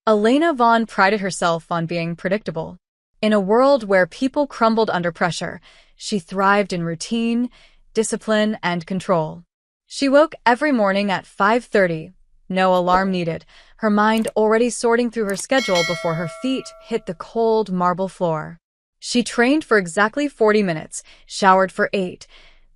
Elena Vaughn prided herself on being predictable. In a world where people crumbled under pressure, she thrived in routine, discipline, and control. She woke every morning at 5:30, no alarm needed, her mind already sorting through her schedule before her feet hit the cold marble floor. She trained for exactly 40 minutes, showered for 8,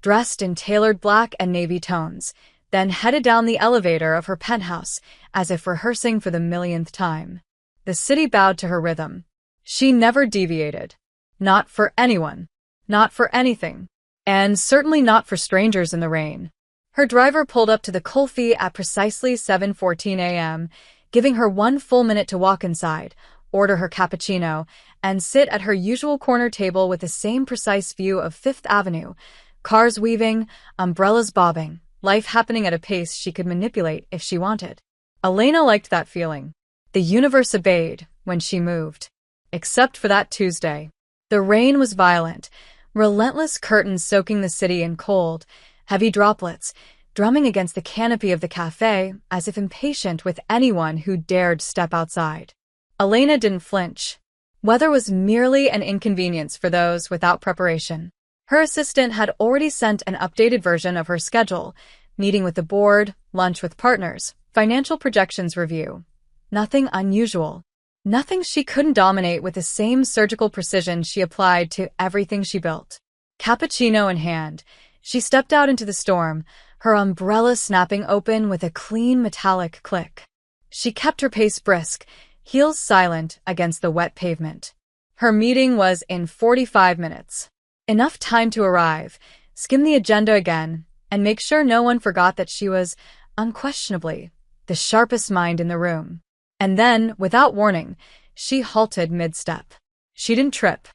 dressed in tailored black and navy tones, then headed down the elevator of her penthouse, as if rehearsing for the millionth time. The city bowed to her rhythm. She never deviated. Not for anyone. Not for anything. And certainly not for strangers in the rain. Her driver pulled up to the Kulfi at precisely 7:14 a.m., giving her 1 full minute to walk inside, order her cappuccino, and sit at her usual corner table with the same precise view of Fifth Avenue, cars weaving, umbrellas bobbing, life happening at a pace she could manipulate if she wanted. Elena liked that feeling. The universe obeyed when she moved. Except for that Tuesday. The rain was violent, relentless curtains soaking the city in cold, heavy droplets, drumming against the canopy of the cafe as if impatient with anyone who dared step outside. Elena didn't flinch. Weather was merely an inconvenience for those without preparation. Her assistant had already sent an updated version of her schedule, meeting with the board, lunch with partners, financial projections review. Nothing unusual. Nothing she couldn't dominate with the same surgical precision she applied to everything she built. Cappuccino in hand, she stepped out into the storm, her umbrella snapping open with a clean metallic click. She kept her pace brisk, heels silent against the wet pavement. Her meeting was in 45 minutes. Enough time to arrive, skim the agenda again, and make sure no one forgot that she was, unquestionably, the sharpest mind in the room. And then, without warning, she halted mid-step. She didn't trip.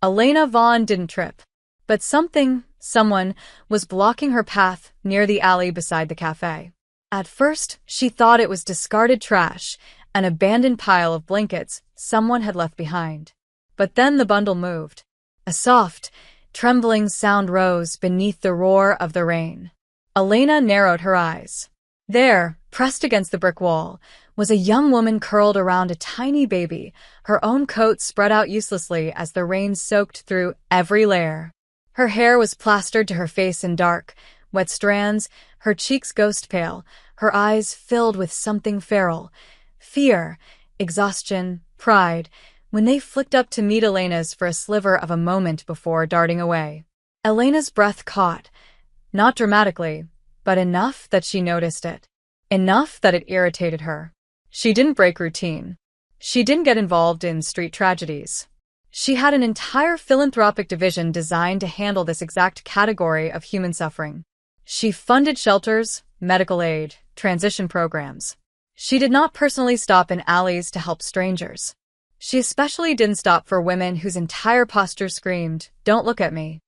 Elena Vaughn didn't trip. But someone, was blocking her path near the alley beside the cafe. At first, she thought it was discarded trash, an abandoned pile of blankets someone had left behind. But then the bundle moved. A soft, trembling sound rose beneath the roar of the rain. Elena narrowed her eyes. There, pressed against the brick wall, was a young woman curled around a tiny baby, her own coat spread out uselessly as the rain soaked through every layer. Her hair was plastered to her face in dark, wet strands, her cheeks ghost pale, her eyes filled with something feral. Fear, exhaustion, pride, when they flicked up to meet Elena's for a sliver of a moment before darting away. Elena's breath caught, not dramatically, but enough that she noticed it. Enough that it irritated her. She didn't break routine. She didn't get involved in street tragedies. She had an entire philanthropic division designed to handle this exact category of human suffering. She funded shelters, medical aid, transition programs. She did not personally stop in alleys to help strangers. She especially didn't stop for women whose entire posture screamed, "Don't look at me."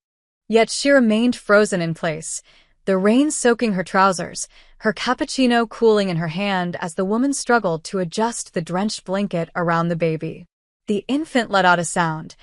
Yet she remained frozen in place, the rain soaking her trousers, her cappuccino cooling in her hand as the woman struggled to adjust the drenched blanket around the baby. The infant let out a sound,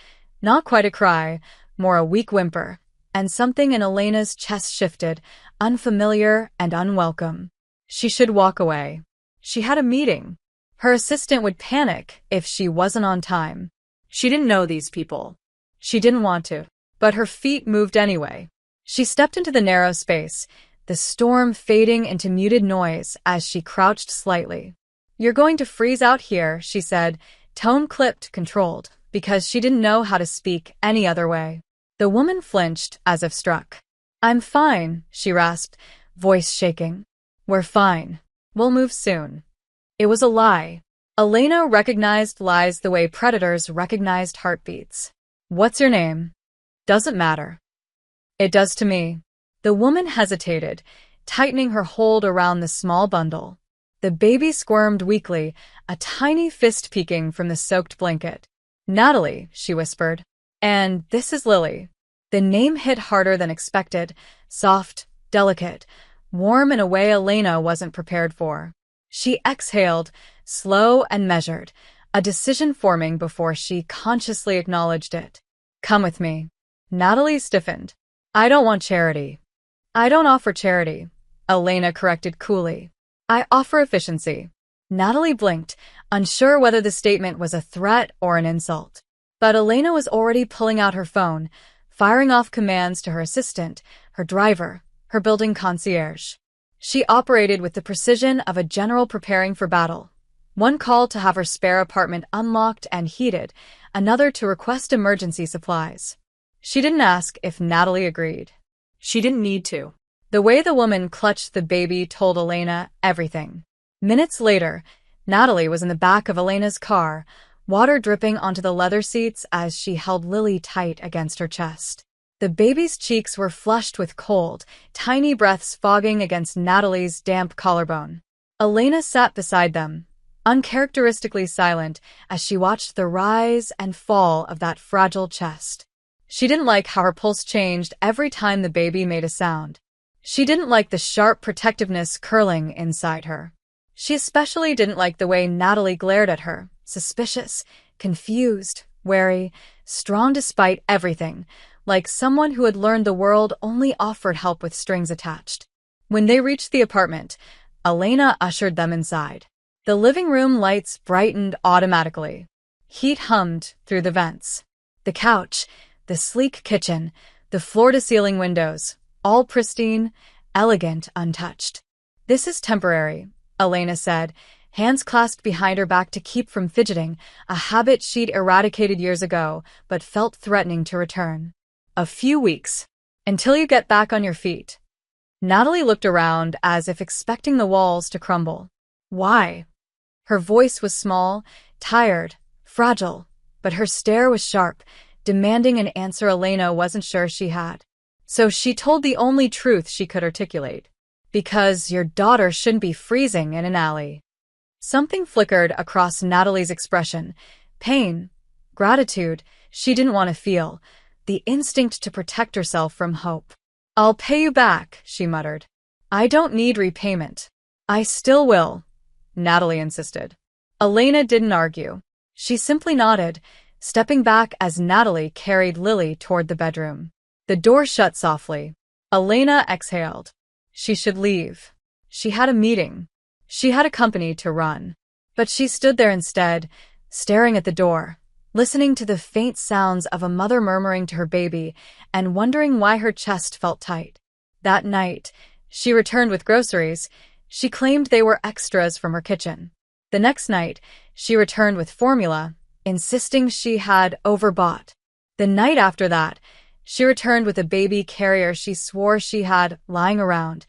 not quite a cry, more a weak whimper, and something in Elena's chest shifted, unfamiliar and unwelcome. She should walk away. She had a meeting. Her assistant would panic if she wasn't on time. She didn't know these people. She didn't want to, but her feet moved anyway. She stepped into the narrow space, the storm fading into muted noise as she crouched slightly. "You're going to freeze out here," she said, tone clipped, controlled, because she didn't know how to speak any other way. The woman flinched as if struck. "I'm fine," she rasped, voice shaking. "We're fine. We'll move soon." It was a lie. Elena recognized lies the way predators recognized heartbeats. "What's your name?" "Doesn't matter." "It does to me." The woman hesitated, tightening her hold around the small bundle. The baby squirmed weakly, a tiny fist peeking from the soaked blanket. "Natalie," she whispered. "And this is Lily." The name hit harder than expected, soft, delicate, warm in a way Elena wasn't prepared for. She exhaled, slow and measured, a decision forming before she consciously acknowledged it. "Come with me." Natalie stiffened. "I don't want charity." "I don't offer charity," Elena corrected coolly. "I offer efficiency." Natalie blinked, unsure whether the statement was a threat or an insult. But Elena was already pulling out her phone, firing off commands to her assistant, her driver, her building concierge. She operated with the precision of a general preparing for battle. One call to have her spare apartment unlocked and heated, another to request emergency supplies. She didn't ask if Natalie agreed. She didn't need to. The way the woman clutched the baby told Elena everything. Minutes later, Natalie was in the back of Elena's car, water dripping onto the leather seats as she held Lily tight against her chest. The baby's cheeks were flushed with cold, tiny breaths fogging against Natalie's damp collarbone. Elena sat beside them, uncharacteristically silent as she watched the rise and fall of that fragile chest. She didn't like how her pulse changed every time the baby made a sound. She didn't like the sharp protectiveness curling inside her. She especially didn't like the way Natalie glared at her, suspicious, confused, wary, strong despite everything, like someone who had learned the world only offered help with strings attached. When they reached the apartment, Elena ushered them inside. The living room lights brightened automatically. Heat hummed through the vents. The couch, the sleek kitchen, the floor-to-ceiling windows, all pristine, elegant, untouched. "This is temporary," Elena said, hands clasped behind her back to keep from fidgeting, a habit she'd eradicated years ago but felt threatening to return. "A few weeks. Until you get back on your feet." Natalie looked around as if expecting the walls to crumble. "Why?" Her voice was small, tired, fragile, but her stare was sharp, demanding an answer Elena wasn't sure she had. So she told the only truth she could articulate. "Because your daughter shouldn't be freezing in an alley." Something flickered across Natalie's expression. Pain, gratitude, she didn't want to feel, the instinct to protect herself from hope. "I'll pay you back," she muttered. "I don't need repayment." "I still will," Natalie insisted. Elena didn't argue. She simply nodded, stepping back as Natalie carried Lily toward the bedroom. The door shut softly. Elena exhaled. She should leave. She had a meeting. She had a company to run. But she stood there instead, staring at the door, listening to the faint sounds of a mother murmuring to her baby and wondering why her chest felt tight. That night, she returned with groceries. She claimed they were extras from her kitchen. The next night, she returned with formula, insisting she had overbought. The night after that, she returned with a baby carrier she swore she had lying around,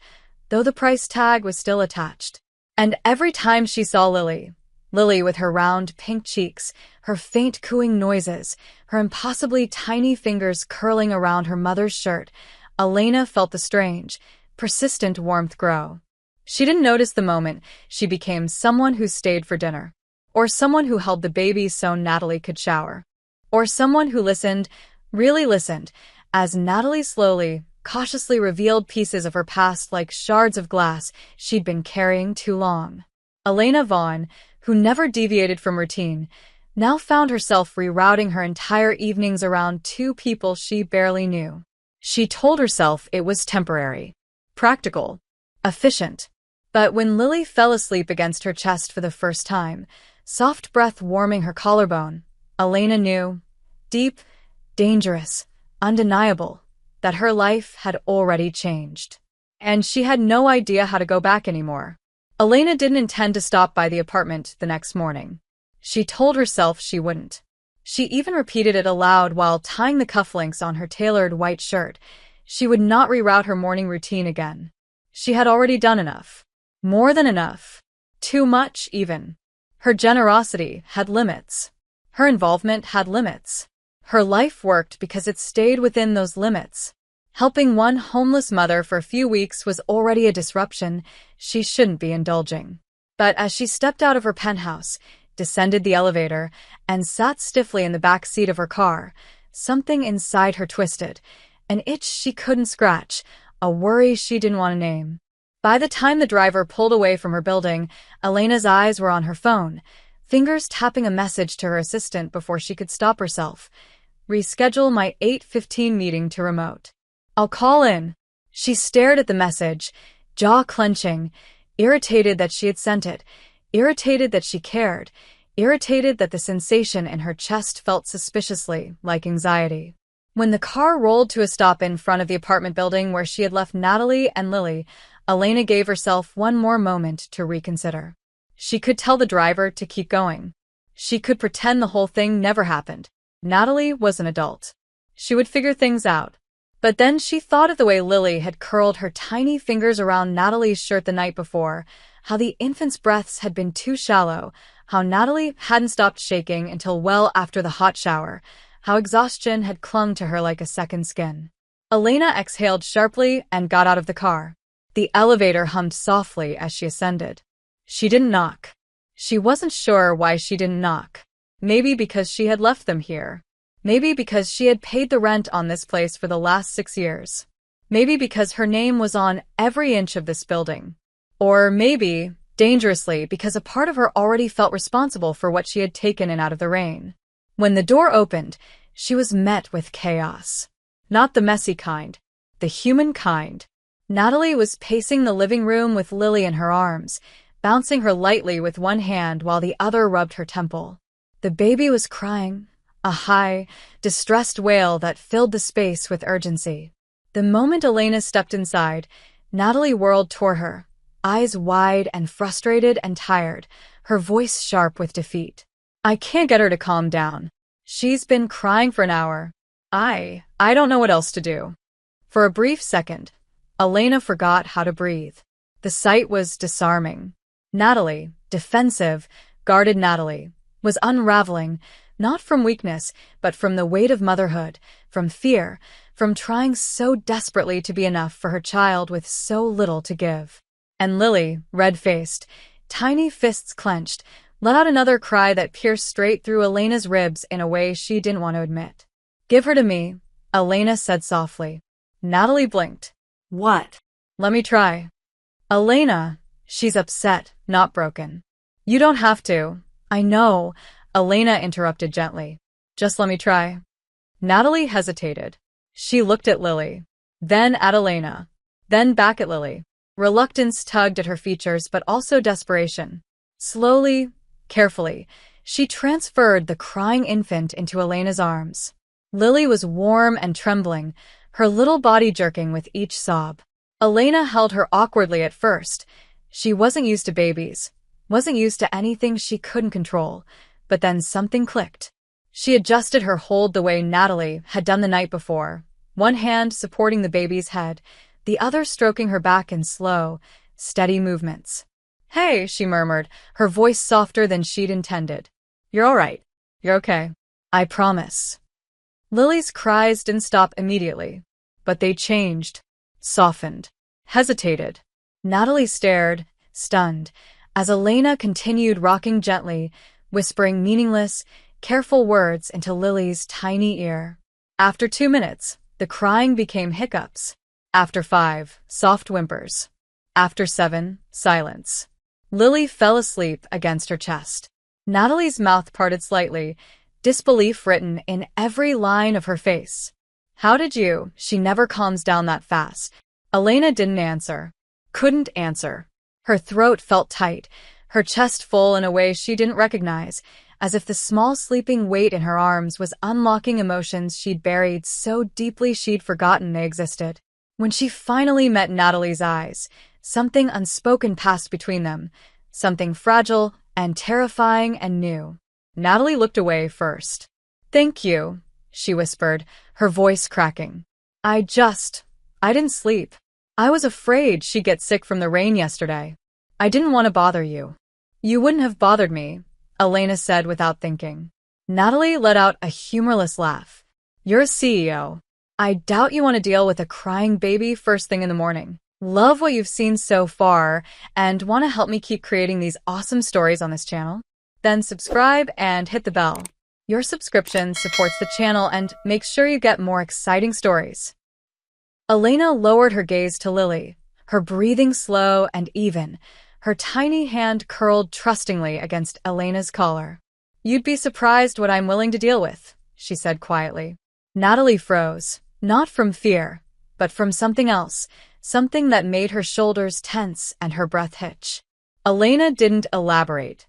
though the price tag was still attached. And every time she saw Lily with her round pink cheeks, her faint cooing noises, her impossibly tiny fingers curling around her mother's shirt, Elena felt the strange, persistent warmth grow. She didn't notice the moment she became someone who stayed for dinner, or someone who held the baby so Natalie could shower, or someone who listened, really listened, as Natalie slowly, cautiously revealed pieces of her past like shards of glass she'd been carrying too long. Elena Vaughn, who never deviated from routine, now found herself rerouting her entire evenings around two people she barely knew. She told herself it was temporary, practical, efficient. But when Lily fell asleep against her chest for the first time, soft breath warming her collarbone, Elena knew, deep, dangerous, undeniable, that her life had already changed. And she had no idea how to go back anymore. Elena didn't intend to stop by the apartment the next morning. She told herself she wouldn't. She even repeated it aloud while tying the cufflinks on her tailored white shirt. She would not reroute her morning routine again. She had already done enough. More than enough. Too much, even. Her generosity had limits. Her involvement had limits. Her life worked because it stayed within those limits. Helping one homeless mother for a few weeks was already a disruption she shouldn't be indulging. But as she stepped out of her penthouse, descended the elevator, and sat stiffly in the back seat of her car, something inside her twisted, an itch she couldn't scratch, a worry she didn't want to name. By the time the driver pulled away from her building, Elena's eyes were on her phone, fingers tapping a message to her assistant before she could stop herself. "Reschedule my 8:15 meeting to remote. I'll call in." She stared at the message, jaw clenching, irritated that she had sent it, irritated that she cared, irritated that the sensation in her chest felt suspiciously like anxiety. When the car rolled to a stop in front of the apartment building where she had left Natalie and Lily, Elena gave herself one more moment to reconsider. She could tell the driver to keep going. She could pretend the whole thing never happened. Natalie was an adult. She would figure things out. But then she thought of the way Lily had curled her tiny fingers around Natalie's shirt the night before, how the infant's breaths had been too shallow, how Natalie hadn't stopped shaking until well after the hot shower, how exhaustion had clung to her like a second skin. Elena exhaled sharply and got out of the car. The elevator hummed softly as she ascended. She didn't knock. She wasn't sure why she didn't knock. Maybe because she had left them here. Maybe because she had paid the rent on this place for the last 6 years. Maybe because her name was on every inch of this building. Or maybe, dangerously, because a part of her already felt responsible for what she had taken in out of the rain. When the door opened, she was met with chaos. Not the messy kind, the human kind. Natalie was pacing the living room with Lily in her arms, bouncing her lightly with one hand while the other rubbed her temple. The baby was crying, a high, distressed wail that filled the space with urgency. The moment Elena stepped inside, Natalie whirled toward her, eyes wide and frustrated and tired, her voice sharp with defeat. "I can't get her to calm down. She's been crying for an hour. I don't know what else to do." For a brief second, Elena forgot how to breathe. The sight was disarming. Natalie, defensive, guarded Natalie, was unraveling, not from weakness, but from the weight of motherhood, from fear, from trying so desperately to be enough for her child with so little to give. And Lily, red-faced, tiny fists clenched, let out another cry that pierced straight through Elena's ribs in a way she didn't want to admit. "Give her to me," Elena said softly. Natalie blinked. "What?" "Let me try." "Elena, she's upset, not broken." "You don't have to. I know," Elena interrupted gently. "Just let me try." Natalie hesitated. She looked at Lily, then at Elena, then back at Lily. Reluctance tugged at her features, but also desperation. Slowly, carefully, she transferred the crying infant into Elena's arms. Lily was warm and trembling, her little body jerking with each sob. Elena held her awkwardly at first. She wasn't used to babies, wasn't used to anything she couldn't control, but then something clicked. She adjusted her hold the way Natalie had done the night before, one hand supporting the baby's head, the other stroking her back in slow, steady movements. "Hey," she murmured, her voice softer than she'd intended. "You're all right. You're okay. I promise." Lily's cries didn't stop immediately, but they changed, softened, hesitated. Natalie stared, stunned, as Elena continued rocking gently, whispering meaningless, careful words into Lily's tiny ear. After 2 minutes, the crying became hiccups. After 5, soft whimpers. After 7, silence. Lily fell asleep against her chest. Natalie's mouth parted slightly, disbelief written in every line of her face. "How did you?" "She never calms down that fast." Elena didn't answer. Couldn't answer. Her throat felt tight, her chest full in a way she didn't recognize, as if the small sleeping weight in her arms was unlocking emotions she'd buried so deeply she'd forgotten they existed. When she finally met Natalie's eyes, something unspoken passed between them, something fragile and terrifying and new. Natalie looked away first. "Thank you," she whispered, her voice cracking. I didn't sleep. I was afraid she'd get sick from the rain yesterday. I didn't want to bother you." "You wouldn't have bothered me," Elena said without thinking. Natalie let out a humorless laugh. "You're a CEO. I doubt you want to deal with a crying baby first thing in the morning. Love what you've seen so far and want to help me keep creating these awesome stories on this channel? Then subscribe and hit the bell. Your subscription supports the channel and makes sure you get more exciting stories." Elena lowered her gaze to Lily, her breathing slow and even, her tiny hand curled trustingly against Elena's collar. "You'd be surprised what I'm willing to deal with," she said quietly. Natalie froze, not from fear, but from something else, something that made her shoulders tense and her breath hitch. Elena didn't elaborate.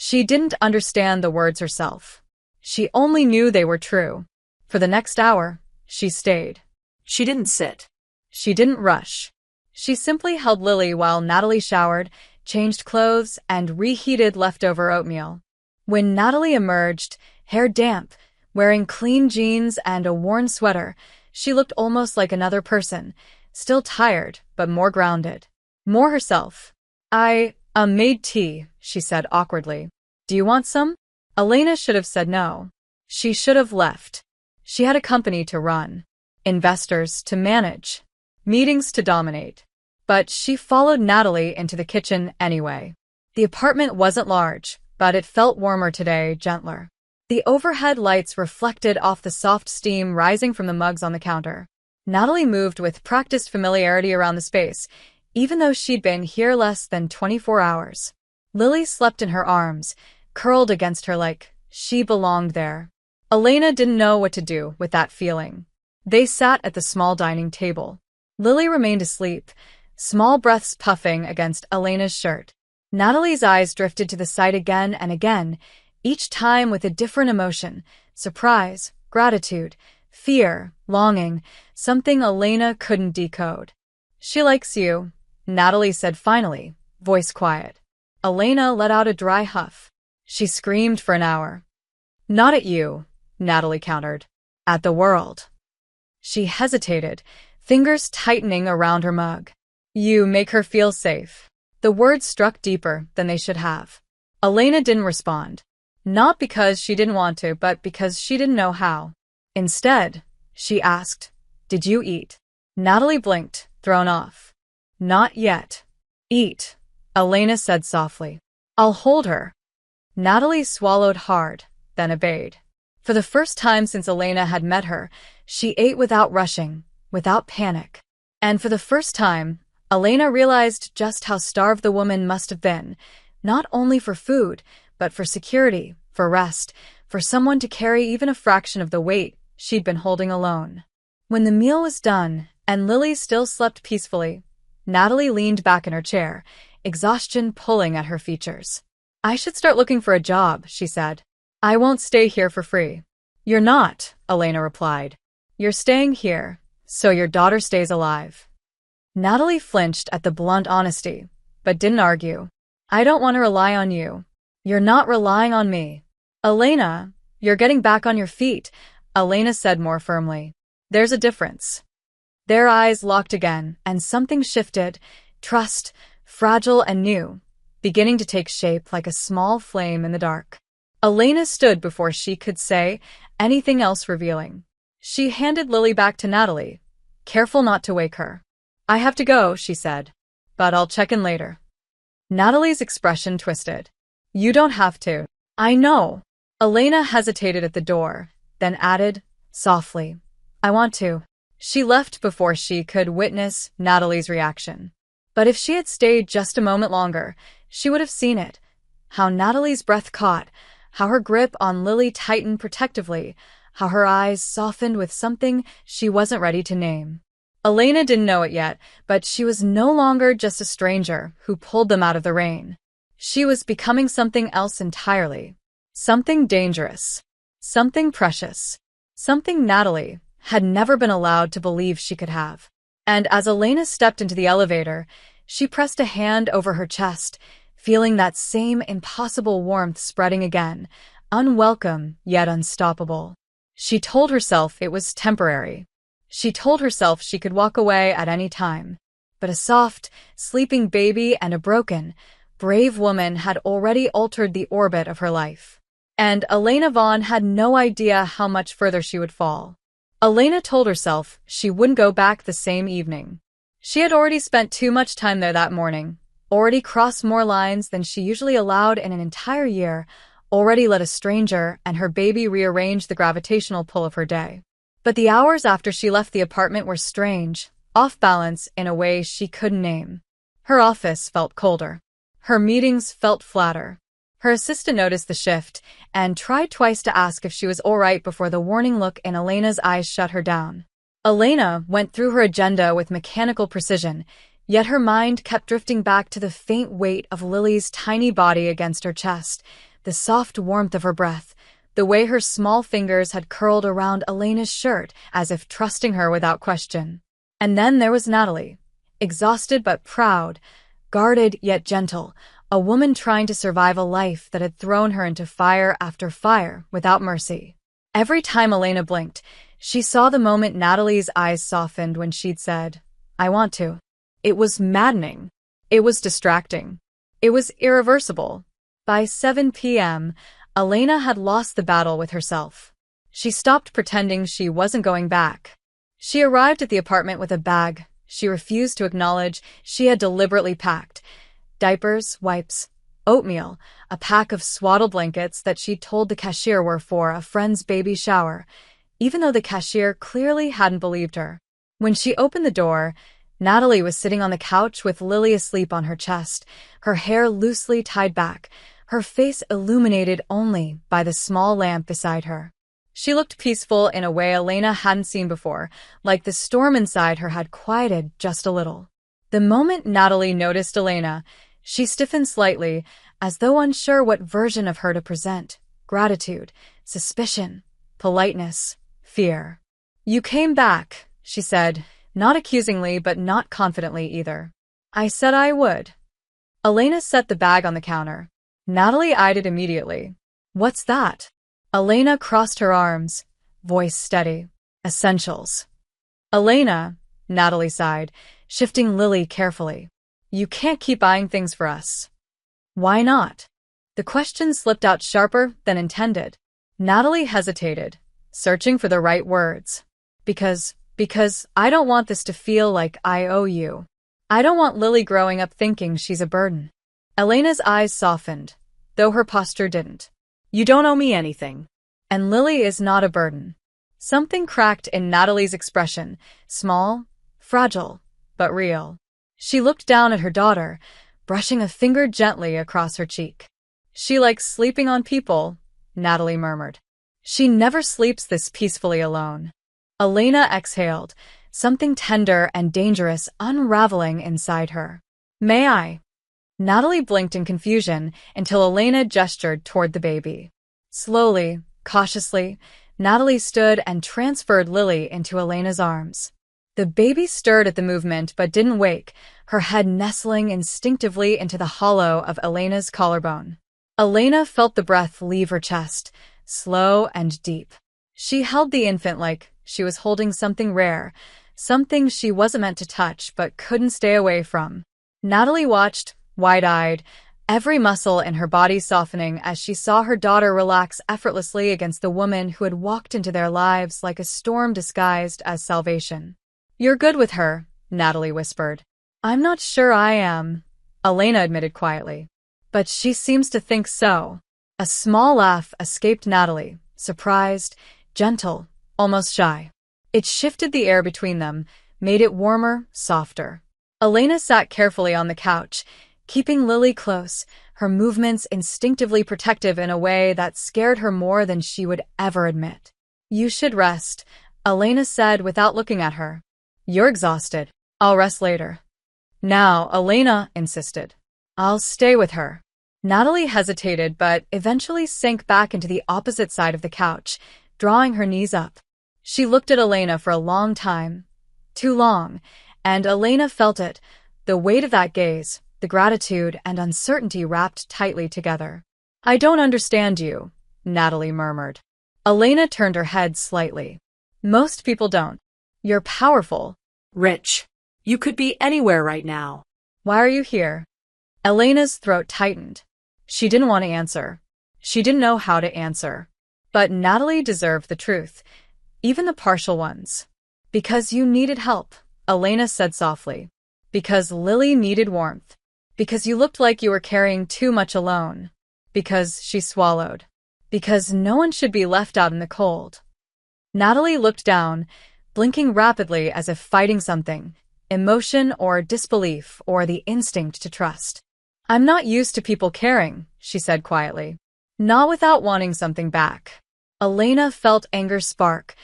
She didn't understand the words herself. She only knew they were true. For the next hour, she stayed. She didn't sit. She didn't rush. She simply held Lily while Natalie showered, changed clothes, and reheated leftover oatmeal. When Natalie emerged, hair damp, wearing clean jeans and a worn sweater, she looked almost like another person, still tired, but more grounded. More herself. I made tea, she said awkwardly. Do you want some? Elena should have said no. She should have left. She had a company to run, investors to manage, meetings to dominate. But she followed Natalie into the kitchen anyway. The apartment wasn't large, but it felt warmer today, gentler. The overhead lights reflected off the soft steam rising from the mugs on the counter. Natalie moved with practiced familiarity around the space, even though she'd been here less than 24 hours. Lily slept in her arms, curled against her like she belonged there. Elena didn't know what to do with that feeling. They sat at the small dining table. Lily remained asleep, small breaths puffing against Elena's shirt. Natalie's eyes drifted to the side again and again, each time with a different emotion: surprise, gratitude, fear, longing, something Elena couldn't decode. She likes you, Natalie said finally, voice quiet. Elena let out a dry huff. She screamed for an hour. Not at you, Natalie countered. At the world. She hesitated, fingers tightening around her mug. You make her feel safe. The words struck deeper than they should have. Elena didn't respond. Not because she didn't want to, but because she didn't know how. Instead, she asked, Did you eat? Natalie blinked, thrown off. Not yet. Eat, Elena said softly. I'll hold her. Natalie swallowed hard, then obeyed. For the first time since Elena had met her, she ate without rushing, without panic. And for the first time, Elena realized just how starved the woman must have been, not only for food, but for security, for rest, for someone to carry even a fraction of the weight she'd been holding alone. When the meal was done, and Lily still slept peacefully, Natalie leaned back in her chair, exhaustion pulling at her features. I should start looking for a job, she said. I won't stay here for free. You're not, Elena replied. You're staying here, so your daughter stays alive. Natalie flinched at the blunt honesty, but didn't argue. I don't want to rely on you. You're not relying on me. Elena, you're getting back on your feet, Elena said more firmly. There's a difference. Their eyes locked again, and something shifted, trust, fragile and new, beginning to take shape like a small flame in the dark. Elena stood before she could say anything else revealing. She handed Lily back to Natalie, careful not to wake her. I have to go, she said, but I'll check in later. Natalie's expression twisted. You don't have to. I know. Elena hesitated at the door, then added, softly, I want to. She left before she could witness Natalie's reaction. But if she had stayed just a moment longer, she would have seen it. How Natalie's breath caught, how her grip on Lily tightened protectively, how her eyes softened with something she wasn't ready to name. Elena didn't know it yet, but she was no longer just a stranger who pulled them out of the rain. She was becoming something else entirely. Something dangerous. Something precious. Something Natalie had never been allowed to believe she could have. And as Elena stepped into the elevator, she pressed a hand over her chest, feeling that same impossible warmth spreading again, unwelcome yet unstoppable. She told herself it was temporary. She told herself she could walk away at any time. But a soft, sleeping baby and a broken, brave woman had already altered the orbit of her life. And Elena Vaughn had no idea how much further she would fall. Elena told herself she wouldn't go back the same evening. She had already spent too much time there that morning, already crossed more lines than she usually allowed in an entire year, already let a stranger and her baby rearrange the gravitational pull of her day. But the hours after she left the apartment were strange, off balance in a way she couldn't name. Her office felt colder. Her meetings felt flatter. Her assistant noticed the shift and tried twice to ask if she was all right before the warning look in Elena's eyes shut her down. Elena went through her agenda with mechanical precision, yet her mind kept drifting back to the faint weight of Lily's tiny body against her chest, the soft warmth of her breath, the way her small fingers had curled around Elena's shirt as if trusting her without question. And then there was Natalie, exhausted but proud, guarded yet gentle, a woman trying to survive a life that had thrown her into fire after fire without mercy. Every time Elena blinked, she saw the moment Natalie's eyes softened when she'd said, "I want to." It was maddening. It was distracting. It was irreversible. By 7 p.m., Elena had lost the battle with herself. She stopped pretending she wasn't going back. She arrived at the apartment with a bag she refused to acknowledge she had deliberately packed. Diapers, wipes, oatmeal, a pack of swaddle blankets that she'd told the cashier were for a friend's baby shower, even though the cashier clearly hadn't believed her. When she opened the door, Natalie was sitting on the couch with Lily asleep on her chest, her hair loosely tied back, her face illuminated only by the small lamp beside her. She looked peaceful in a way Elena hadn't seen before, like the storm inside her had quieted just a little. The moment Natalie noticed Elena, she stiffened slightly, as though unsure what version of her to present: gratitude, suspicion, politeness, fear. "You came back," she said, not accusingly but not confidently either. "I said I would." Elena set the bag on the counter. Natalie eyed it immediately. "What's that?" Elena crossed her arms, voice steady. "Essentials." "Elena," Natalie sighed, shifting Lily carefully. "You can't keep buying things for us." "Why not?" The question slipped out sharper than intended. Natalie hesitated, searching for the right words. Because I don't want this to feel like I owe you. I don't want Lily growing up thinking she's a burden." Elena's eyes softened, though her posture didn't. "You don't owe me anything. And Lily is not a burden." Something cracked in Natalie's expression, small, fragile, but real. She looked down at her daughter, brushing a finger gently across her cheek. "She likes sleeping on people," Natalie murmured. "She never sleeps this peacefully alone." Elena exhaled, something tender and dangerous unraveling inside her. "May I?" Natalie blinked in confusion until Elena gestured toward the baby. Slowly, cautiously, Natalie stood and transferred Lily into Elena's arms. The baby stirred at the movement but didn't wake, her head nestling instinctively into the hollow of Elena's collarbone. Elena felt the breath leave her chest, slow and deep. She held the infant like she was holding something rare, something she wasn't meant to touch but couldn't stay away from. Natalie watched, wide-eyed, every muscle in her body softening as she saw her daughter relax effortlessly against the woman who had walked into their lives like a storm disguised as salvation. "You're good with her," Natalie whispered. "I'm not sure I am," Elena admitted quietly. "But she seems to think so." A small laugh escaped Natalie, surprised, gentle, almost shy. It shifted the air between them, made it warmer, softer. Elena sat carefully on the couch, keeping Lily close, her movements instinctively protective in a way that scared her more than she would ever admit. "You should rest," Elena said without looking at her. "You're exhausted. I'll rest later." "Now," Elena insisted. "I'll stay with her." Natalie hesitated but eventually sank back into the opposite side of the couch, drawing her knees up. She looked at Elena for a long time. Too long, and Elena felt it, the weight of that gaze, the gratitude and uncertainty wrapped tightly together. "I don't understand you," Natalie murmured. Elena turned her head slightly. "Most people don't. You're powerful. Rich. You could be anywhere right now." "Why are you here?" Elena's throat tightened. She didn't want to answer. She didn't know how to answer. But Natalie deserved the truth, even the partial ones. "Because you needed help," Elena said softly. "Because Lily needed warmth. Because you looked like you were carrying too much alone. Because," she swallowed, "because no one should be left out in the cold." Natalie looked down, blinking rapidly as if fighting something, emotion or disbelief or the instinct to trust. "I'm not used to people caring," she said quietly. "Not without wanting something back." Elena felt anger spark,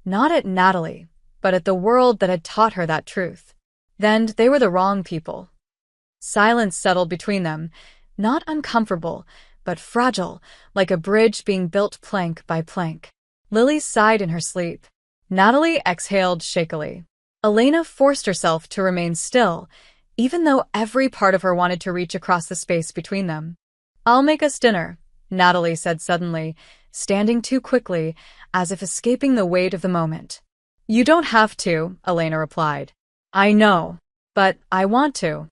not at Natalie, but at the world that had taught her that truth. Then they were the wrong people. Silence settled between them, not uncomfortable, but fragile, like a bridge being built plank by plank. Lily sighed in her sleep. Natalie exhaled shakily. Elena forced herself to remain still, even though every part of her wanted to reach across the space between them. "I'll make us dinner," Natalie said suddenly, standing too quickly, as if escaping the weight of the moment. "You don't have to," Elena replied. "I know, but I want to."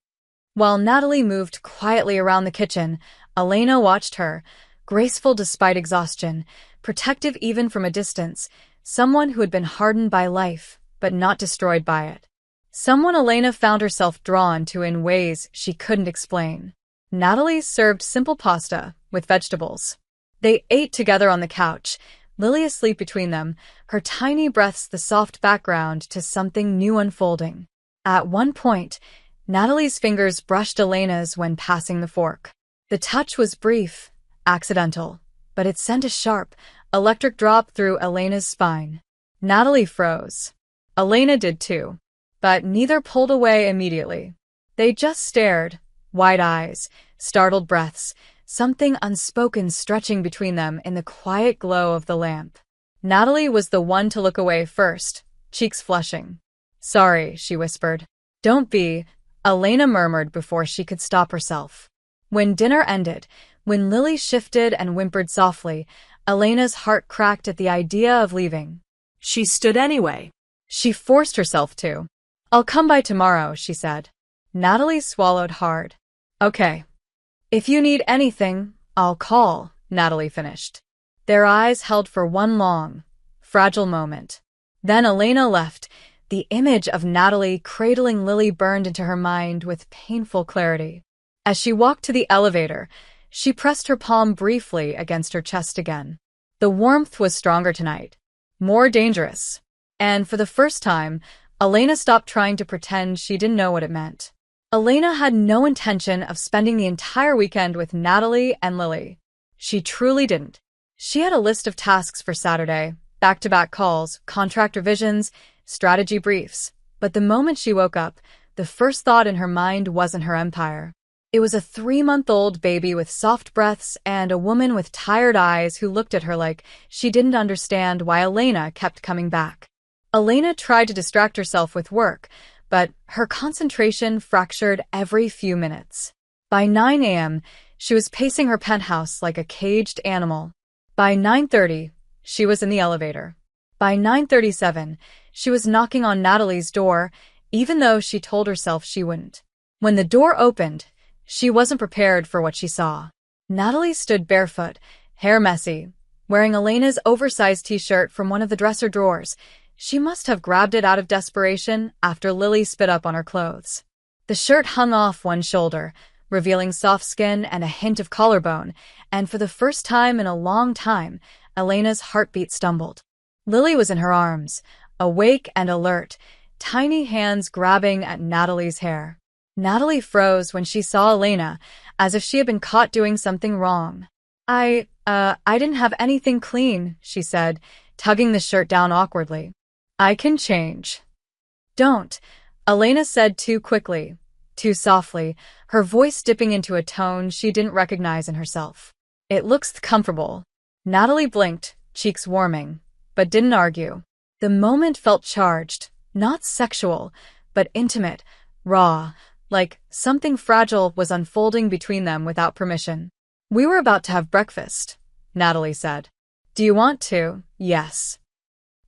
While Natalie moved quietly around the kitchen, Elena watched her, graceful despite exhaustion, protective even from a distance, someone who had been hardened by life, but not destroyed by it. Someone Elena found herself drawn to in ways she couldn't explain. Natalie served simple pasta with vegetables. They ate together on the couch, Lily asleep between them, her tiny breaths the soft background to something new unfolding. At one point, Natalie's fingers brushed Elena's when passing the fork. The touch was brief, accidental, but it sent a sharp, electric drop through Elena's spine. Natalie froze. Elena did too, but neither pulled away immediately. They just stared, wide eyes, startled breaths, something unspoken stretching between them in the quiet glow of the lamp. Natalie was the one to look away first, cheeks flushing. "Sorry," she whispered. "Don't be," Elena murmured before she could stop herself. When dinner ended, when Lily shifted and whimpered softly, Elena's heart cracked at the idea of leaving. She stood anyway. She forced herself to. "I'll come by tomorrow," she said. Natalie swallowed hard. "Okay. If you need anything, I'll call," Natalie finished. Their eyes held for one long, fragile moment. Then Elena left. The image of Natalie cradling Lily burned into her mind with painful clarity. As she walked to the elevator, she pressed her palm briefly against her chest again. The warmth was stronger tonight, more dangerous. And for the first time, Elena stopped trying to pretend she didn't know what it meant. Elena had no intention of spending the entire weekend with Natalie and Lily. She truly didn't. She had a list of tasks for Saturday, back-to-back calls, contract revisions, strategy briefs. But the moment she woke up, the first thought in her mind wasn't her empire. It was a 3-month-old baby with soft breaths and a woman with tired eyes who looked at her like she didn't understand why Elena kept coming back. Elena tried to distract herself with work, but her concentration fractured every few minutes. By 9 a.m., she was pacing her penthouse like a caged animal. By 9:30, she was in the elevator. By 9:37, she was knocking on Natalie's door, even though she told herself she wouldn't. When the door opened, she wasn't prepared for what she saw. Natalie stood barefoot, hair messy, wearing Elena's oversized t-shirt from one of the dresser drawers. She must have grabbed it out of desperation after Lily spit up on her clothes. The shirt hung off one shoulder, revealing soft skin and a hint of collarbone, and for the first time in a long time, Elena's heartbeat stumbled. Lily was in her arms, awake and alert, tiny hands grabbing at Natalie's hair. Natalie froze when she saw Elena, as if she had been caught doing something wrong. I didn't have anything clean," she said, tugging the shirt down awkwardly. "I can change." "Don't," Elena said too quickly, too softly, her voice dipping into a tone she didn't recognize in herself. "It looks comfortable." Natalie blinked, cheeks warming, but didn't argue. The moment felt charged, not sexual, but intimate, raw, like something fragile was unfolding between them without permission. "We were about to have breakfast," Natalie said. "Do you want to?" "Yes."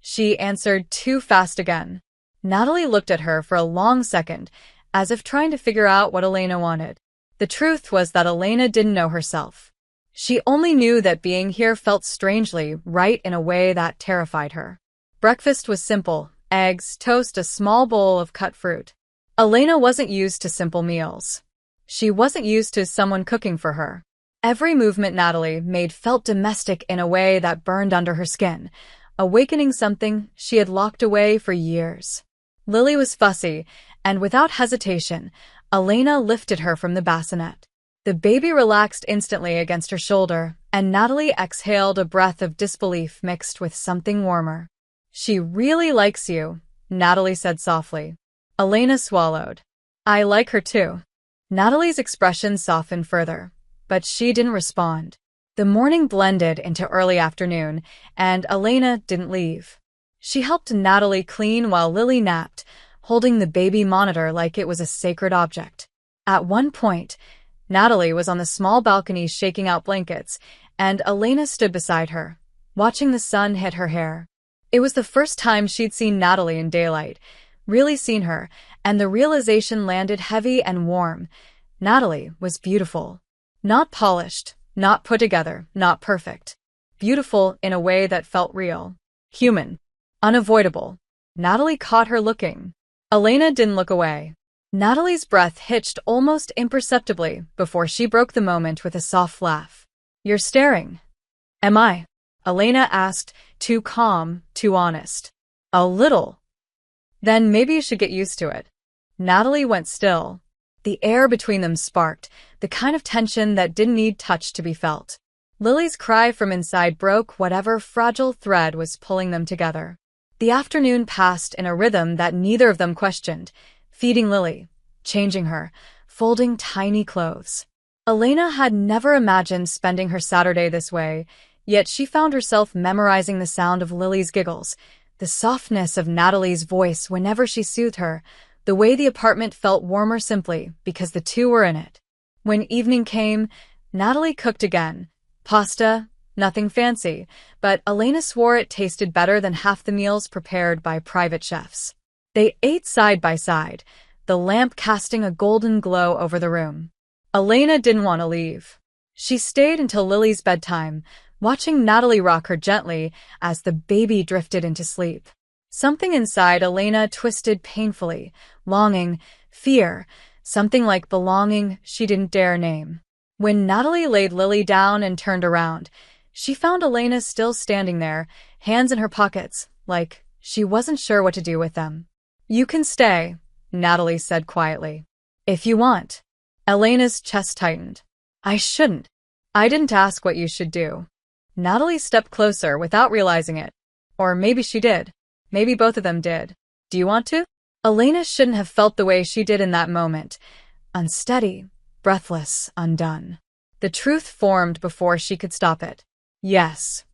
She answered too fast again. Natalie looked at her for a long second, as if trying to figure out what Elena wanted. The truth was that Elena didn't know herself. She only knew that being here felt strangely right in a way that terrified her. Breakfast was simple: eggs, toast, a small bowl of cut fruit. Elena wasn't used to simple meals. She wasn't used to someone cooking for her. Every movement Natalie made felt domestic in a way that burned under her skin, awakening something she had locked away for years. Lily was fussy, and without hesitation, Elena lifted her from the bassinet. The baby relaxed instantly against her shoulder, and Natalie exhaled a breath of disbelief mixed with something warmer. "She really likes you," Natalie said softly. Elena swallowed. "I like her too." Natalie's expression softened further. but she didn't respond. The morning blended into early afternoon, and Elena didn't leave. She helped Natalie clean while Lily napped, holding the baby monitor like it was a sacred object. At one point, Natalie was on the small balcony shaking out blankets, and Elena stood beside her, watching the sun hit her hair. It was the first time she'd seen Natalie in daylight, really seen her, and the realization landed heavy and warm. Natalie was beautiful. Not polished, not put together, not perfect. Beautiful in a way that felt real. Human. Unavoidable. Natalie caught her looking. Elena didn't look away. Natalie's breath hitched almost imperceptibly before she broke the moment with a soft laugh. "You're staring." "Am I?" Elena asked, too calm, too honest. "A little." "Then maybe you should get used to it." Natalie went still. The air between them sparked, the kind of tension that didn't need touch to be felt. Lily's cry from inside broke whatever fragile thread was pulling them together. The afternoon passed in a rhythm that neither of them questioned, feeding Lily, changing her, folding tiny clothes. Elena had never imagined spending her Saturday this way, yet she found herself memorizing the sound of Lily's giggles, the softness of Natalie's voice whenever she soothed her, the way the apartment felt warmer simply because the two were in it. When evening came, Natalie cooked again. Pasta, nothing fancy, but Elena swore it tasted better than half the meals prepared by private chefs. They ate side by side, the lamp casting a golden glow over the room. Elena didn't want to leave. She stayed until Lily's bedtime, watching Natalie rock her gently as the baby drifted into sleep. Something inside Elena twisted painfully, longing, fear, something like belonging she didn't dare name. When Natalie laid Lily down and turned around, she found Elena still standing there, hands in her pockets, like she wasn't sure what to do with them. "You can stay," Natalie said quietly. "If you want." Elena's chest tightened. "I shouldn't. I didn't ask what you should do." Natalie stepped closer without realizing it. Or maybe she did. Maybe both of them did. "Do you want to?" Elena shouldn't have felt the way she did in that moment. Unsteady, breathless, undone. The truth formed before she could stop it. "Yes."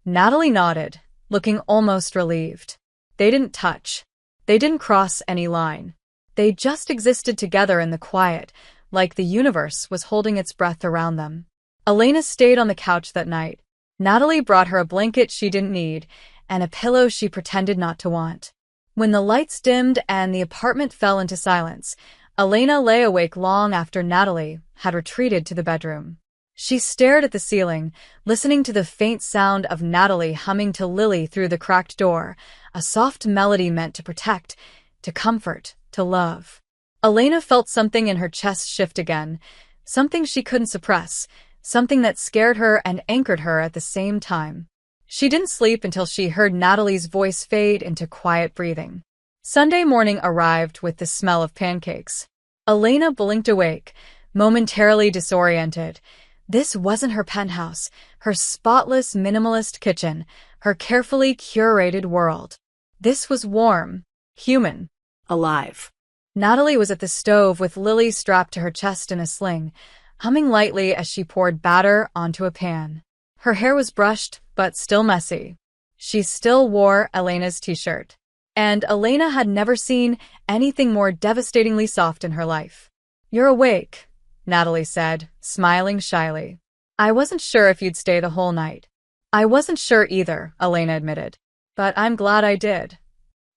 Natalie nodded, looking almost relieved. They didn't touch. They didn't cross any line. They just existed together in the quiet, like the universe was holding its breath around them. Elena stayed on the couch that night. Natalie brought her a blanket she didn't need, and a pillow she pretended not to want. When the lights dimmed and the apartment fell into silence, Elena lay awake long after Natalie had retreated to the bedroom. She stared at the ceiling, listening to the faint sound of Natalie humming to Lily through the cracked door, a soft melody meant to protect, to comfort, to love. Elena felt something in her chest shift again, something she couldn't suppress, something that scared her and anchored her at the same time. She didn't sleep until she heard Natalie's voice fade into quiet breathing. Sunday morning arrived with the smell of pancakes. Elena blinked awake, momentarily disoriented. This wasn't her penthouse, her spotless minimalist kitchen, her carefully curated world. This was warm, human, Alive. Natalie was at the stove with Lily strapped to her chest in a sling, humming lightly as she poured batter onto a pan. Her hair was brushed, but still messy. She still wore Elena's t-shirt. And Elena had never seen anything more devastatingly soft in her life. "You're awake," Natalie said, smiling shyly. "I wasn't sure if you'd stay the whole night." "I wasn't sure either," Elena admitted. "But I'm glad I did."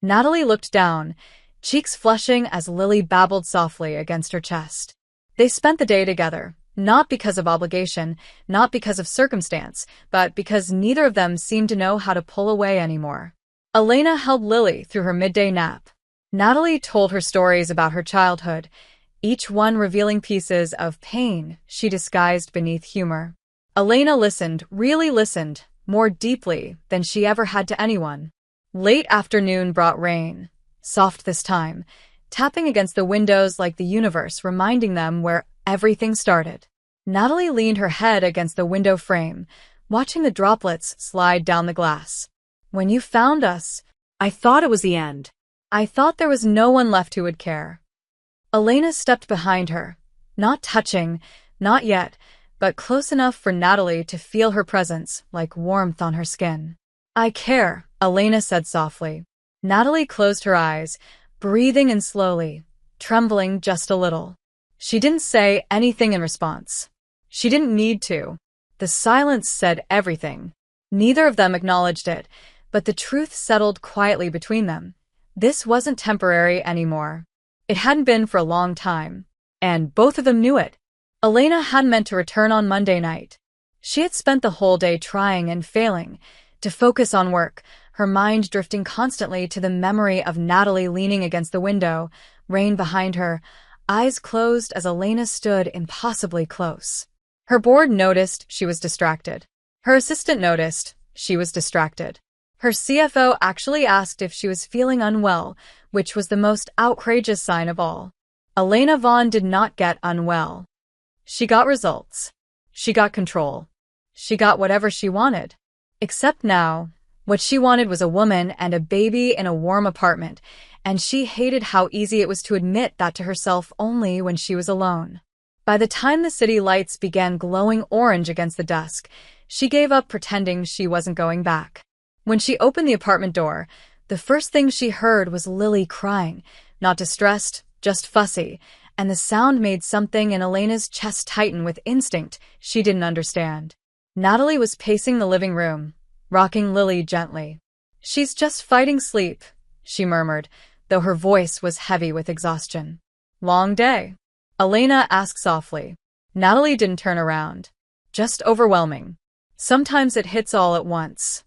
Natalie looked down, cheeks flushing as Lily babbled softly against her chest. They spent the day together, not because of obligation, not because of circumstance, but because neither of them seemed to know how to pull away anymore. Elena held Lily through her midday nap. Natalie told her stories about her childhood, each one revealing pieces of pain she disguised beneath humor. Elena listened, really listened, more deeply than she ever had to anyone. Late afternoon brought rain, soft this time, tapping against the windows like the universe reminding them where everything started. Natalie leaned her head against the window frame, watching the droplets slide down the glass. "When you found us, I thought it was the end. I thought there was no one left who would care." Elena stepped behind her, not touching, not yet, but close enough for Natalie to feel her presence like warmth on her skin. "I care," Elena said softly. Natalie closed her eyes, breathing in slowly, trembling just a little. She didn't say anything in response. She didn't need to. The silence said everything. Neither of them acknowledged it, but the truth settled quietly between them. This wasn't temporary anymore. It hadn't been for a long time, and both of them knew it. Elena hadn't meant to return on Monday night. She had spent the whole day trying and failing to focus on work, her mind drifting constantly to the memory of Natalie leaning against the window, rain behind her, eyes closed as Elena stood impossibly close. Her board noticed she was distracted. Her assistant noticed she was distracted. Her CFO actually asked if she was feeling unwell, which was the most outrageous sign of all. Elena Vaughn did not get unwell. She got results. She got control. She got whatever she wanted. Except now, what she wanted was a woman and a baby in a warm apartment, and she hated how easy it was to admit that to herself only when she was alone. By the time the city lights began glowing orange against the dusk, she gave up pretending she wasn't going back. When she opened the apartment door, the first thing she heard was Lily crying, not distressed, just fussy, and the sound made something in Elena's chest tighten with instinct she didn't understand. Natalie was pacing the living room, rocking Lily gently. "She's just fighting sleep," she murmured, though her voice was heavy with exhaustion. "Long day?" Elena asked softly. Natalie didn't turn around. "Just overwhelming. Sometimes it hits all at once."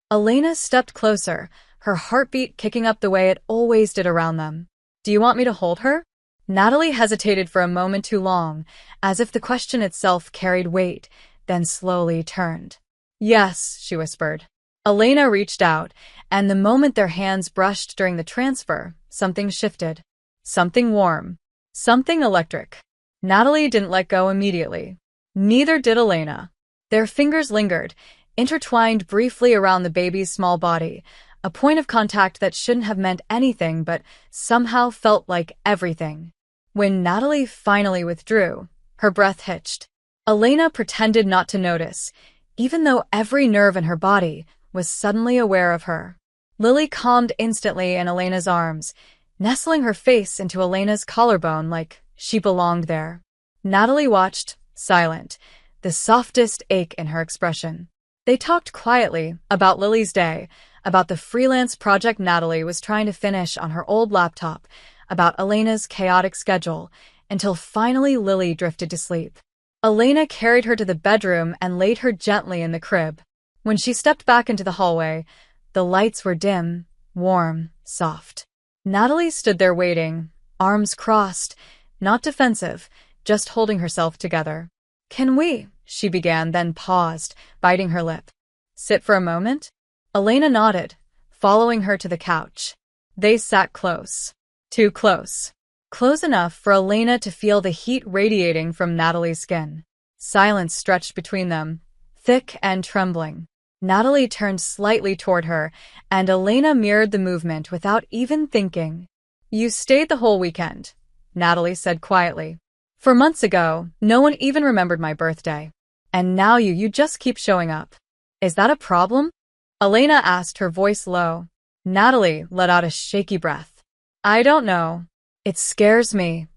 Elena stepped closer, her heartbeat kicking up the way it always did around them. "Do you want me to hold her?" Natalie hesitated for a moment too long, as if the question itself carried weight, then slowly turned. "Yes," she whispered. Elena reached out, and the moment their hands brushed during the transfer, something shifted. Something warm. Something electric. Natalie didn't let go immediately. Neither did Elena. Their fingers lingered, intertwined briefly around the baby's small body, a point of contact that shouldn't have meant anything but somehow felt like everything. When Natalie finally withdrew, her breath hitched. Elena pretended not to notice, even though every nerve in her body was suddenly aware of her. Lily calmed instantly in Elena's arms, nestling her face into Elena's collarbone like she belonged there. Natalie watched, silent, the softest ache in her expression. They talked quietly about Lily's day, about the freelance project Natalie was trying to finish on her old laptop, about Elena's chaotic schedule, until finally Lily drifted to sleep. Elena carried her to the bedroom and laid her gently in the crib. When she stepped back into the hallway, the lights were dim, warm, soft. Natalie stood there waiting, arms crossed, not defensive, just holding herself together. "Can we?" she began, then paused, biting her lip. "Sit for a moment?" Elena nodded, following her to the couch. They sat close. Too close. Close enough for Elena to feel the heat radiating from Natalie's skin. Silence stretched between them, thick and trembling. Natalie turned slightly toward her, and Elena mirrored the movement without even thinking. "You stayed the whole weekend," Natalie said quietly. "For months ago, no one even remembered my birthday. And now you just keep showing up. Is that a problem?" Elena asked, her voice low. Natalie let out a shaky breath. "I don't know. It scares me."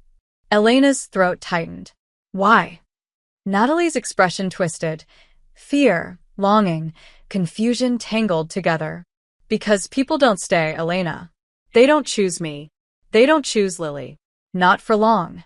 Elena's throat tightened. "Why?" Natalie's expression twisted. Fear, longing, confusion tangled together. "Because people don't stay, Elena. They don't choose me. They don't choose Lily. Not for long."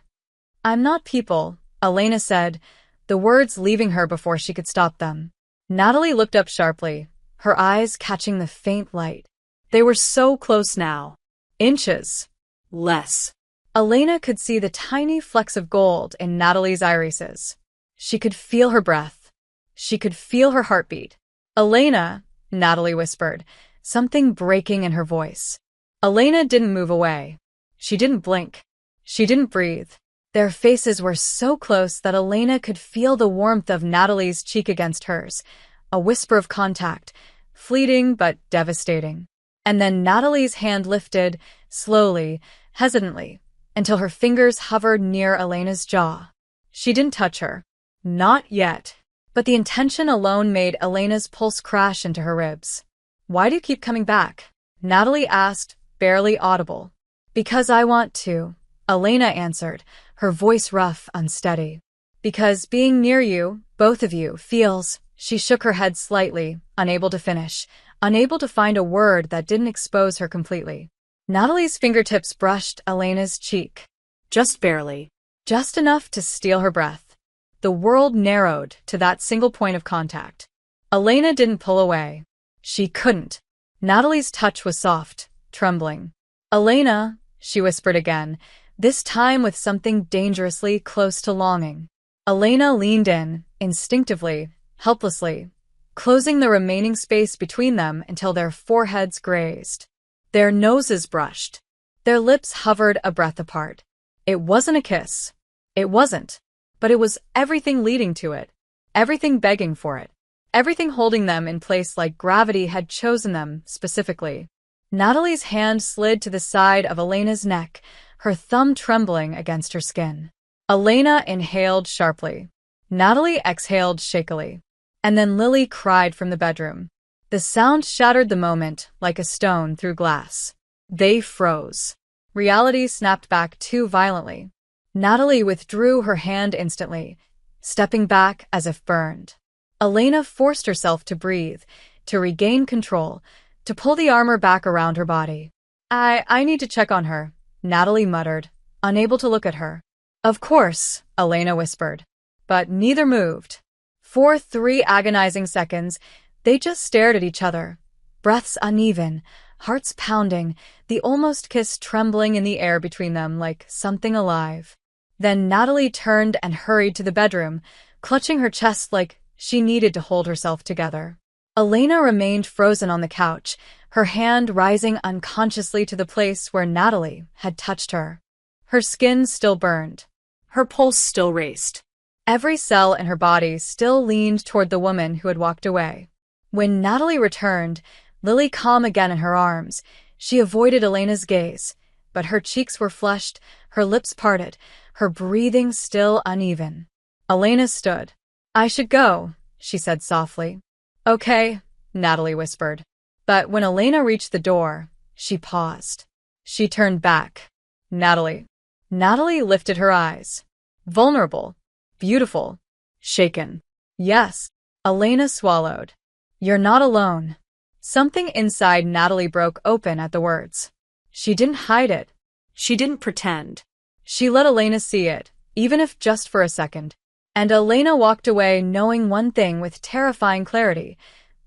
"I'm not people," Elena said, the words leaving her before she could stop them. Natalie looked up sharply, her eyes catching the faint light. They were so close now. Inches. Less. Elena could see the tiny flecks of gold in Natalie's irises. She could feel her breath. She could feel her heartbeat. "Elena," Natalie whispered, something breaking in her voice. Elena didn't move away. She didn't blink. She didn't breathe. Their faces were so close that Elena could feel the warmth of Natalie's cheek against hers, a whisper of contact, fleeting but devastating. And then Natalie's hand lifted, slowly, hesitantly, until her fingers hovered near Elena's jaw. She didn't touch her. Not yet. But the intention alone made Elena's pulse crash into her ribs. Why do you keep coming back? Natalie asked, barely audible. Because I want to, Elena answered, her voice rough, unsteady. Because being near you, both of you, feels. She shook her head slightly, unable to finish, unable to find a word that didn't expose her completely. Natalie's fingertips brushed Elena's cheek. Just barely. Just enough to steal her breath. The world narrowed to that single point of contact. Elena didn't pull away. She couldn't. Natalie's touch was soft, trembling. Elena, she whispered again, this time with something dangerously close to longing. Elena leaned in, instinctively, helplessly, closing the remaining space between them until their foreheads grazed. Their noses brushed. Their lips hovered a breath apart. It wasn't a kiss. It wasn't. But it was everything leading to it. Everything begging for it. Everything holding them in place like gravity had chosen them specifically. Natalie's hand slid to the side of Elena's neck, her thumb trembling against her skin. Elena inhaled sharply. Natalie exhaled shakily. And then Lily cried from the bedroom. The sound shattered the moment like a stone through glass. They froze. Reality snapped back too violently. Natalie withdrew her hand instantly, stepping back as if burned. Elena forced herself to breathe, to regain control, to pull the armor back around her body. I need to check on her, Natalie muttered, unable to look at her. Of course, Elena whispered. But neither moved. For 3 agonizing seconds, they just stared at each other, breaths uneven, hearts pounding, the almost kiss trembling in the air between them like something alive. Then Natalie turned and hurried to the bedroom, clutching her chest like she needed to hold herself together. Elena remained frozen on the couch, her hand rising unconsciously to the place where Natalie had touched her. Her skin still burned. Her pulse still raced. Every cell in her body still leaned toward the woman who had walked away. When Natalie returned, Lily calm again in her arms, she avoided Elena's gaze, but her cheeks were flushed, her lips parted, her breathing still uneven. Elena stood. I should go, she said softly. Okay, Natalie whispered. But when Elena reached the door, she paused. She turned back. Natalie. Natalie lifted her eyes. Vulnerable. Beautiful. Shaken. Yes. Elena swallowed. You're not alone. Something inside Natalie broke open at the words. She didn't hide it. She didn't pretend. She let Elena see it, even if just for a second. And Elena walked away knowing one thing with terrifying clarity.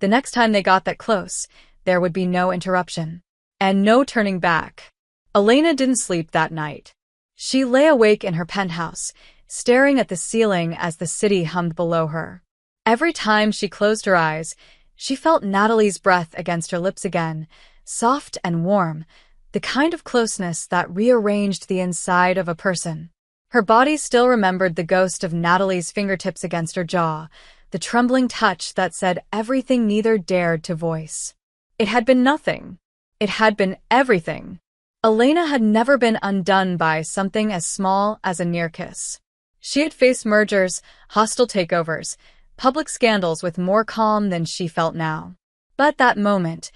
The next time they got that close, there would be no interruption. And no turning back. Elena didn't sleep that night. She lay awake in her penthouse, staring at the ceiling as the city hummed below her. Every time she closed her eyes, she felt Natalie's breath against her lips again, soft and warm, the kind of closeness that rearranged the inside of a person. Her body still remembered the ghost of Natalie's fingertips against her jaw, the trembling touch that said everything neither dared to voice. It had been nothing. It had been everything. Elena had never been undone by something as small as a near kiss. She had faced mergers, hostile takeovers, public scandals with more calm than she felt now. But that moment,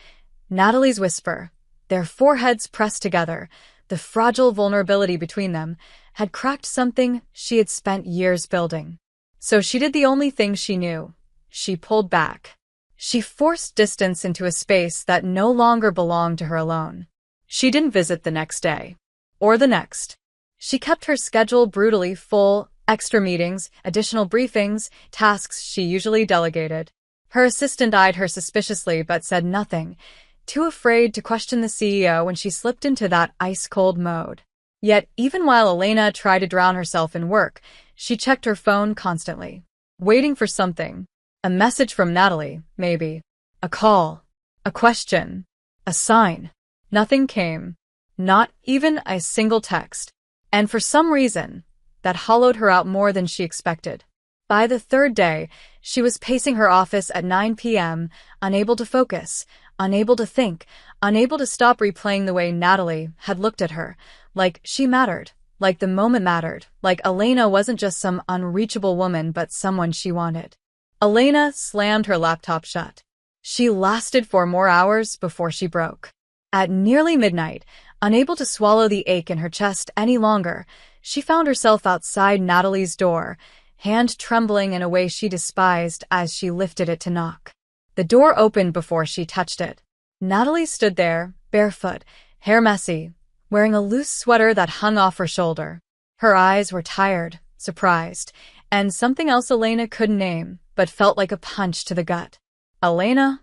Natalie's whisper, their foreheads pressed together, the fragile vulnerability between them, had cracked something she had spent years building. So she did the only thing she knew. She pulled back. She forced distance into a space that no longer belonged to her alone. She didn't visit the next day. Or the next. She kept her schedule brutally full, extra meetings, additional briefings, tasks she usually delegated. Her assistant eyed her suspiciously but said nothing, too afraid to question the CEO when she slipped into that ice-cold mode. Yet, even while Elena tried to drown herself in work, she checked her phone constantly, waiting for something. A message from Natalie, maybe. A call. A question. A sign. Nothing came. Not even a single text. And for some reason, that hollowed her out more than she expected. By the 3rd day, she was pacing her office at 9 p.m., unable to focus, unable to think, unable to stop replaying the way Natalie had looked at her, like she mattered, like the moment mattered, like Elena wasn't just some unreachable woman but someone she wanted. Elena slammed her laptop shut. She lasted 4 more hours before she broke. At nearly midnight, unable to swallow the ache in her chest any longer, she found herself outside Natalie's door, hand trembling in a way she despised as she lifted it to knock. The door opened before she touched it. Natalie stood there, barefoot, hair messy, wearing a loose sweater that hung off her shoulder. Her eyes were tired, surprised, and something else Elena couldn't name, but felt like a punch to the gut. Elena?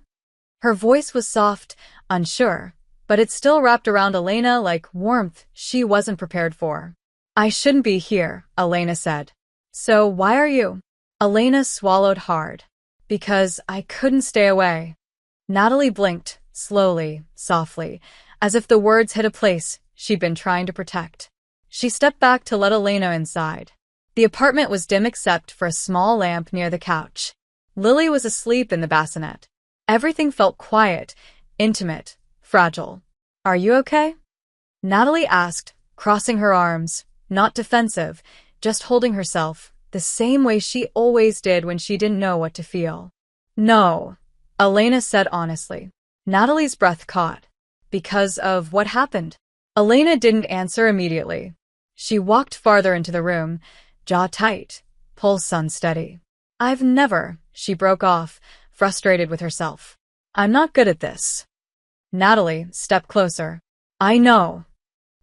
Her voice was soft, unsure, but it still wrapped around Elena like warmth she wasn't prepared for. I shouldn't be here, Elena said. So why are you? Elena swallowed hard. Because I couldn't stay away. Natalie blinked, slowly, softly, as if the words hit a place she'd been trying to protect. She stepped back to let Elena inside. The apartment was dim except for a small lamp near the couch. Lily was asleep in the bassinet. Everything felt quiet, intimate, fragile. Are you okay? Natalie asked, crossing her arms, not defensive, just holding herself, the same way she always did when she didn't know what to feel. No, Elena said honestly. Natalie's breath caught. Because of what happened? Elena didn't answer immediately. She walked farther into the room, jaw tight, pulse unsteady. I've never, she broke off, frustrated with herself. I'm not good at this. Natalie stepped closer. I know.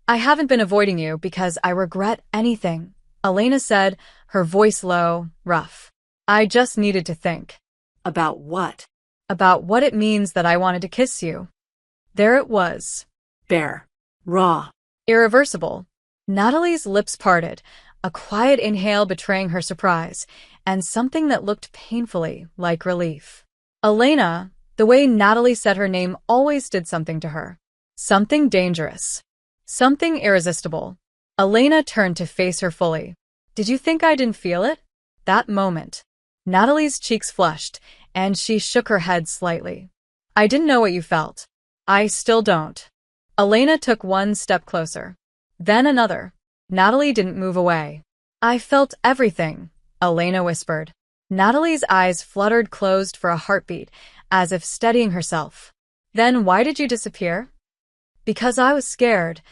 I haven't been avoiding you because I regret anything, Elena said, her voice low, rough. I just needed to think. About what? About what it means that I wanted to kiss you. There it was. Bare. Raw. Irreversible. Natalie's lips parted, a quiet inhale betraying her surprise, and something that looked painfully like relief. Elena, the way Natalie said her name always did something to her. Something dangerous. Something irresistible. Elena turned to face her fully. Did you think I didn't feel it? That moment. Natalie's cheeks flushed, and she shook her head slightly. I didn't know what you felt. I still don't. Elena took one step closer. Then another. Natalie didn't move away. I felt everything, Elena whispered. Natalie's eyes fluttered closed for a heartbeat, as if steadying herself. Then why did you disappear? Because I was scared,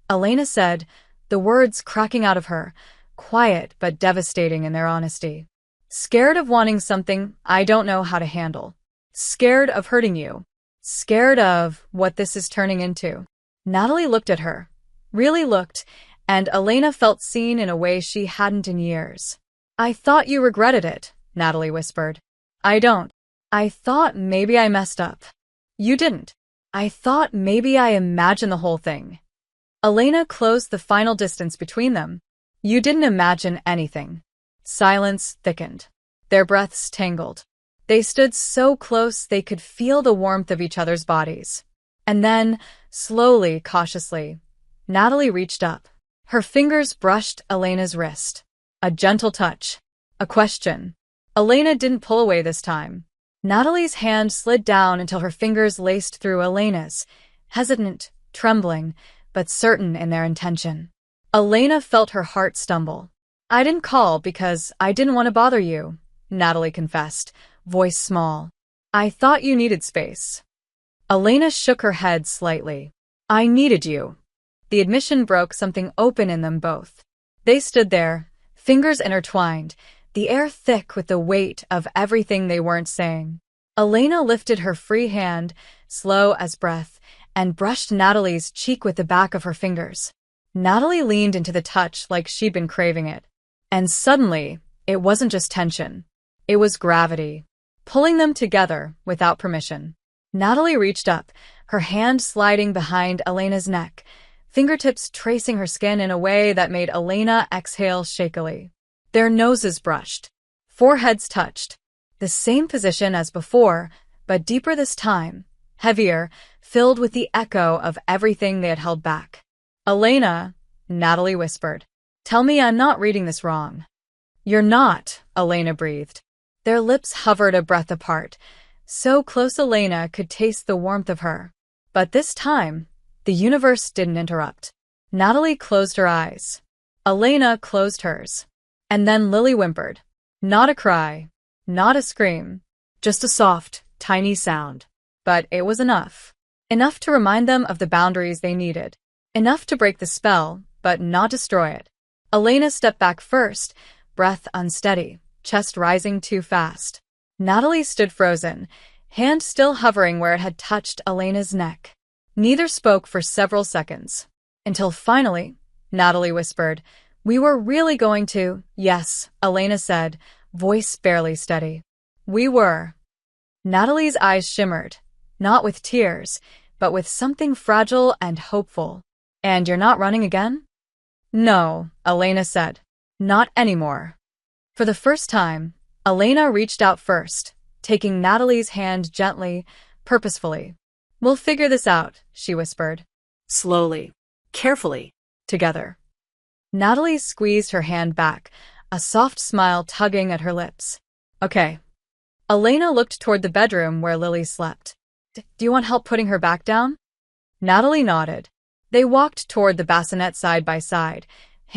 Elena said, the words cracking out of her, quiet but devastating in their honesty. Scared of wanting something I don't know how to handle. Scared of hurting you. Scared of what this is turning into. Natalie looked at her. Really looked, and Elena felt seen in a way she hadn't in years. I thought you regretted it, Natalie whispered. I don't. I thought maybe I messed up. You didn't. I thought maybe I imagined the whole thing. Elena closed the final distance between them. You didn't imagine anything. Silence thickened. Their breaths tangled. They stood so close they could feel the warmth of each other's bodies. And then, slowly, cautiously, Natalie reached up. Her fingers brushed Elena's wrist. A gentle touch. A question. Elena didn't pull away this time. Natalie's hand slid down until her fingers laced through Elena's, hesitant, trembling, but certain in their intention. Elena felt her heart stumble. I didn't call because I didn't want to bother you, Natalie confessed, voice small. I thought you needed space. Elena shook her head slightly. I needed you. The admission broke something open in them both. They stood there, fingers intertwined, the air thick with the weight of everything they weren't saying. Elena lifted her free hand, slow as breath, and brushed Natalie's cheek with the back of her fingers. Natalie leaned into the touch like she'd been craving it. And suddenly, it wasn't just tension. It was gravity, pulling them together without permission. Natalie reached up, her hand sliding behind Elena's neck, fingertips tracing her skin in a way that made Elena exhale shakily. Their noses brushed. Foreheads touched. The same position as before, but deeper this time, heavier, filled with the echo of everything they had held back. Elena, Natalie whispered. Tell me I'm not reading this wrong. You're not, Elena breathed. Their lips hovered a breath apart, so close Elena could taste the warmth of her. But this time, the universe didn't interrupt. Natalie closed her eyes. Elena closed hers. And then Lily whimpered. Not a cry, not a scream, just a soft, tiny sound. But it was enough. Enough to remind them of the boundaries they needed. Enough to break the spell, but not destroy it. Elena stepped back first, breath unsteady, chest rising too fast. Natalie stood frozen, hand still hovering where it had touched Elena's neck. Neither spoke for several seconds. Until finally, Natalie whispered, "We were really going to—" "Yes," Elena said, voice barely steady. "We were." Natalie's eyes shimmered, not with tears, but with something fragile and hopeful. "And you're not running again?" "No," Elena said. "Not anymore." For the first time, Elena reached out first, taking Natalie's hand gently, purposefully. "We'll figure this out," she whispered. Slowly. Carefully. Together. Natalie squeezed her hand back, a soft smile tugging at her lips. "Okay." Elena looked toward the bedroom where Lily slept. "Do you want help putting her back down?" Natalie nodded. They walked toward the bassinet side by side,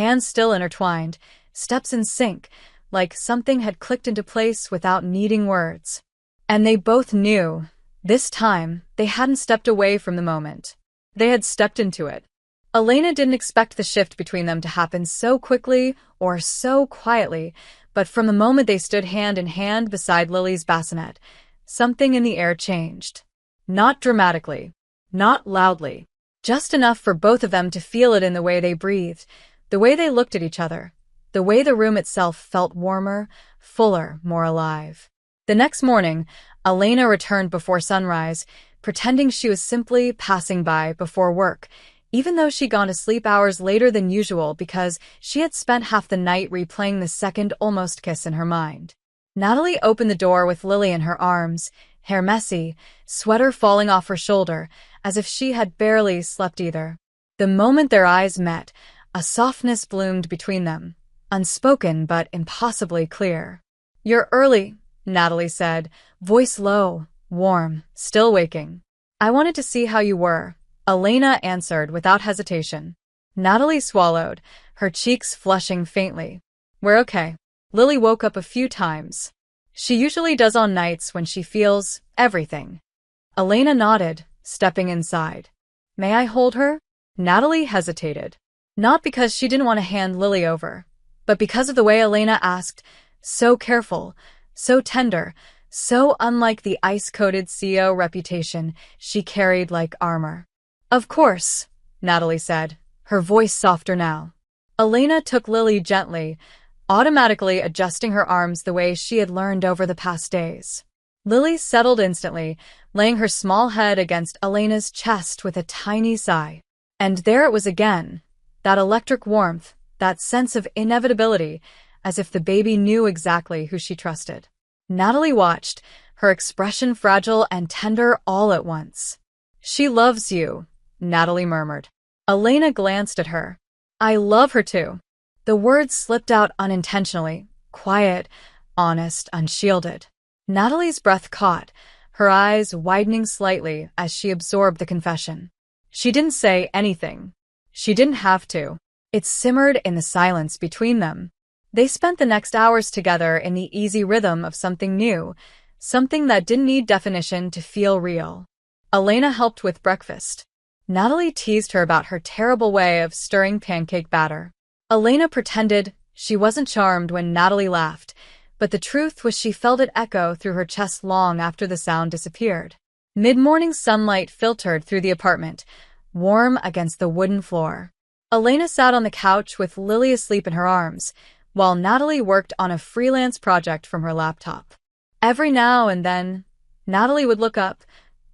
hands still intertwined, steps in sync, like something had clicked into place without needing words. And they both knew, this time, they hadn't stepped away from the moment. They had stepped into it. Elena didn't expect the shift between them to happen so quickly or so quietly, but from the moment they stood hand in hand beside Lily's bassinet, something in the air changed. Not dramatically, not loudly, just enough for both of them to feel it in the way they breathed, the way they looked at each other, the way the room itself felt warmer, fuller, more alive. The next morning, Elena returned before sunrise, pretending she was simply passing by before work, even though she'd gone to sleep hours later than usual because she had spent half the night replaying the second almost kiss in her mind. Natalie opened the door with Lily in her arms, hair messy, sweater falling off her shoulder, as if she had barely slept either. The moment their eyes met, a softness bloomed between them, unspoken but impossibly clear. "You're early," Natalie said, voice low, warm, still waking. "I wanted to see how you were," Elena answered without hesitation. Natalie swallowed, her cheeks flushing faintly. "We're okay." Lily woke up a few times. She usually does on nights when she feels everything. Elena nodded, stepping inside. "May I hold her?" Natalie hesitated. Not because she didn't want to hand Lily over, but because of the way Elena asked, so careful, so tender, so unlike the ice-coated CEO reputation she carried like armor. "Of course," Natalie said, her voice softer now. Elena took Lily gently, automatically adjusting her arms the way she had learned over the past days. Lily settled instantly, laying her small head against Elena's chest with a tiny sigh. And there it was again, that electric warmth, that sense of inevitability, as if the baby knew exactly who she trusted. Natalie watched, her expression fragile and tender all at once. "She loves you," Natalie murmured. Elena glanced at her. "I love her too." The words slipped out unintentionally, quiet, honest, unshielded. Natalie's breath caught, her eyes widening slightly as she absorbed the confession. She didn't say anything. She didn't have to. It simmered in the silence between them. They spent the next hours together in the easy rhythm of something new, something that didn't need definition to feel real. Elena helped with breakfast. Natalie teased her about her terrible way of stirring pancake batter. Elena pretended she wasn't charmed when Natalie laughed, but the truth was she felt it echo through her chest long after the sound disappeared. Mid-morning sunlight filtered through the apartment, warm against the wooden floor. Elena sat on the couch with Lily asleep in her arms, while Natalie worked on a freelance project from her laptop. Every now and then, Natalie would look up,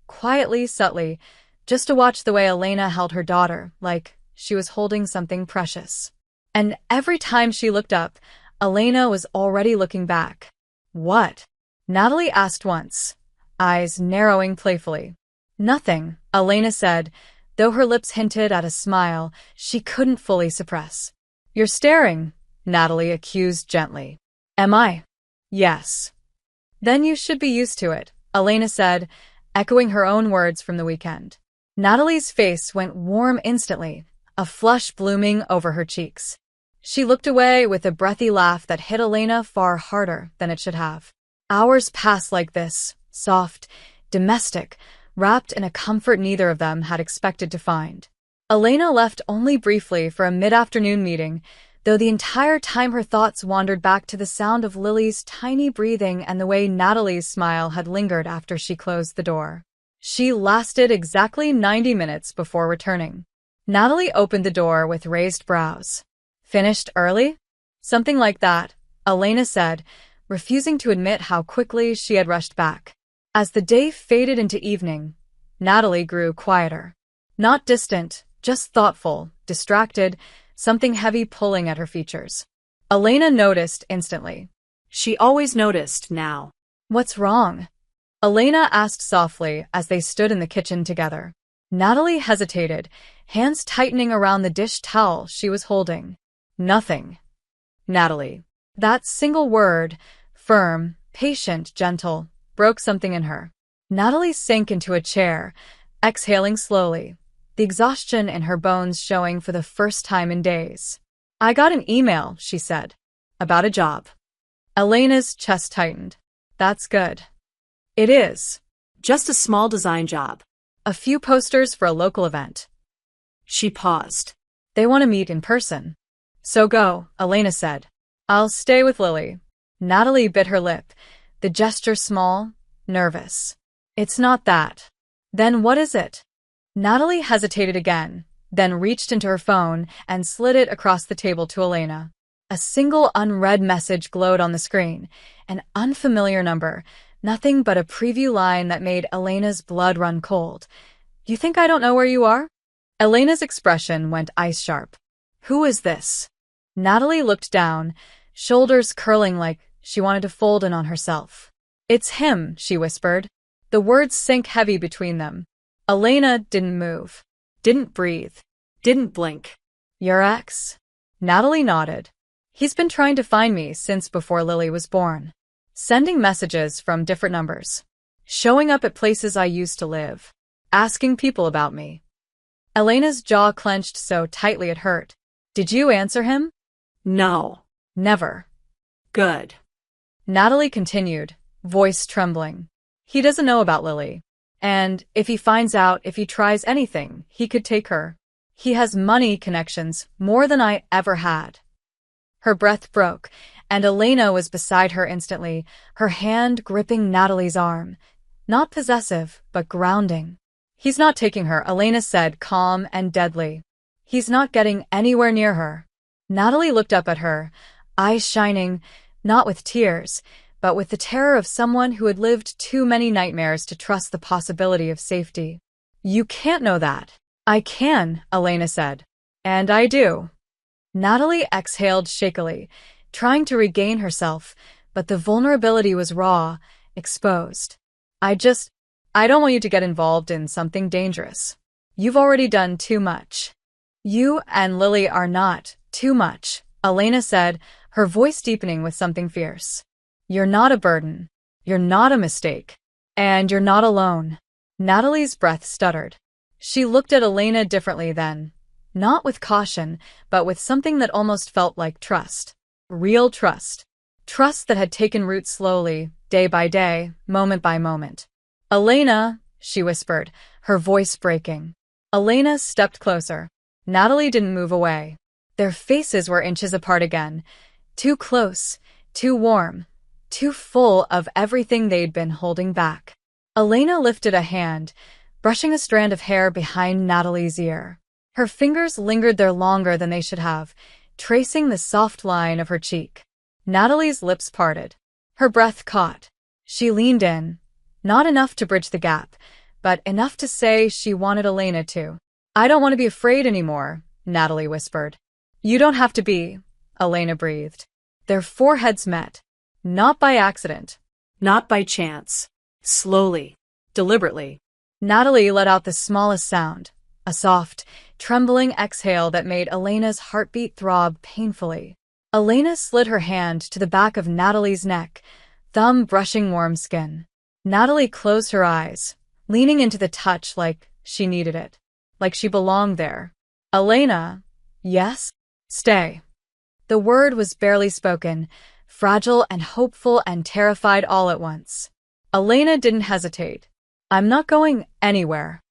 quietly, subtly, just to watch the way Elena held her daughter, like she was holding something precious. And every time she looked up, Elena was already looking back. "What?" Natalie asked once, eyes narrowing playfully. "Nothing," Elena said, though her lips hinted at a smile she couldn't fully suppress. "You're staring," Natalie accused gently. "Am I?" "Yes." "Then you should be used to it," Elena said, echoing her own words from the weekend. Natalie's face went warm instantly, a flush blooming over her cheeks. She looked away with a breathy laugh that hit Elena far harder than it should have. Hours passed like this, soft, domestic, wrapped in a comfort neither of them had expected to find. Elena left only briefly for a mid-afternoon meeting, though the entire time her thoughts wandered back to the sound of Lily's tiny breathing and the way Natalie's smile had lingered after she closed the door. She lasted exactly 90 minutes before returning. Natalie opened the door with raised brows. "Finished early?" "Something like that," Elena said, refusing to admit how quickly she had rushed back. As the day faded into evening, Natalie grew quieter. Not distant, just thoughtful, distracted, something heavy pulling at her features. Elena noticed instantly. She always noticed now. "What's wrong?" Elena asked softly as they stood in the kitchen together. Natalie hesitated, hands tightening around the dish towel she was holding. "Nothing." Natalie. That single word, firm, patient, gentle, broke something in her. Natalie sank into a chair, exhaling slowly, the exhaustion in her bones showing for the first time in days. "I got an email," she said. "About a job." Elena's chest tightened. "That's good." "It is." Just a small design job. "A few posters for a local event." She paused. "They want to meet in person." "So go," Elena said. "I'll stay with Lily." Natalie bit her lip, the gesture small, nervous. "It's not that." "Then what is it?" Natalie hesitated again, then reached into her phone and slid it across the table to Elena. A single unread message glowed on the screen, an unfamiliar number, nothing but a preview line that made Elena's blood run cold. "You think I don't know where you are?" Elena's expression went ice-sharp. "Who is this?" Natalie looked down, shoulders curling like she wanted to fold in on herself. "It's him," she whispered. The words sank heavy between them. Elena didn't move, didn't breathe, Didn't blink. "Your ex?" Natalie nodded. "He's been trying to find me since before Lily was born. Sending messages from different numbers. Showing up at places I used to live. Asking people about me." Elena's jaw clenched so tightly it hurt. "Did you answer him?" No. "Never." Good. Natalie continued, voice trembling. "He doesn't know about Lily. And if he finds out, if he tries anything, he could take her. He has money connections, more than I ever had." Her breath broke, and Elena was beside her instantly, her hand gripping Natalie's arm. Not possessive, but grounding. "He's not taking her," Elena said, calm and deadly. "He's not getting anywhere near her." Natalie looked up at her, eyes shining, not with tears, but with the terror of someone who had lived too many nightmares to trust the possibility of safety. "You can't know that." "I can," Elena said. "And I do." Natalie exhaled shakily, trying to regain herself, but the vulnerability was raw, exposed. I don't want you to get involved in something dangerous. You've already done too much." "You and Lily are not too much," Elena said, her voice deepening with something fierce. "You're not a burden. You're not a mistake. And you're not alone." Natalie's breath stuttered. She looked at Elena differently then. Not with caution, but with something that almost felt like trust. Real trust. Trust that had taken root slowly, day by day, moment by moment. "Elena," she whispered, her voice breaking. Elena stepped closer. Natalie didn't move away. Their faces were inches apart again. Too close, too warm, too full of everything they'd been holding back. Elena lifted a hand, brushing a strand of hair behind Natalie's ear. Her fingers lingered there longer than they should have, tracing the soft line of her cheek. Natalie's lips parted. Her breath caught. She leaned in, not enough to bridge the gap, but enough to say she wanted Elena to. "I don't want to be afraid anymore," Natalie whispered. "You don't have to be," Elena breathed. Their foreheads met. Not by accident. Not by chance. Slowly. Deliberately. Natalie let out the smallest sound, a soft, trembling exhale that made Elena's heartbeat throb painfully. Elena slid her hand to the back of Natalie's neck, thumb brushing warm skin. Natalie closed her eyes, leaning into the touch like she needed it, like she belonged there. "Elena." "Yes?" "Stay." The word was barely spoken, fragile and hopeful and terrified all at once. Elena didn't hesitate. "I'm not going anywhere."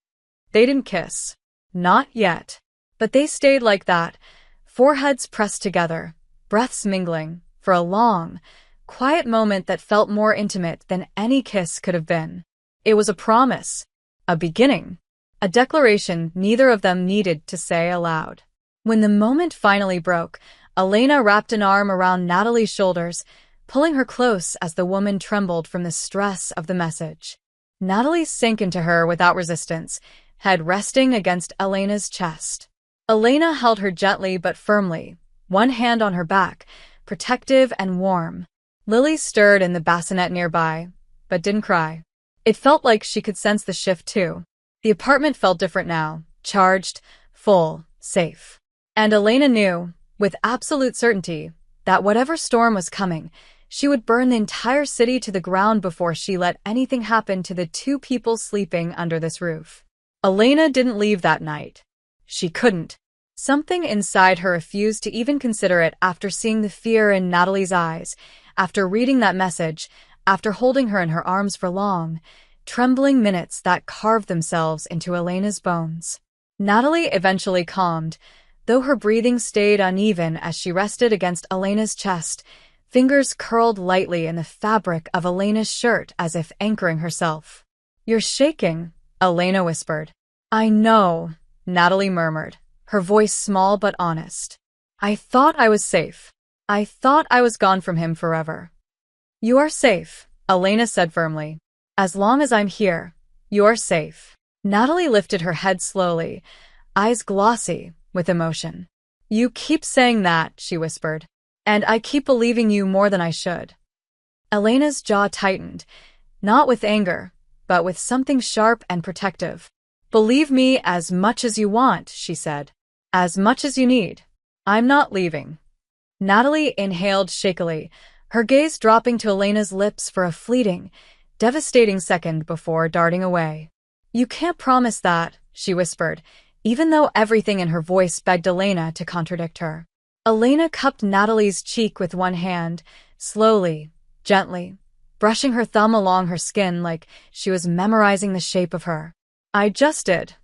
They didn't kiss. Not yet. But they stayed like that, foreheads pressed together, breaths mingling, for a long, quiet moment that felt more intimate than any kiss could have been. It was a promise, a beginning, a declaration neither of them needed to say aloud. When the moment finally broke, Elena wrapped an arm around Natalie's shoulders, pulling her close as the woman trembled from the stress of the message. Natalie sank into her without resistance, head resting against Elena's chest. Elena held her gently but firmly, one hand on her back, protective and warm. Lily stirred in the bassinet nearby, but didn't cry. It felt like she could sense the shift too. The apartment felt different now, charged, full, safe. And Elena knew, with absolute certainty, that whatever storm was coming, she would burn the entire city to the ground before she let anything happen to the two people sleeping under this roof. Elena didn't leave that night. She couldn't. Something inside her refused to even consider it after seeing the fear in Natalie's eyes, after reading that message, after holding her in her arms for long, trembling minutes that carved themselves into Elena's bones. Natalie eventually calmed, though her breathing stayed uneven as she rested against Elena's chest, fingers curled lightly in the fabric of Elena's shirt as if anchoring herself. "You're shaking," Elena whispered. "I know," Natalie murmured, her voice small but honest. "I thought I was safe. I thought I was gone from him forever." "You are safe," Elena said firmly. "As long as I'm here, you're safe." Natalie lifted her head slowly, eyes glossy with emotion. "You keep saying that," she whispered, "and I keep believing you more than I should." Elena's jaw tightened, not with anger, but with something sharp and protective. "Believe me as much as you want," she said. "As much as you need. I'm not leaving." Natalie inhaled shakily, her gaze dropping to Elena's lips for a fleeting, devastating second before darting away. "You can't promise that," she whispered, even though everything in her voice begged Elena to contradict her. Elena cupped Natalie's cheek with one hand, slowly, gently, brushing her thumb along her skin like she was memorizing the shape of her. "I just did."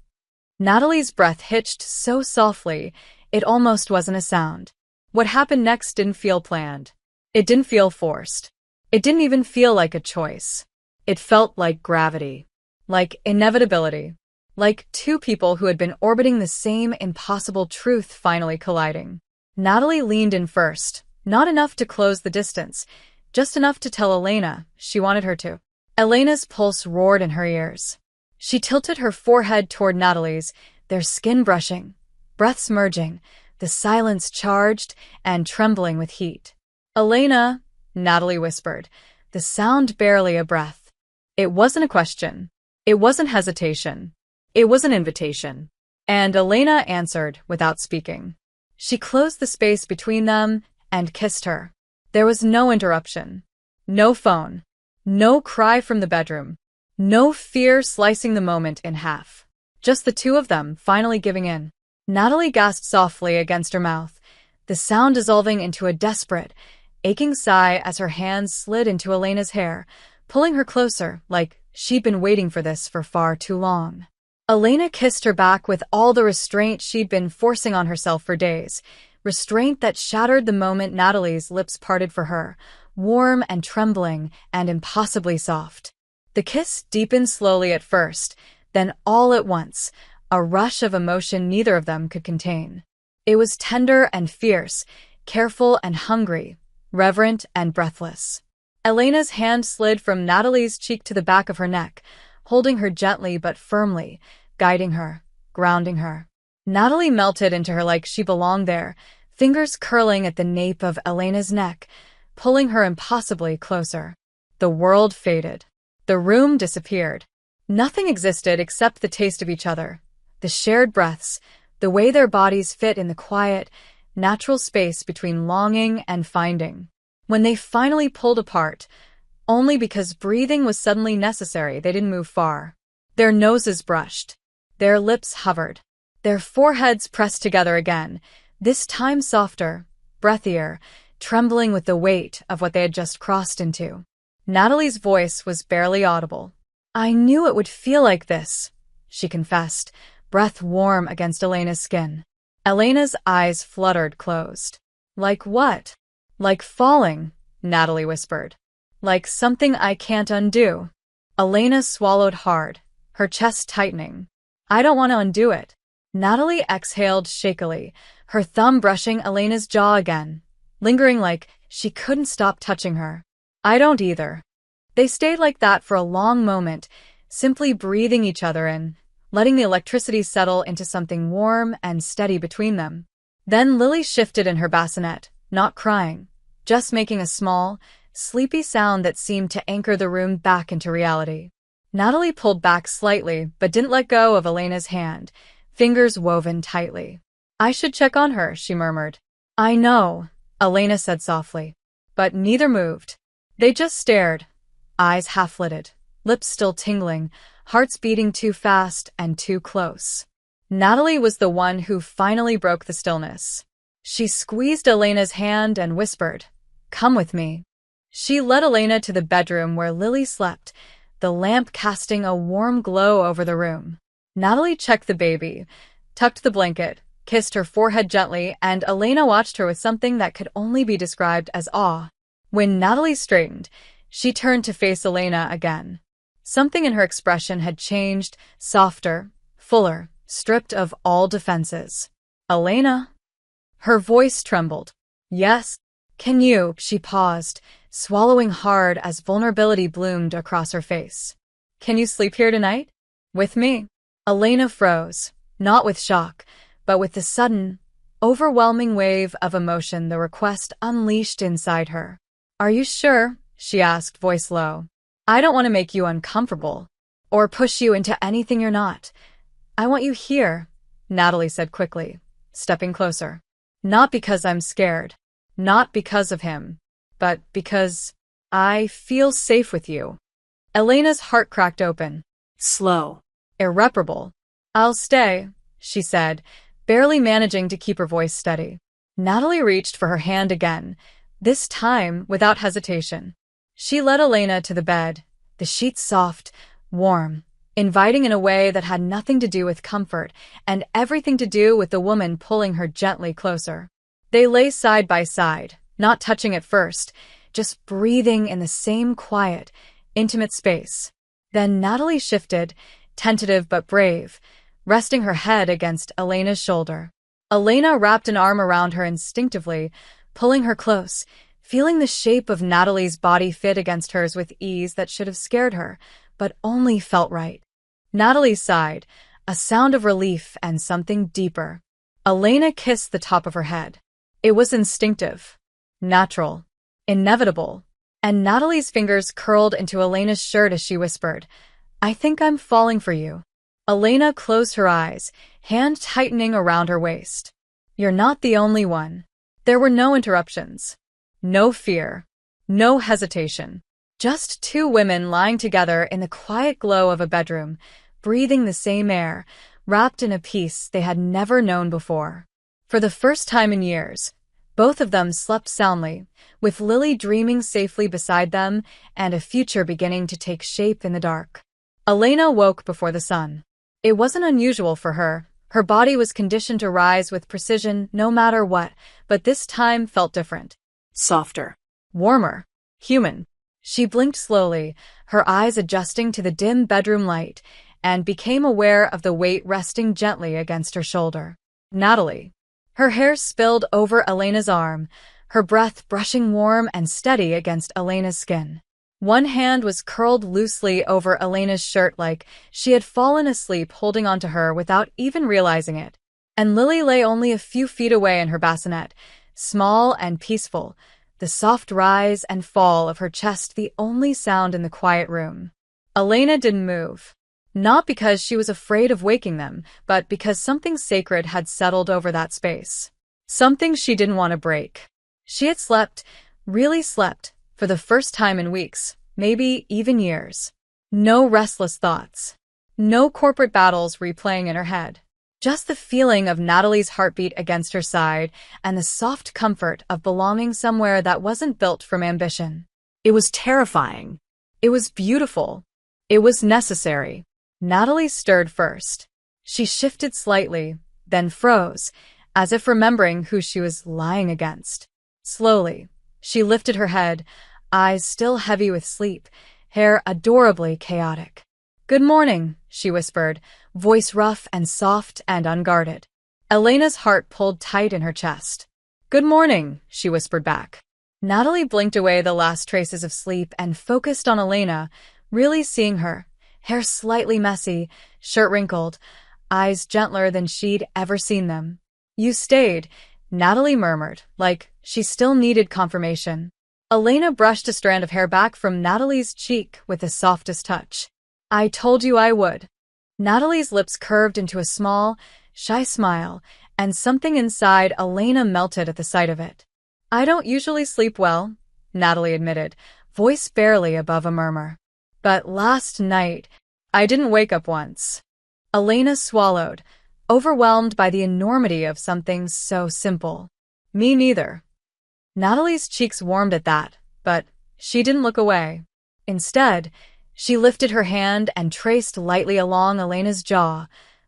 Natalie's breath hitched so softly, it almost wasn't a sound. What happened next didn't feel planned. It didn't feel forced. It didn't even feel like a choice. It felt like gravity, like inevitability, like two people who had been orbiting the same impossible truth finally colliding. Natalie leaned in first, not enough to close the distance, just enough to tell Elena she wanted her to. Elena's pulse roared in her ears. She tilted her forehead toward Natalie's, their skin brushing, breaths merging, the silence charged and trembling with heat. "Elena," Natalie whispered, the sound barely a breath. It wasn't a question. It wasn't hesitation. It was an invitation. And Elena answered without speaking. She closed the space between them and kissed her. There was no interruption. No phone. No cry from the bedroom. No fear slicing the moment in half. Just the two of them finally giving in. Natalie gasped softly against her mouth, the sound dissolving into a desperate, aching sigh as her hands slid into Elena's hair, pulling her closer like she'd been waiting for this for far too long. Elena kissed her back with all the restraint she'd been forcing on herself for days, restraint that shattered the moment Natalie's lips parted for her, warm and trembling and impossibly soft. The kiss deepened slowly at first, then all at once, a rush of emotion neither of them could contain. It was tender and fierce, careful and hungry, reverent and breathless. Elena's hand slid from Natalie's cheek to the back of her neck, holding her gently but firmly, guiding her, grounding her. Natalie melted into her like she belonged there, fingers curling at the nape of Elena's neck, pulling her impossibly closer. The world faded. The room disappeared. Nothing existed except the taste of each other, the shared breaths, the way their bodies fit in the quiet, natural space between longing and finding. When they finally pulled apart, only because breathing was suddenly necessary, they didn't move far. Their noses brushed. Their lips hovered. Their foreheads pressed together again, this time softer, breathier, trembling with the weight of what they had just crossed into. Natalie's voice was barely audible. "I knew it would feel like this," she confessed, breath warm against Elena's skin. Elena's eyes fluttered closed. "Like what?" "Like falling," Natalie whispered. "Like something I can't undo." Elena swallowed hard, her chest tightening. "I don't want to undo it." Natalie exhaled shakily, her thumb brushing Elena's jaw again, lingering like she couldn't stop touching her. "I don't either." They stayed like that for a long moment, simply breathing each other in, letting the electricity settle into something warm and steady between them. Then Lily shifted in her bassinet, not crying, just making a small, sleepy sound that seemed to anchor the room back into reality. Natalie pulled back slightly but didn't let go of Elena's hand, fingers woven tightly. "I should check on her," she murmured. "I know," Elena said softly. But neither moved. They just stared, eyes half-lidded, lips still tingling, hearts beating too fast and too close. Natalie was the one who finally broke the stillness. She squeezed Elena's hand and whispered, "Come with me." She led Elena to the bedroom where Lily slept, the lamp casting a warm glow over the room. Natalie checked the baby, tucked the blanket, kissed her forehead gently, and Elena watched her with something that could only be described as awe. When Natalie straightened, she turned to face Elena again. Something in her expression had changed, softer, fuller, stripped of all defenses. "Elena?" Her voice trembled. "Yes? Can you?" She paused, swallowing hard as vulnerability bloomed across her face. "Can you sleep here tonight? With me?" Elena froze, not with shock, but with the sudden, overwhelming wave of emotion the request unleashed inside her. "Are you sure?" she asked, voice low. "I don't want to make you uncomfortable, or push you into anything you're not. I want you here," Natalie said quickly, stepping closer. "Not because I'm scared, not because of him, but because I feel safe with you." Elena's heart cracked open. Slow. "Irreparable." "I'll stay," she said, barely managing to keep her voice steady. Natalie reached for her hand again, this time without hesitation. She led Elena to the bed, the sheets soft, warm, inviting in a way that had nothing to do with comfort and everything to do with the woman pulling her gently closer. They lay side by side, not touching at first, just breathing in the same quiet, intimate space. Then Natalie shifted, tentative but brave, resting her head against Elena's shoulder. Elena wrapped an arm around her instinctively, pulling her close, feeling the shape of Natalie's body fit against hers with ease that should have scared her, but only felt right. Natalie sighed, a sound of relief and something deeper. Elena kissed the top of her head. It was instinctive, natural, inevitable, and Natalie's fingers curled into Elena's shirt as she whispered, "I think I'm falling for you." Elena closed her eyes, hand tightening around her waist. "You're not the only one." There were no interruptions. No fear. No hesitation. Just two women lying together in the quiet glow of a bedroom, breathing the same air, wrapped in a peace they had never known before. For the first time in years, both of them slept soundly, with Lily dreaming safely beside them and a future beginning to take shape in the dark. Elena woke before the sun. It wasn't unusual for her. Her body was conditioned to rise with precision no matter what, but this time felt different. Softer. Warmer. Human. She blinked slowly, her eyes adjusting to the dim bedroom light, and became aware of the weight resting gently against her shoulder. Natalie. Her hair spilled over Elena's arm, her breath brushing warm and steady against Elena's skin. One hand was curled loosely over Elena's shirt like she had fallen asleep holding onto her without even realizing it. And Lily lay only a few feet away in her bassinet, small and peaceful, the soft rise and fall of her chest the only sound in the quiet room. Elena didn't move. Not because she was afraid of waking them, but because something sacred had settled over that space. Something she didn't want to break. She had slept, really slept, for the first time in weeks, maybe even years. No restless thoughts. No corporate battles replaying in her head. Just the feeling of Natalie's heartbeat against her side and the soft comfort of belonging somewhere that wasn't built from ambition. It was terrifying. It was beautiful. It was necessary. Natalie stirred first. She shifted slightly, then froze, as if remembering who she was lying against. Slowly, she lifted her head, eyes still heavy with sleep, hair adorably chaotic. "Good morning," she whispered, voice rough and soft and unguarded. Elena's heart pulled tight in her chest. "Good morning," she whispered back. Natalie blinked away the last traces of sleep and focused on Elena, really seeing her, hair slightly messy, shirt wrinkled, eyes gentler than she'd ever seen them. "You stayed," Natalie murmured, like she still needed confirmation. Elena brushed a strand of hair back from Natalie's cheek with the softest touch. "I told you I would." Natalie's lips curved into a small, shy smile, and something inside Elena melted at the sight of it. "I don't usually sleep well," Natalie admitted, voice barely above a murmur. "But last night, I didn't wake up once." Elena swallowed, overwhelmed by the enormity of something so simple. "Me neither." Natalie's cheeks warmed at that, but she didn't look away. Instead, she lifted her hand and traced lightly along Elena's jaw,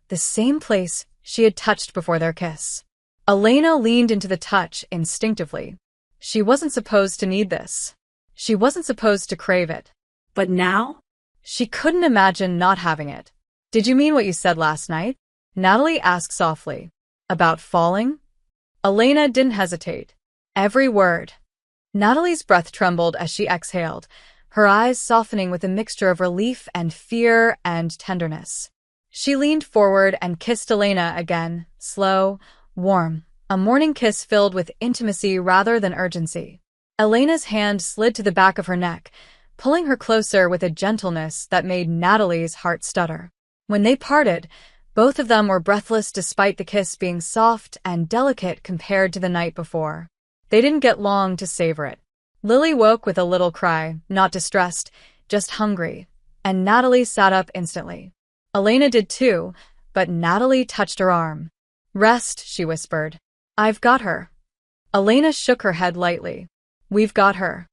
the same place she had touched before their kiss. Elena leaned into the touch instinctively. She wasn't supposed to need this. She wasn't supposed to crave it. But now? She couldn't imagine not having it. "Did you mean what you said last night?" Natalie asked softly. "About falling?" Elena didn't hesitate. Every word. Natalie's breath trembled as she exhaled, her eyes softening with a mixture of relief and fear and tenderness. She leaned forward and kissed Elena again, slow, warm, a morning kiss filled with intimacy rather than urgency. Elena's hand slid to the back of her neck, pulling her closer with a gentleness that made Natalie's heart stutter. When they parted, both of them were breathless despite the kiss being soft and delicate compared to the night before. They didn't get long to savor it. Lily woke with a little cry, not distressed, just hungry, and Natalie sat up instantly. Elena did too, but Natalie touched her arm. "Rest," she whispered. "I've got her." Elena shook her head lightly. "We've got her."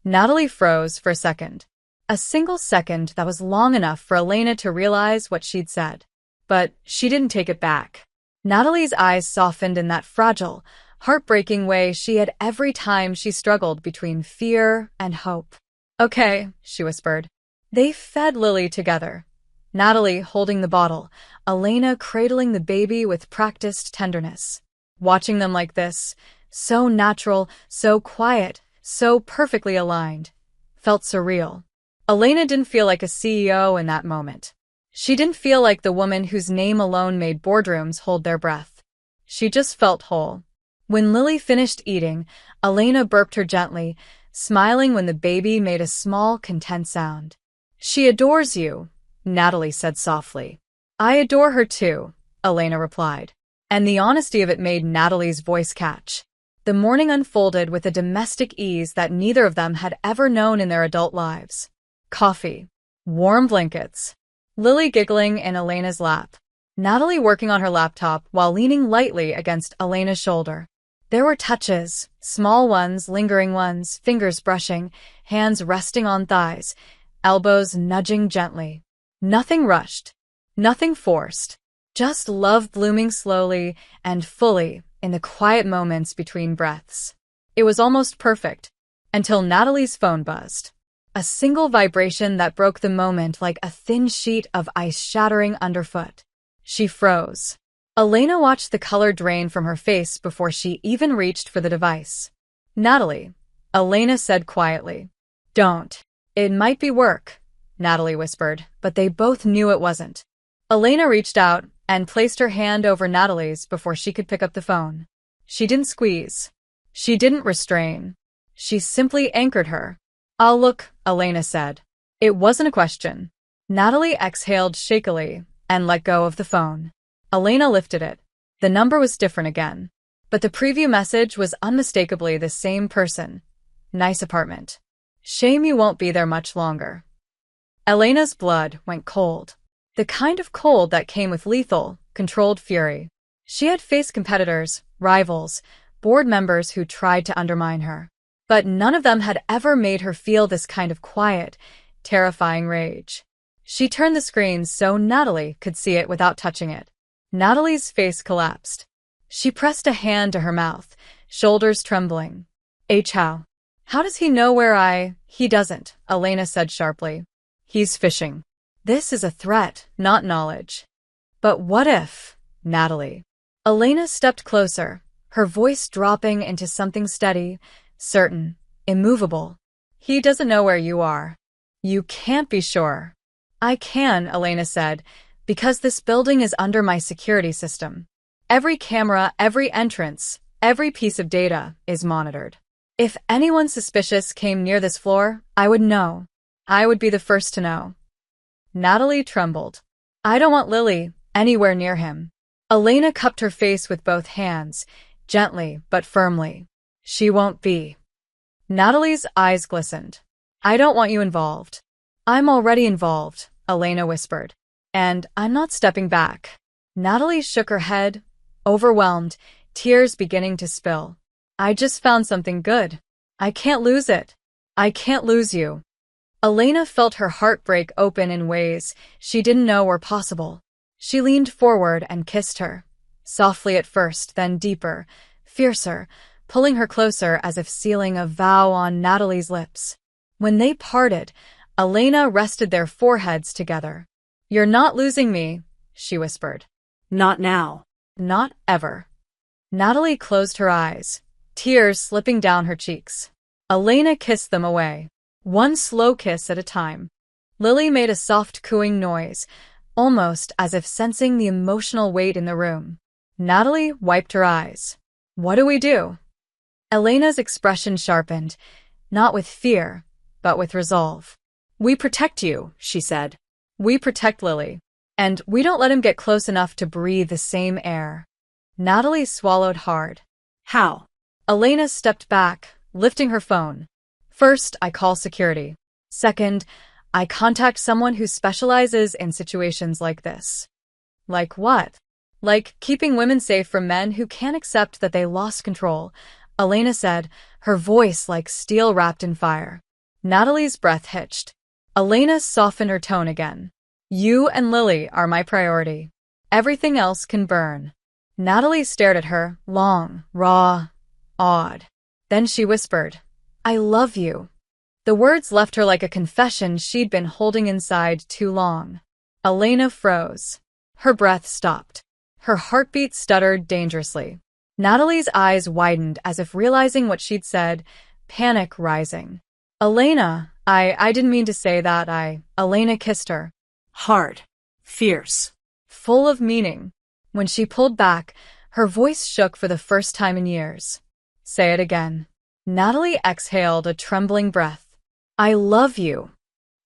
Natalie froze for a second. A single second that was long enough for Elena to realize what she'd said. But she didn't take it back. Natalie's eyes softened in that fragile, heartbreaking way she had every time she struggled between fear and hope. "Okay," she whispered. They fed Lily together. Natalie holding the bottle, Elena cradling the baby with practiced tenderness. Watching them like this, so natural, so quiet, so perfectly aligned, felt surreal. Elena didn't feel like a CEO in that moment. She didn't feel like the woman whose name alone made boardrooms hold their breath. She just felt whole. When Lily finished eating, Elena burped her gently, smiling when the baby made a small, content sound. "She adores you," Natalie said softly. "I adore her too," Elena replied. And the honesty of it made Natalie's voice catch. The morning unfolded with a domestic ease that neither of them had ever known in their adult lives. Coffee. Warm blankets. Lily giggling in Elena's lap. Natalie working on her laptop while leaning lightly against Elena's shoulder. There were touches, small ones, lingering ones, fingers brushing, hands resting on thighs, elbows nudging gently. Nothing rushed. Nothing forced. Just love blooming slowly and fully in the quiet moments between breaths. It was almost perfect, until Natalie's phone buzzed. A single vibration that broke the moment like a thin sheet of ice shattering underfoot. She froze. Elena watched the color drain from her face before she even reached for the device. "Natalie," Elena said quietly. "Don't. It might be work," Natalie whispered, but they both knew it wasn't. Elena reached out and placed her hand over Natalie's before she could pick up the phone. She didn't squeeze. She didn't restrain. She simply anchored her. "I'll look," Elena said. It wasn't a question. Natalie exhaled shakily and let go of the phone. Elena lifted it. The number was different again, but the preview message was unmistakably the same person. "Nice apartment. Shame you won't be there much longer." Elena's blood went cold. The kind of cold that came with lethal, controlled fury. She had faced competitors, rivals, board members who tried to undermine her. But none of them had ever made her feel this kind of quiet, terrifying rage. She turned the screen so Natalie could see it without touching it. Natalie's face collapsed. She pressed a hand to her mouth, shoulders trembling. How? How does he know where He doesn't, Elena said sharply. He's fishing. This is a threat, not knowledge. But what if, Natalie? Elena stepped closer, her voice dropping into something steady, certain, immovable. He doesn't know where you are. You can't be sure. I can, Elena said, because this building is under my security system. Every camera, every entrance, every piece of data is monitored. If anyone suspicious came near this floor, I would know. I would be the first to know. Natalie trembled. I don't want Lily anywhere near him. Elena cupped her face with both hands, gently but firmly. She won't be. Natalie's eyes glistened. I don't want you involved. I'm already involved, Elena whispered. And I'm not stepping back. Natalie shook her head, overwhelmed, tears beginning to spill. I just found something good. I can't lose it. I can't lose you. Elena felt her heart break open in ways she didn't know were possible. She leaned forward and kissed her, softly at first, then deeper, fiercer, pulling her closer as if sealing a vow on Natalie's lips. When they parted, Elena rested their foreheads together. You're not losing me, she whispered. Not now. Not ever. Natalie closed her eyes, tears slipping down her cheeks. Elena kissed them away, one slow kiss at a time. Lily made a soft cooing noise, almost as if sensing the emotional weight in the room. Natalie wiped her eyes. What do we do? Elena's expression sharpened, not with fear, but with resolve. We protect you, she said. We protect Lily. And we don't let him get close enough to breathe the same air. Natalie swallowed hard. How? Elena stepped back, lifting her phone. First, I call security. Second, I contact someone who specializes in situations like this. Like what? Like keeping women safe from men who can't accept that they lost control, Elena said, her voice like steel wrapped in fire. Natalie's breath hitched. Elena softened her tone again. You and Lily are my priority. Everything else can burn. Natalie stared at her, long, raw, awed. Then she whispered, I love you. The words left her like a confession she'd been holding inside too long. Elena froze. Her breath stopped. Her heartbeat stuttered dangerously. Natalie's eyes widened as if realizing what she'd said, panic rising. Elena, I didn't mean to say that, Elena kissed her. Hard. Fierce. Full of meaning. When she pulled back, her voice shook for the first time in years. Say it again. Natalie exhaled a trembling breath. I love you.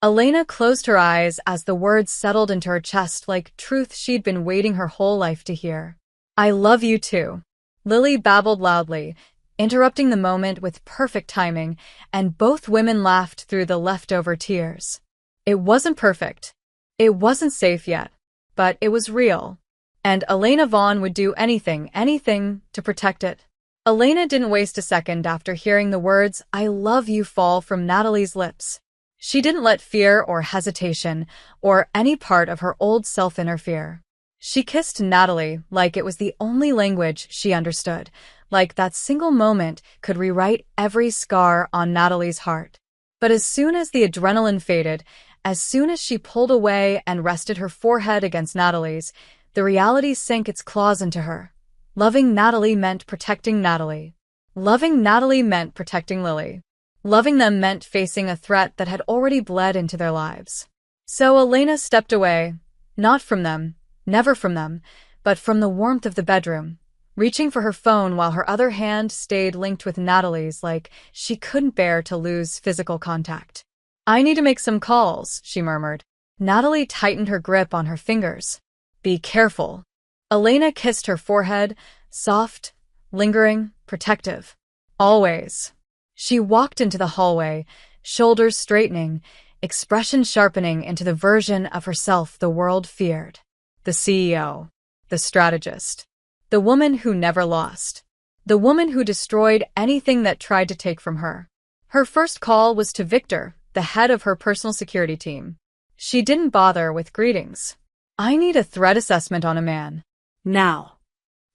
Elena closed her eyes as the words settled into her chest like truth she'd been waiting her whole life to hear. I love you too. Lily babbled loudly, interrupting the moment with perfect timing, and both women laughed through the leftover tears. It wasn't perfect. It wasn't safe yet, but it was real. And Elena Vaughn would do anything to protect it. Elena didn't waste a second after hearing the words, I love you, fall from Natalie's lips. She didn't let fear or hesitation or any part of her old self interfere. She kissed Natalie like it was the only language she understood, like that single moment could rewrite every scar on Natalie's heart. But as soon as the adrenaline faded, as soon as she pulled away and rested her forehead against Natalie's, the reality sank its claws into her. Loving Natalie meant protecting Natalie. Loving Natalie meant protecting Lily. Loving them meant facing a threat that had already bled into their lives. So Elena stepped away, not from them, never from them, but from the warmth of the bedroom, reaching for her phone while her other hand stayed linked with Natalie's like she couldn't bear to lose physical contact. I need to make some calls, she murmured. Natalie tightened her grip on her fingers. Be careful. Elena kissed her forehead, soft, lingering, protective. Always. She walked into the hallway, shoulders straightening, expression sharpening into the version of herself the world feared. The CEO. the strategist. The woman who never lost. The woman who destroyed anything that tried to take from her. Her first call was to Victor, the head of her personal security team. She didn't bother with greetings. I need a threat assessment on a man. Now.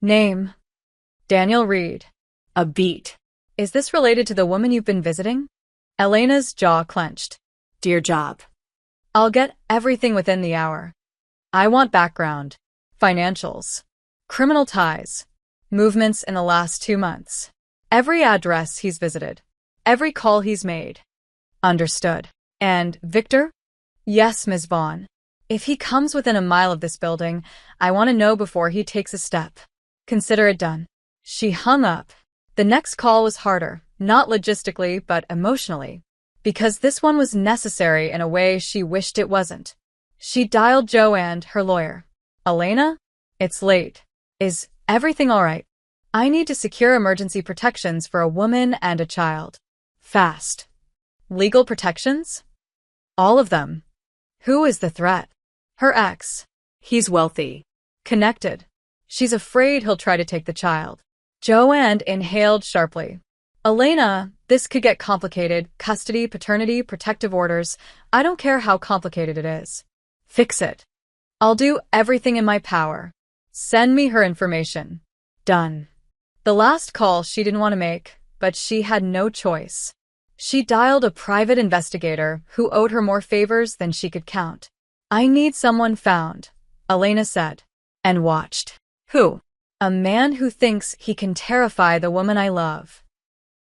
Name. Daniel Reed. A beat. Is this related to the woman you've been visiting? Elena's jaw clenched. Dear job. I'll get everything within the hour. I want background, financials, criminal ties, movements in the last 2 months, every address he's visited, every call he's made. Understood. And Victor? Yes, Ms. Vaughn. If he comes within a mile of this building, I want to know before he takes a step. Consider it done. She hung up. The next call was harder, not logistically, but emotionally. Because this one was necessary in a way she wished it wasn't. She dialed Joanne, her lawyer. Elena? It's late. Is everything all right? I need to secure emergency protections for a woman and a child. Fast. Legal protections? All of them. Who is the threat? Her ex. He's wealthy. Connected. She's afraid he'll try to take the child. Joanne inhaled sharply. Elena, this could get complicated. Custody, paternity, protective orders. I don't care how complicated it is. Fix it. I'll do everything in my power. Send me her information. Done. The last call she didn't want to make, but she had no choice. She dialed a private investigator who owed her more favors than she could count. I need someone found, Elena said, and watched. Who? A man who thinks he can terrify the woman I love.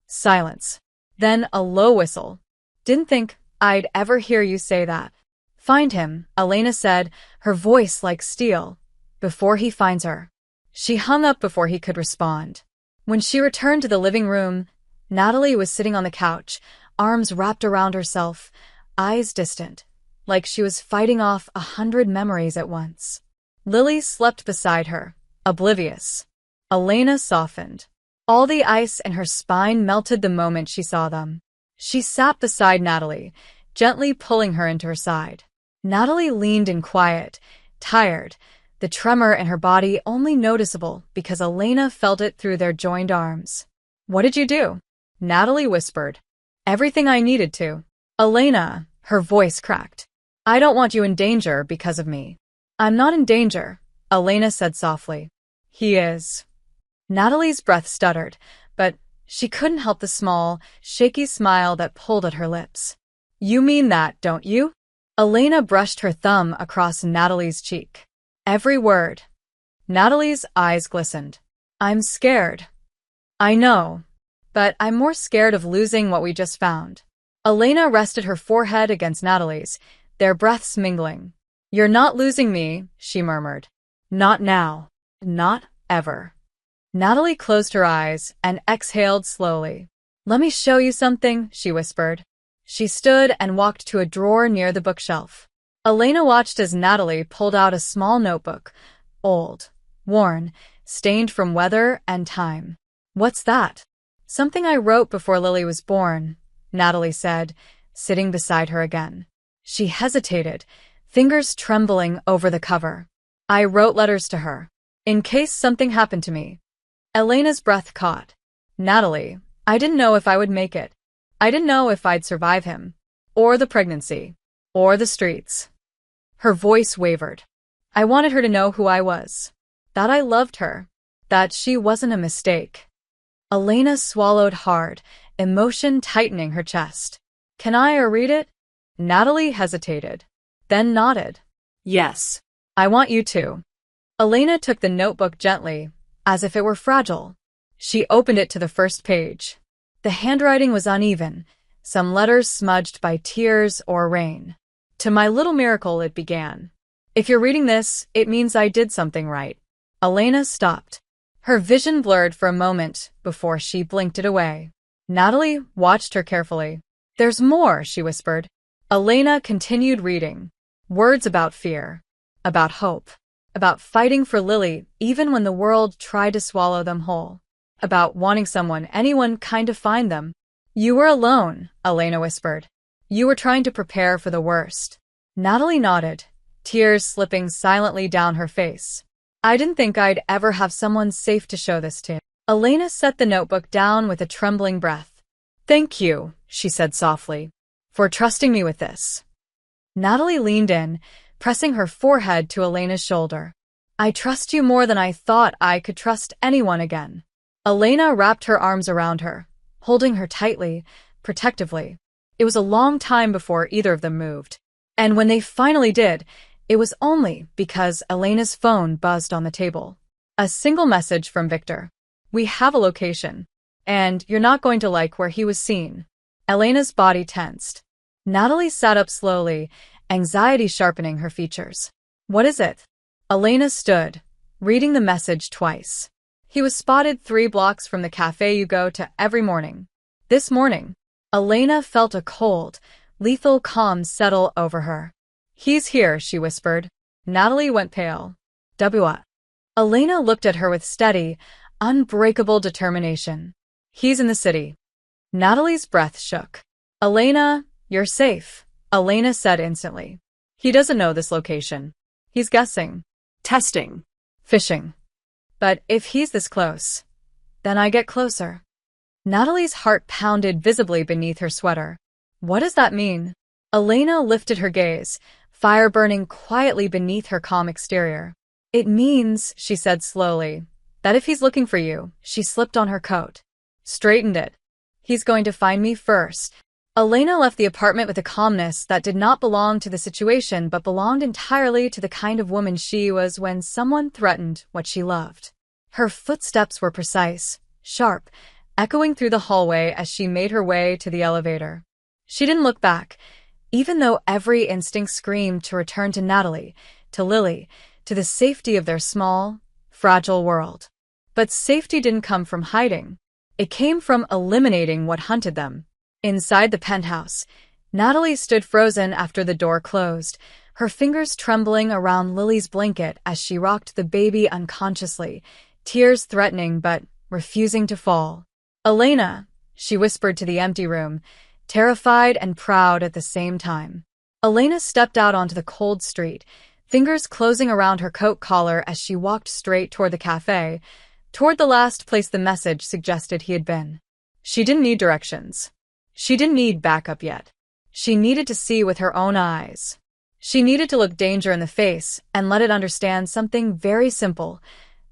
Silence. Then a low whistle. Didn't think I'd ever hear you say that. Find him, Elena said, her voice like steel, before he finds her. She hung up before he could respond. When she returned to the living room, Natalie was sitting on the couch, arms wrapped around herself, eyes distant, like she was fighting off 100 memories at once. Lily slept beside her, oblivious. Elena softened. All the ice in her spine melted the moment she saw them. She sat beside Natalie, gently pulling her into her side. Natalie leaned in quiet, tired, the tremor in her body only noticeable because Elena felt it through their joined arms. What did you do? Natalie whispered. Everything I needed to. Elena, her voice cracked. I don't want you in danger because of me. I'm not in danger, Elena said softly. He is. Natalie's breath stuttered, but she couldn't help the small, shaky smile that pulled at her lips. You mean that, don't you? Elena brushed her thumb across Natalie's cheek. Every word. Natalie's eyes glistened. I'm scared. I know, but I'm more scared of losing what we just found. Elena rested her forehead against Natalie's, their breaths mingling. You're not losing me, she murmured. Not now. Not ever. Natalie closed her eyes and exhaled slowly. Let me show you something, she whispered. She stood and walked to a drawer near the bookshelf. Elena watched as Natalie pulled out a small notebook, old, worn, stained from weather and time. What's that? Something I wrote before Lily was born, Natalie said, sitting beside her again. She hesitated, fingers trembling over the cover. I wrote letters to her, in case something happened to me. Elena's breath caught. Natalie, I didn't know if I would make it. I didn't know if I'd survive him, or the pregnancy, or the streets. Her voice wavered. I wanted her to know who I was, that I loved her, that she wasn't a mistake. Elena swallowed hard, emotion tightening her chest. Can I read it? Natalie hesitated, then nodded. Yes. I want you to. Elena took the notebook gently, as if it were fragile. She opened it to the first page. The handwriting was uneven, some letters smudged by tears or rain. To my little miracle, it began. If you're reading this, it means I did something right. Elena stopped. Her vision blurred for a moment before she blinked it away. Natalie watched her carefully. There's more, she whispered. Elena continued reading. Words about fear, about hope, about fighting for Lily even when the world tried to swallow them whole, about wanting someone, anyone, kind to find them. You were alone, Elena whispered. You were trying to prepare for the worst. Natalie nodded, tears slipping silently down her face. I didn't think I'd ever have someone safe to show this to. Elena set the notebook down with a trembling breath. Thank you, she said softly, for trusting me with this. Natalie leaned in, pressing her forehead to Elena's shoulder. I trust you more than I thought I could trust anyone again. Elena wrapped her arms around her, holding her tightly, protectively. It was a long time before either of them moved. And when they finally did, it was only because Elena's phone buzzed on the table. A single message from Victor. We have a location, and you're not going to like where he was seen. Elena's body tensed. Natalie sat up slowly, anxiety sharpening her features. What is it? Elena stood, reading the message twice. He was spotted 3 blocks from the cafe you go to every morning. This morning. Elena felt a cold, lethal calm settle over her. He's here, she whispered. Natalie went pale. What? Elena looked at her with steady, unbreakable determination. He's in the city. Natalie's breath shook. Elena, you're safe, Elena said instantly. He doesn't know this location. He's guessing. Testing. Fishing. But if he's this close, then I get closer. Natalie's heart pounded visibly beneath her sweater. What does that mean? Elena lifted her gaze, fire burning quietly beneath her calm exterior. It means, she said slowly, that if he's looking for you, she slipped on her coat. Straightened it. He's going to find me first. Elena left the apartment with a calmness that did not belong to the situation but belonged entirely to the kind of woman she was when someone threatened what she loved. Her footsteps were precise, sharp, echoing through the hallway as she made her way to the elevator. She didn't look back, even though every instinct screamed to return to Natalie, to Lily, to the safety of their small, fragile world. But safety didn't come from hiding. It came from eliminating what hunted them. Inside the penthouse, Natalie stood frozen after the door closed, her fingers trembling around Lily's blanket as she rocked the baby unconsciously, tears threatening but refusing to fall. Elena, she whispered to the empty room, terrified and proud at the same time. Elena stepped out onto the cold street, fingers closing around her coat collar as she walked straight toward the cafe, toward the last place the message suggested he had been. She didn't need directions. She didn't need backup yet. She needed to see with her own eyes. She needed to look danger in the face and let it understand something very simple.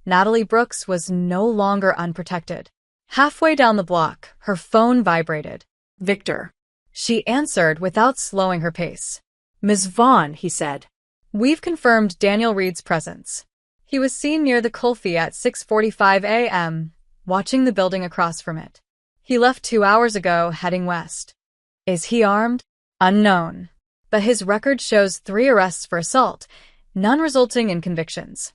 Natalie Brooks was no longer unprotected. Halfway down the block, her phone vibrated. Victor. She answered without slowing her pace. Ms. Vaughn, he said. We've confirmed Daniel Reed's presence. He was seen near the Kulfi at 6:45 a.m., watching the building across from it. He left 2 hours ago, heading west. Is he armed? Unknown. But his record shows 3 arrests for assault, none resulting in convictions.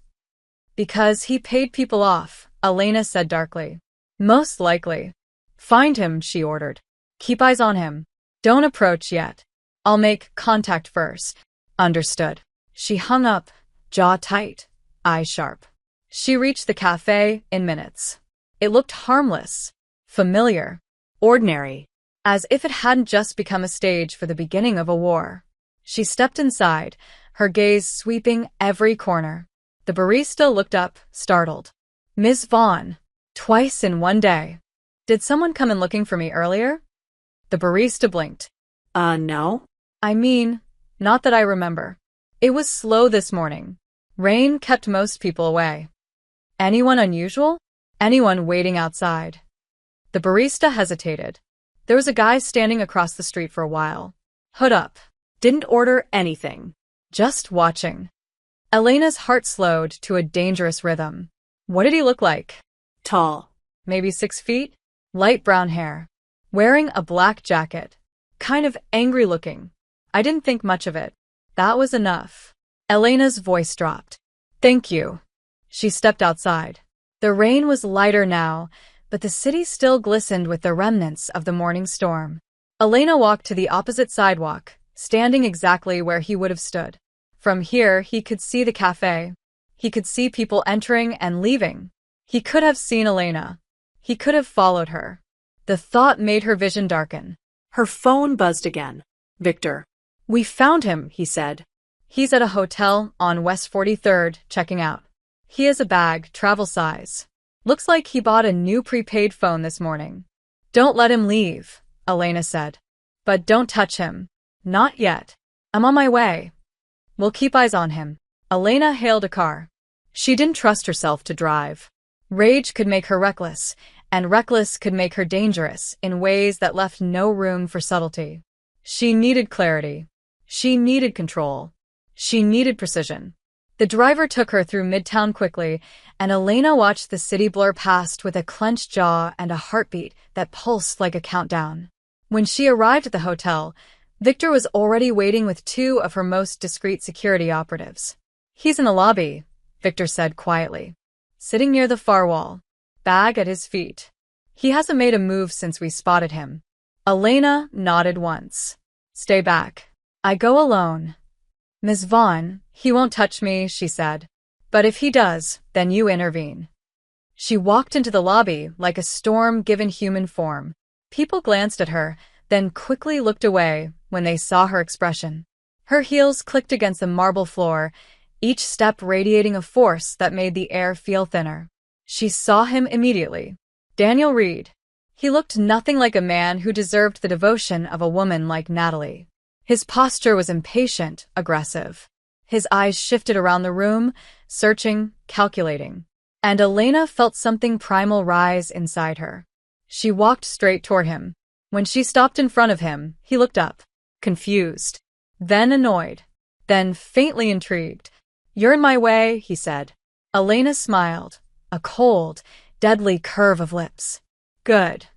Because he paid people off, Elena said darkly. Most likely. Find him, she ordered. Keep eyes on him. Don't approach yet. I'll make contact first. Understood. She hung up, jaw tight, eyes sharp. She reached the cafe in minutes. It looked harmless. Familiar, ordinary, as if it hadn't just become a stage for the beginning of a war. She stepped inside, her gaze sweeping every corner. The barista looked up, startled. Ms. Vaughn, twice in one day. Did someone come in looking for me earlier? The barista blinked. No. I mean, not that I remember. It was slow this morning. Rain kept most people away. Anyone unusual? Anyone waiting outside? The barista hesitated. There was a guy standing across the street for a while. Hood up. Didn't order anything. Just watching. Elena's heart slowed to a dangerous rhythm. What did he look like? Tall. Maybe 6 feet? Light brown hair. Wearing a black jacket. Kind of angry looking. I didn't think much of it. That was enough. Elena's voice dropped. Thank you. She stepped outside. The rain was lighter now, but the city still glistened with the remnants of the morning storm. Elena walked to the opposite sidewalk, standing exactly where he would have stood. From here, he could see the cafe. He could see people entering and leaving. He could have seen Elena. He could have followed her. The thought made her vision darken. Her phone buzzed again. Victor. We found him, he said. He's at a hotel on West 43rd, checking out. He has a bag, travel size. Looks like he bought a new prepaid phone this morning. Don't let him leave, Elena said. But don't touch him. Not yet. I'm on my way. We'll keep eyes on him. Elena hailed a car. She didn't trust herself to drive. Rage could make her reckless, and reckless could make her dangerous in ways that left no room for subtlety. She needed clarity. She needed control. She needed precision. The driver took her through Midtown quickly, and Elena watched the city blur past with a clenched jaw and a heartbeat that pulsed like a countdown. When she arrived at the hotel, Victor was already waiting with two of her most discreet security operatives. He's in the lobby, Victor said quietly, sitting near the far wall, bag at his feet. He hasn't made a move since we spotted him. Elena nodded once. Stay back. I go alone. Miss Vaughn, he won't touch me, she said. But if he does, then you intervene. She walked into the lobby like a storm given human form. People glanced at her, then quickly looked away when they saw her expression. Her heels clicked against the marble floor, each step radiating a force that made the air feel thinner. She saw him immediately. Daniel Reed. He looked nothing like a man who deserved the devotion of a woman like Natalie. His posture was impatient, aggressive. His eyes shifted around the room, searching, calculating. And Elena felt something primal rise inside her. She walked straight toward him. When she stopped in front of him, he looked up, confused, then annoyed, then faintly intrigued. You're in my way, he said. Elena smiled, a cold, deadly curve of lips. Good.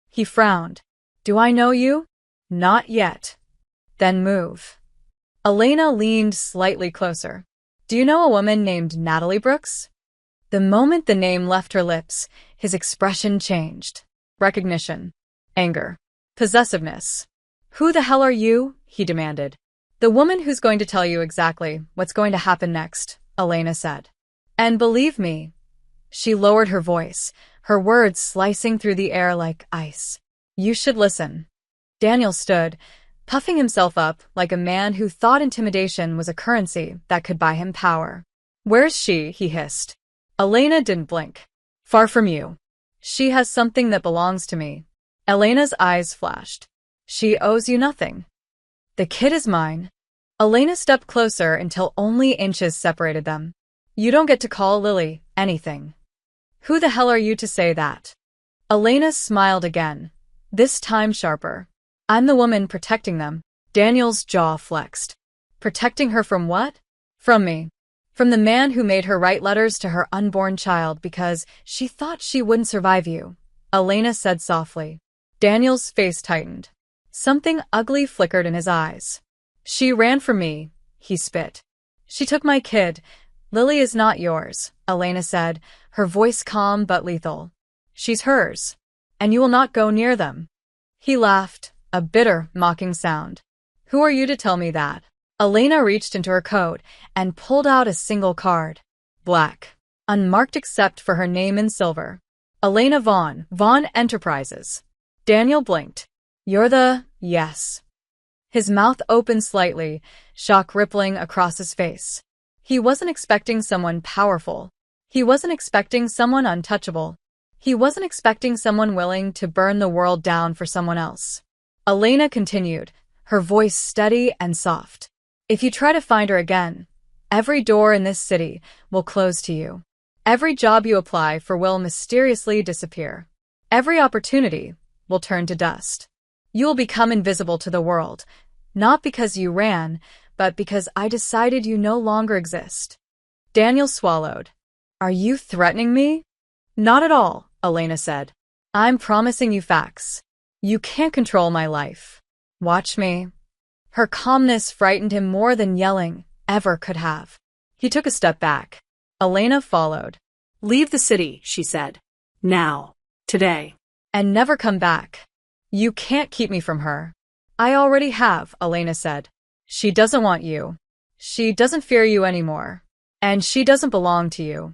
He frowned. Do I know you? Not yet. Then move. Elena leaned slightly closer. Do you know a woman named Natalie Brooks? The moment the name left her lips, his expression changed. Recognition. Anger. Possessiveness. Who the hell are you? He demanded. The woman who's going to tell you exactly what's going to happen next, Elena said. And believe me. She lowered her voice, her words slicing through the air like ice. You should listen. Daniel stood, puffing himself up like a man who thought intimidation was a currency that could buy him power. Where's she? He hissed. Elena didn't blink. Far from you. She has something that belongs to me. Elena's eyes flashed. She owes you nothing. The kid is mine. Elena stepped closer until only inches separated them. You don't get to call Lily anything. Who the hell are you to say that? Elena smiled again, this time sharper. I'm the woman protecting them. Daniel's jaw flexed. Protecting her from what? From me. From the man who made her write letters to her unborn child because she thought she wouldn't survive you, Elena said softly. Daniel's face tightened. Something ugly flickered in his eyes. She ran from me, he spit. She took my kid. Lily is not yours, Elena said, her voice calm but lethal. She's hers, and you will not go near them. He laughed, a bitter, mocking sound. Who are you to tell me that? Elena reached into her coat and pulled out a single card. Black. Unmarked except for her name in silver. Elena Vaughn, Vaughn Enterprises. Daniel blinked. You're the… Yes. His mouth opened slightly, shock rippling across his face. He wasn't expecting someone powerful. He wasn't expecting someone untouchable. He wasn't expecting someone willing to burn the world down for someone else. Elena continued, her voice steady and soft. If you try to find her again, every door in this city will close to you. Every job you apply for will mysteriously disappear. Every opportunity will turn to dust. You will become invisible to the world, not because you ran, but because I decided you no longer exist. Daniel swallowed. Are you threatening me? Not at all, Elena said. I'm promising you facts. You can't control my life. Watch me. Her calmness frightened him more than yelling ever could have. He took a step back. Elena followed. Leave the city, she said. Now. Today. And never come back. You can't keep me from her. I already have, Elena said. She doesn't want you. She doesn't fear you anymore. And she doesn't belong to you.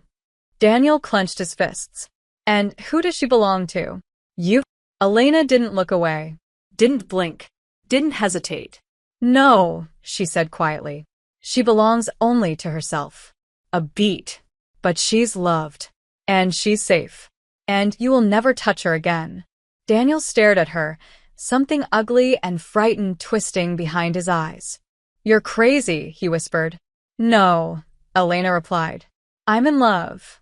Daniel clenched his fists. And who does she belong to? You? Elena didn't look away. Didn't blink. Didn't hesitate. No, she said quietly. She belongs only to herself. A beat. But she's loved. And she's safe. And you will never touch her again. Daniel stared at her, something ugly and frightened twisting behind his eyes. You're crazy, he whispered. No, Elena replied. I'm in love.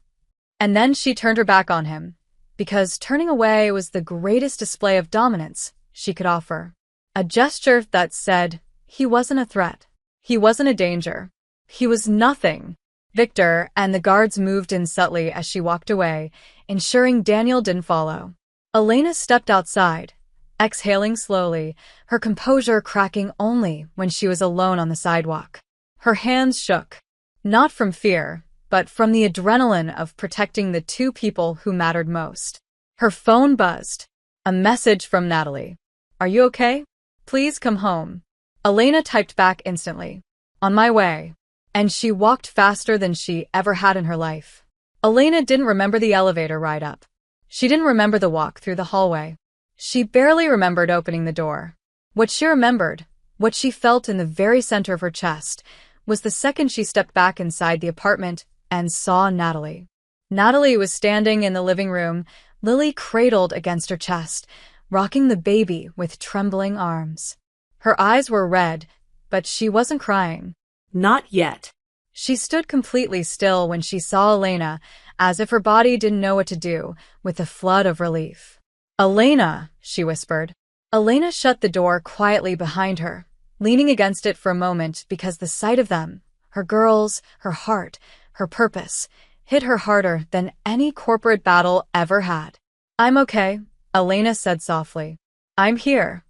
And then she turned her back on him, because turning away was the greatest display of dominance she could offer. A gesture that said he wasn't a threat. He wasn't a danger. He was nothing. Victor and the guards moved in subtly as she walked away, ensuring Daniel didn't follow. Elena stepped outside, exhaling slowly, her composure cracking only when she was alone on the sidewalk. Her hands shook, not from fear, but from the adrenaline of protecting the two people who mattered most. Her phone buzzed. A message from Natalie. Are you okay? Please come home. Elena typed back instantly. On my way. And she walked faster than she ever had in her life. Elena didn't remember the elevator ride up. She didn't remember the walk through the hallway. She barely remembered opening the door. What she remembered, what she felt in the very center of her chest, was the second she stepped back inside the apartment and saw Natalie. Natalie was standing in the living room, Lily cradled against her chest, rocking the baby with trembling arms. Her eyes were red, but she wasn't crying. Not yet. She stood completely still when she saw Elena, as if her body didn't know what to do, with a flood of relief. Elena, she whispered. Elena shut the door quietly behind her, leaning against it for a moment because the sight of them, her girls, her heart, her purpose, hit her harder than any corporate battle ever had. I'm okay, Elena said softly. I'm here.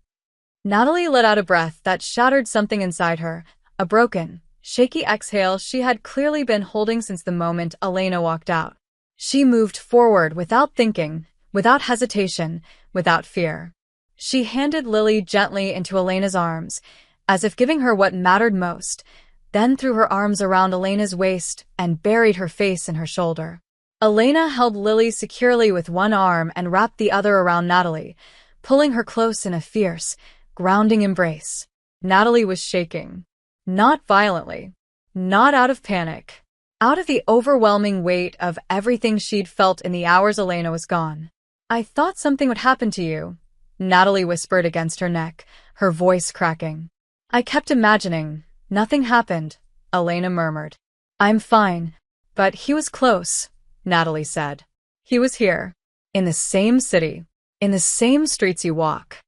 Natalie let out a breath that shattered something inside her, a broken, shaky exhale she had clearly been holding since the moment Elena walked out. She moved forward without thinking, without hesitation, without fear. She handed Lily gently into Elena's arms, as if giving her what mattered most, then threw her arms around Elena's waist and buried her face in her shoulder. Elena held Lily securely with one arm and wrapped the other around Natalie, pulling her close in a fierce, grounding embrace. Natalie was shaking. Not violently. Not out of panic. Out of the overwhelming weight of everything she'd felt in the hours Elena was gone. I thought something would happen to you, Natalie whispered against her neck, her voice cracking. I kept imagining. Nothing happened, Elena murmured. I'm fine. But he was close, Natalie said. He was here. In the same city. In the same streets you walk.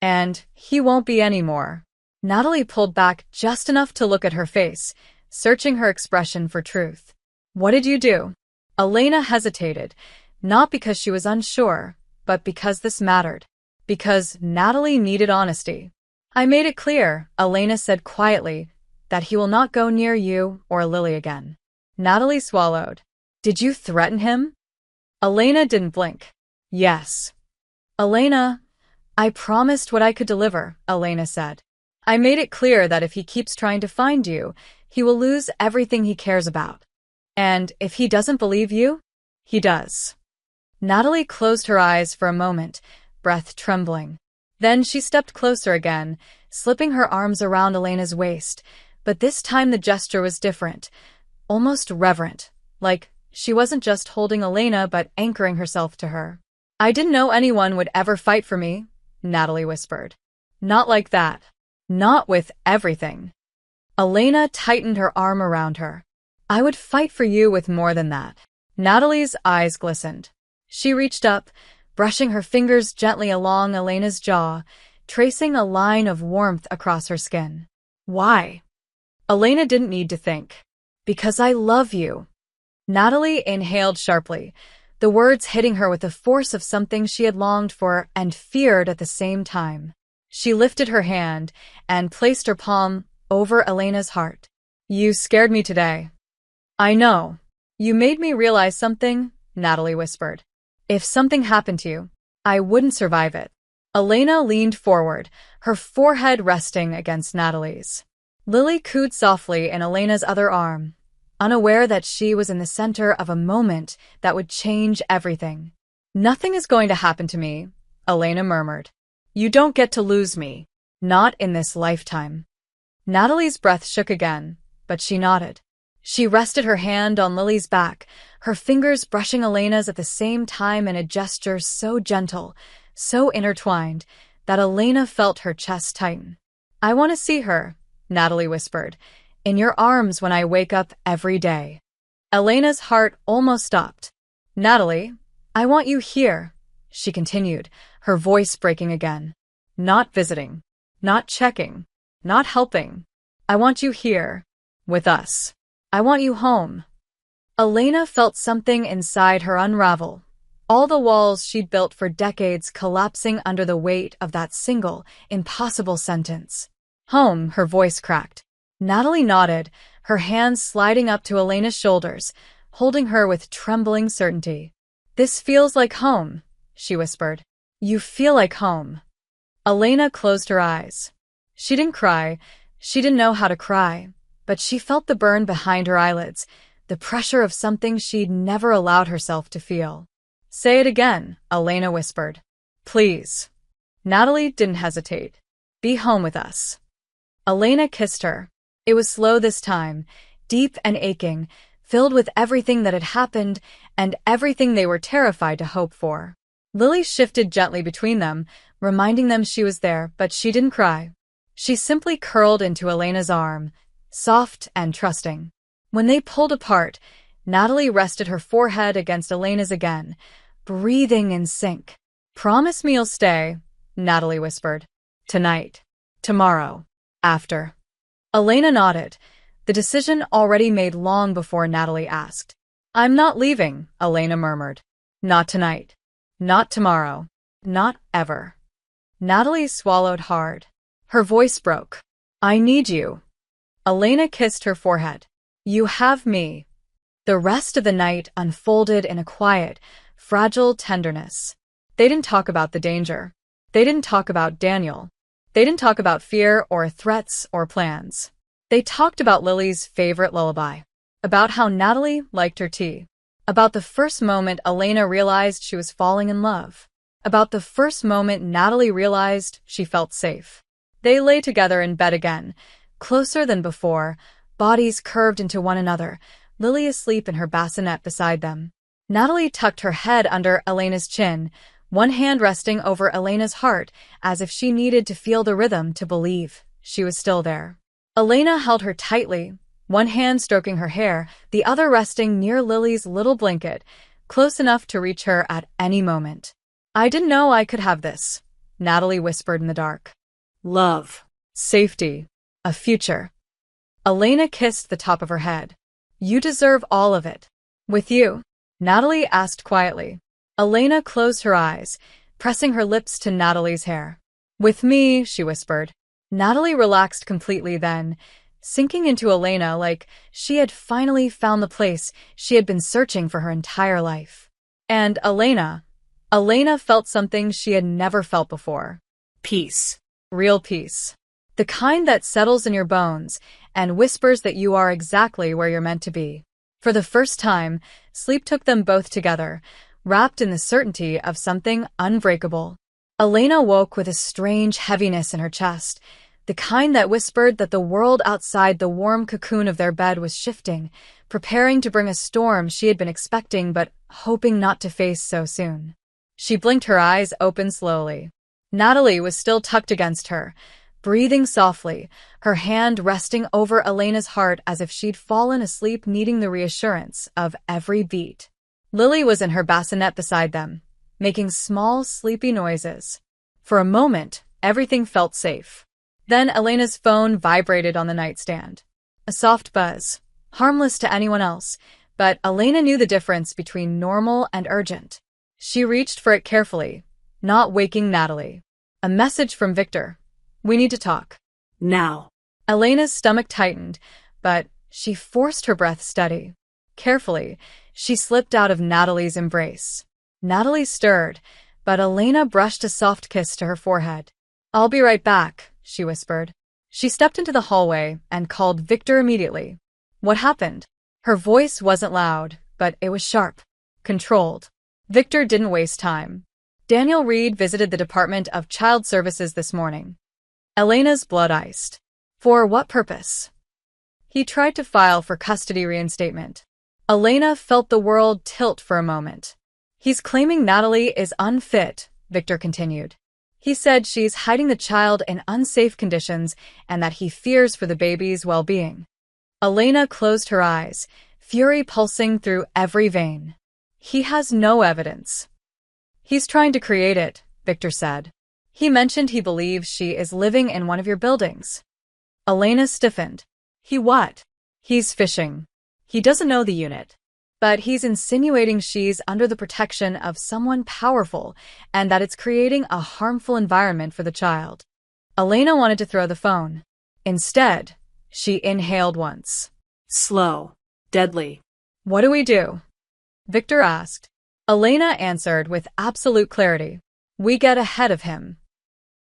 And he won't be anymore. Natalie pulled back just enough to look at her face, searching her expression for truth. What did you do? Elena hesitated, not because she was unsure, but because this mattered. Because Natalie needed honesty. I made it clear, Elena said quietly, that he will not go near you or Lily again. Natalie swallowed. Did you threaten him? Elena didn't blink. Yes. Elena, I promised what I could deliver, Elena said. I made it clear that if he keeps trying to find you, he will lose everything he cares about. And if he doesn't believe you, he does. Natalie closed her eyes for a moment, breath trembling. Then she stepped closer again, slipping her arms around Elena's waist, but this time the gesture was different, almost reverent, like she wasn't just holding Elena but anchoring herself to her. I didn't know anyone would ever fight for me, Natalie whispered. Not like that. Not with everything. Elena tightened her arm around her. I would fight for you with more than that. Natalie's eyes glistened. She reached up, brushing her fingers gently along Elena's jaw, tracing a line of warmth across her skin. Why? Elena didn't need to think. Because I love you. Natalie inhaled sharply, the words hitting her with the force of something she had longed for and feared at the same time. She lifted her hand and placed her palm over Elena's heart. You scared me today. I know. You made me realize something, Natalie whispered. If something happened to you, I wouldn't survive it. Elena leaned forward, her forehead resting against Natalie's. Lily cooed softly in Elena's other arm, unaware that she was in the center of a moment that would change everything. Nothing is going to happen to me, Elena murmured. You don't get to lose me. Not in this lifetime. Natalie's breath shook again, but she nodded. She rested her hand on Lily's back, her fingers brushing Elena's at the same time in a gesture so gentle, so intertwined, that Elena felt her chest tighten. "I want to see her," Natalie whispered, "in your arms when I wake up every day." Elena's heart almost stopped. "Natalie, I want you here," she continued, her voice breaking again. "Not visiting, not checking, not helping. I want you here, with us. I want you home." Elena felt something inside her unravel, all the walls she'd built for decades collapsing under the weight of that single, impossible sentence. "Home," her voice cracked. Natalie nodded, her hands sliding up to Elena's shoulders, holding her with trembling certainty. "This feels like home," she whispered. "You feel like home." Elena closed her eyes. She didn't cry, she didn't know how to cry, but she felt the burn behind her eyelids, the pressure of something she'd never allowed herself to feel. "Say it again," Elena whispered. "Please." Natalie didn't hesitate. "Be home with us." Elena kissed her. It was slow this time, deep and aching, filled with everything that had happened and everything they were terrified to hope for. Lily shifted gently between them, reminding them she was there, but she didn't cry. She simply curled into Elena's arm, soft and trusting. When they pulled apart, Natalie rested her forehead against Elena's again, breathing in sync. "Promise me you'll stay," Natalie whispered. "Tonight. Tomorrow. After." Elena nodded, the decision already made long before Natalie asked. "I'm not leaving," Elena murmured. "Not tonight. Not tomorrow. Not ever." Natalie swallowed hard. Her voice broke. "I need you." Elena kissed her forehead. "You have me." The rest of the night unfolded in a quiet, fragile tenderness. They didn't talk about the danger. They didn't talk about Daniel. They didn't talk about fear or threats or plans. They talked about Lily's favorite lullaby, about how Natalie liked her tea, about the first moment Elena realized she was falling in love, about the first moment Natalie realized she felt safe. They lay together in bed again, closer than before, bodies curved into one another, Lily asleep in her bassinet beside them. Natalie tucked her head under Elena's chin, one hand resting over Elena's heart, as if she needed to feel the rhythm to believe she was still there. Elena held her tightly, one hand stroking her hair, the other resting near Lily's little blanket, close enough to reach her at any moment. "I didn't know I could have this," Natalie whispered in the dark. Love. Safety. A future. Elena kissed the top of her head. "You deserve all of it." "With you?" Natalie asked quietly. Elena closed her eyes, pressing her lips to Natalie's hair. "With me," she whispered. Natalie relaxed completely then, sinking into Elena like she had finally found the place she had been searching for her entire life. And Elena felt something she had never felt before. Peace. Real peace. The kind that settles in your bones and whispers that you are exactly where you're meant to be. For the first time, sleep took them both together, wrapped in the certainty of something unbreakable. Elena woke with a strange heaviness in her chest, the kind that whispered that the world outside the warm cocoon of their bed was shifting, preparing to bring a storm she had been expecting but hoping not to face so soon. She blinked her eyes open slowly. Natalie was still tucked against her, breathing softly, her hand resting over Elena's heart as if she'd fallen asleep needing the reassurance of every beat. Lily was in her bassinet beside them, making small, sleepy noises. For a moment, everything felt safe. Then Elena's phone vibrated on the nightstand. A soft buzz, harmless to anyone else, but Elena knew the difference between normal and urgent. She reached for it carefully, not waking Natalie. A message from Victor. "We need to talk." Now. Elena's stomach tightened, but she forced her breath steady. Carefully, she slipped out of Natalie's embrace. Natalie stirred, but Elena brushed a soft kiss to her forehead. "I'll be right back," she whispered. She stepped into the hallway and called Victor immediately. "What happened?" Her voice wasn't loud, but it was sharp, controlled. Victor didn't waste time. "Daniel Reed visited the Department of Child Services this morning." Elena's blood iced. "For what purpose?" He tried to file for custody reinstatement. Elena felt the world tilt for a moment. He's claiming Natalie is unfit, Victor continued. He said she's hiding the child in unsafe conditions and that he fears for the baby's well-being. Elena closed her eyes, fury pulsing through every vein. He has no evidence. He's trying to create it, Victor said. He mentioned he believes she is living in one of your buildings. Elena stiffened. He what? He's fishing. He doesn't know the unit. But he's insinuating she's under the protection of someone powerful and that it's creating a harmful environment for the child. Elena wanted to throw the phone. Instead, she inhaled once. Slow. Deadly. What do we do? Victor asked. Elena answered with absolute clarity. We get ahead of him.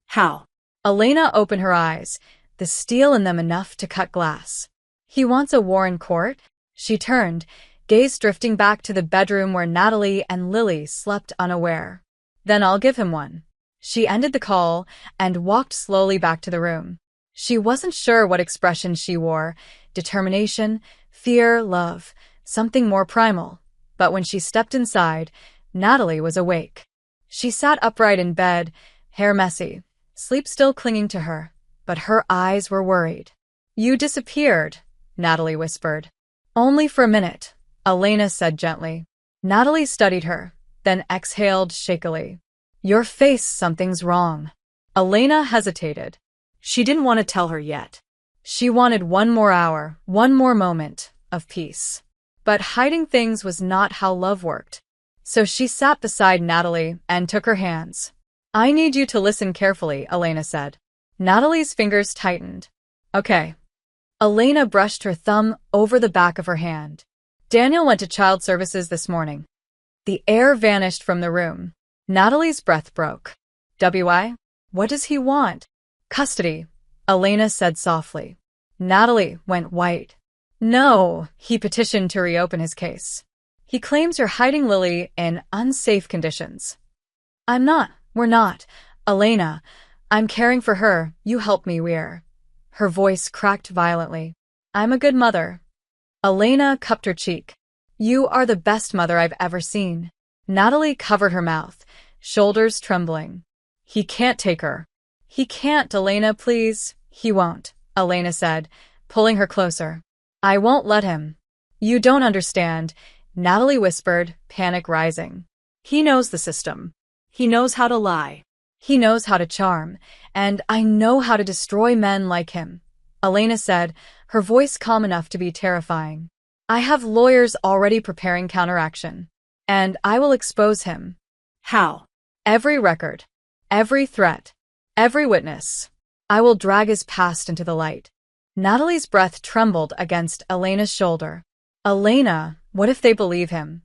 How? Elena opened her eyes, the steel in them enough to cut glass. He wants a war in court? She turned, gaze drifting back to the bedroom where Natalie and Lily slept unaware. Then I'll give him one. She ended the call and walked slowly back to the room. She wasn't sure what expression she wore, determination, fear, love, something more primal. But when she stepped inside, Natalie was awake. She sat upright in bed, hair messy, sleep still clinging to her, but her eyes were worried. You disappeared, Natalie whispered. Only for a minute, Elena said gently. Natalie studied her, then exhaled shakily. Your face, something's wrong. Elena hesitated. She didn't want to tell her yet. She wanted one more hour, one more moment of peace. But hiding things was not how love worked. So she sat beside Natalie and took her hands. I need you to listen carefully, Elena said. Natalie's fingers tightened. Okay. Elena brushed her thumb over the back of her hand. Daniel went to child services this morning. The air vanished from the room. Natalie's breath broke. WI? What does he want? Custody, Elena said softly. Natalie went white. No, he petitioned to reopen his case. He claims you're hiding Lily in unsafe conditions. We're not. Elena, I'm caring for her, you help me, we're. Her voice cracked violently. I'm a good mother. Elena cupped her cheek. You are the best mother I've ever seen. Natalie covered her mouth, shoulders trembling. He can't take her. He can't, Elena, please. He won't, Elena said, pulling her closer. I won't let him. You don't understand, Natalie whispered, panic rising. He knows the system. He knows how to lie. He knows how to charm, and I know how to destroy men like him, Elena said, her voice calm enough to be terrifying. I have lawyers already preparing counteraction, and I will expose him. How? Every record, every threat, every witness. I will drag his past into the light. Natalie's breath trembled against Elena's shoulder. Elena, what if they believe him?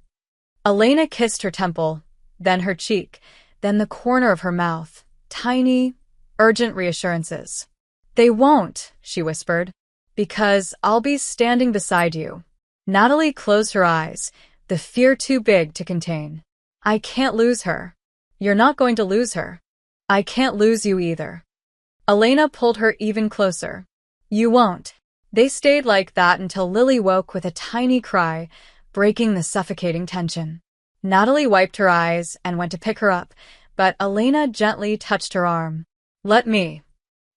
Elena kissed her temple, then her cheek, then the corner of her mouth. Tiny, urgent reassurances. They won't, she whispered, because I'll be standing beside you. Natalie closed her eyes, the fear too big to contain. I can't lose her. You're not going to lose her. I can't lose you either. Elena pulled her even closer. You won't. They stayed like that until Lily woke with a tiny cry, breaking the suffocating tension. Natalie wiped her eyes and went to pick her up, but Elena gently touched her arm. Let me.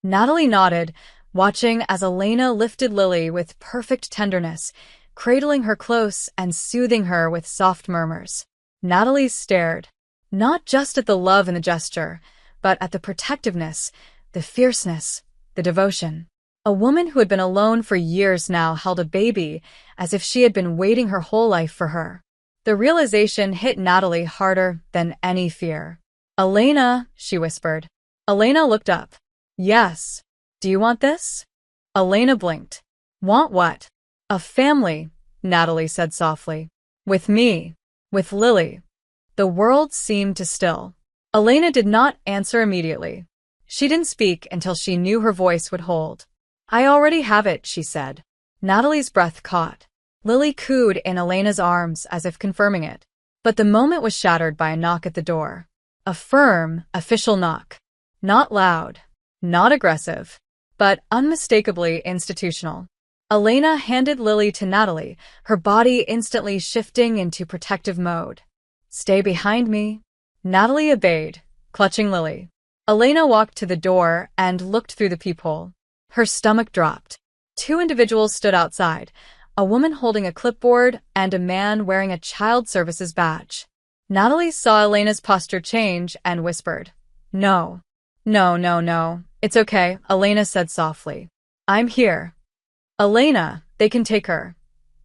Natalie nodded, watching as Elena lifted Lily with perfect tenderness, cradling her close and soothing her with soft murmurs. Natalie stared, not just at the love in the gesture, but at the protectiveness, the fierceness, the devotion. A woman who had been alone for years now held a baby as if she had been waiting her whole life for her. The realization hit Natalie harder than any fear. Elena, she whispered. Elena looked up. Yes. Do you want this? Elena blinked. Want what? A family, Natalie said softly. With me. With Lily. The world seemed to still. Elena did not answer immediately. She didn't speak until she knew her voice would hold. I already have it, she said. Natalie's breath caught. Lily cooed in Elena's arms as if confirming it. But the moment was shattered by a knock at the door. A firm, official knock. Not loud, not aggressive, but unmistakably institutional. Elena handed Lily to Natalie, her body instantly shifting into protective mode. "Stay behind me." Natalie obeyed, clutching Lily. Elena walked to the door and looked through the peephole. Her stomach dropped. Two individuals stood outside, a woman holding a clipboard and a man wearing a child services badge. Natalie saw Elena's posture change and whispered, "No. No, no, no. It's okay," Elena said softly. "I'm here." "Elena, they can take her."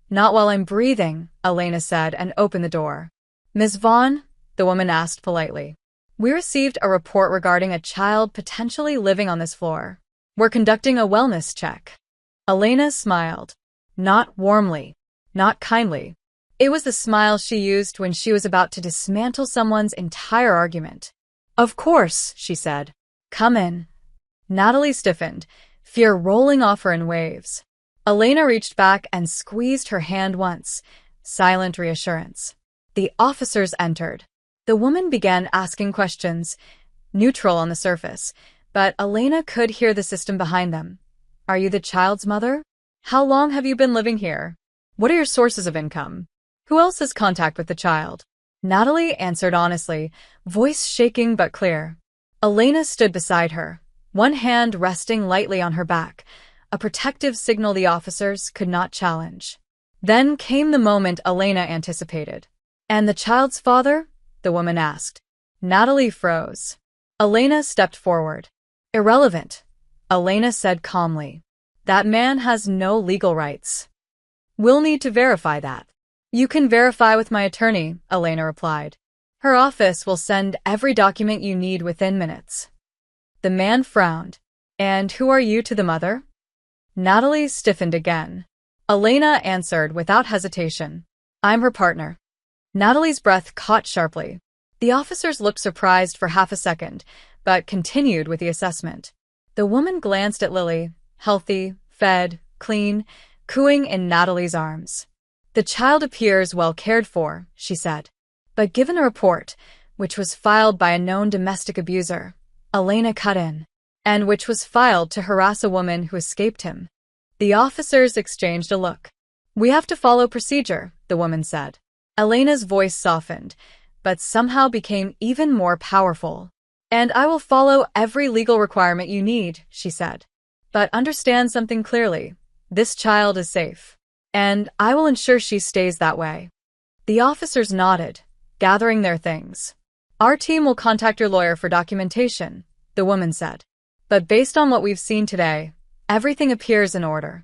"Not while I'm breathing," Elena said and opened the door. "Ms. Vaughn?" the woman asked politely. "We received a report regarding a child potentially living on this floor. We're conducting a wellness check." Elena smiled. Not warmly, not kindly. It was the smile she used when she was about to dismantle someone's entire argument. "Of course," she said. "Come in." Natalie stiffened, fear rolling off her in waves. Elena reached back and squeezed her hand once, silent reassurance. The officers entered. The woman began asking questions, neutral on the surface, but Elena could hear the system behind them. "Are you the child's mother? How long have you been living here? What are your sources of income? Who else has contact with the child?" Natalie answered honestly, voice shaking but clear. Elena stood beside her, one hand resting lightly on her back, a protective signal the officers could not challenge. Then came the moment Elena anticipated. "And the child's father?" the woman asked. Natalie froze. Elena stepped forward. "Irrelevant," Elena said calmly. "That man has no legal rights. We'll need to verify that." "You can verify with my attorney," Elena replied. "Her office will send every document you need within minutes." The man frowned. "And who are you to the mother?" Natalie stiffened again. Elena answered without hesitation. "I'm her partner." Natalie's breath caught sharply. The officers looked surprised for half a second, but continued with the assessment. The woman glanced at Lily, healthy, fed, clean, cooing in Natalie's arms. "The child appears well cared for," she said. "But given a report, which was filed by a known domestic abuser," Elena cut in, "and which was filed to harass a woman who escaped him." The officers exchanged a look. "We have to follow procedure," the woman said. Elena's voice softened, but somehow became even more powerful. "And I will follow every legal requirement you need," she said. "But understand something clearly. This child is safe. And I will ensure she stays that way." The officers nodded, gathering their things. "Our team will contact your lawyer for documentation," the woman said. "But based on what we've seen today, everything appears in order."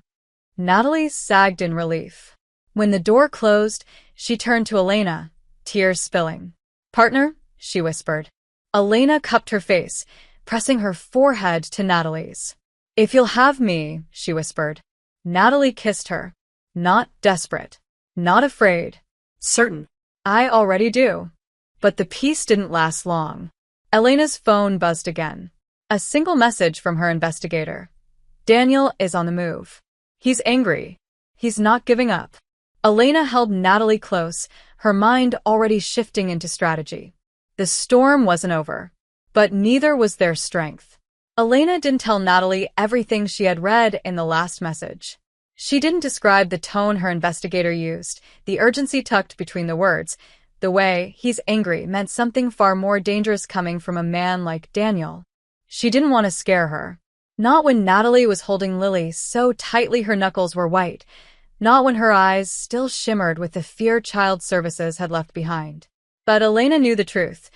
Natalie sagged in relief. When the door closed, she turned to Elena, tears spilling. "Partner," she whispered. Elena cupped her face, pressing her forehead to Natalie's. "If you'll have me," she whispered. Natalie kissed her. "Not desperate. Not afraid. Certain." "I already do." But the peace didn't last long. Elena's phone buzzed again. A single message from her investigator. "Daniel is on the move. He's angry. He's not giving up." Elena held Natalie close, her mind already shifting into strategy. The storm wasn't over, but neither was their strength. Elena didn't tell Natalie everything she had read in the last message. She didn't describe the tone her investigator used, the urgency tucked between the words. The way "he's angry" meant something far more dangerous coming from a man like Daniel. She didn't want to scare her. Not when Natalie was holding Lily so tightly her knuckles were white. Not when her eyes still shimmered with the fear child services had left behind. But Elena knew the truth.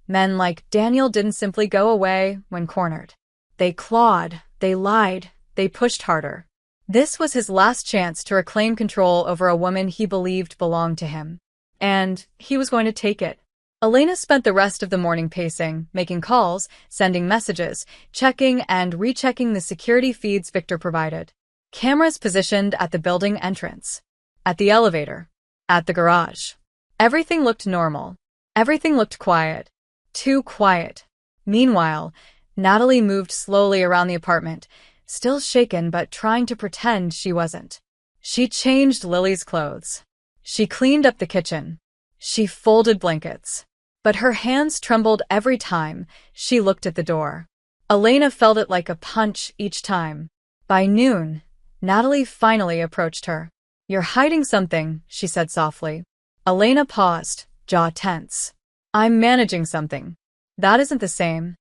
Men like Daniel didn't simply go away when cornered. They clawed, they lied, they pushed harder. This was his last chance to reclaim control over a woman he believed belonged to him. And he was going to take it. Elena spent the rest of the morning pacing, making calls, sending messages, checking and rechecking the security feeds Victor provided. Cameras positioned at the building entrance, at the elevator, at the garage. Everything looked normal. Everything looked quiet. Too quiet. Meanwhile, Natalie moved slowly around the apartment, still shaken but trying to pretend she wasn't. She changed Lily's clothes. She cleaned up the kitchen. She folded blankets. But her hands trembled every time she looked at the door. Elena felt it like a punch each time. By noon, Natalie finally approached her. "You're hiding something," she said softly. Elena paused, jaw tense. "I'm managing something." "That isn't the same."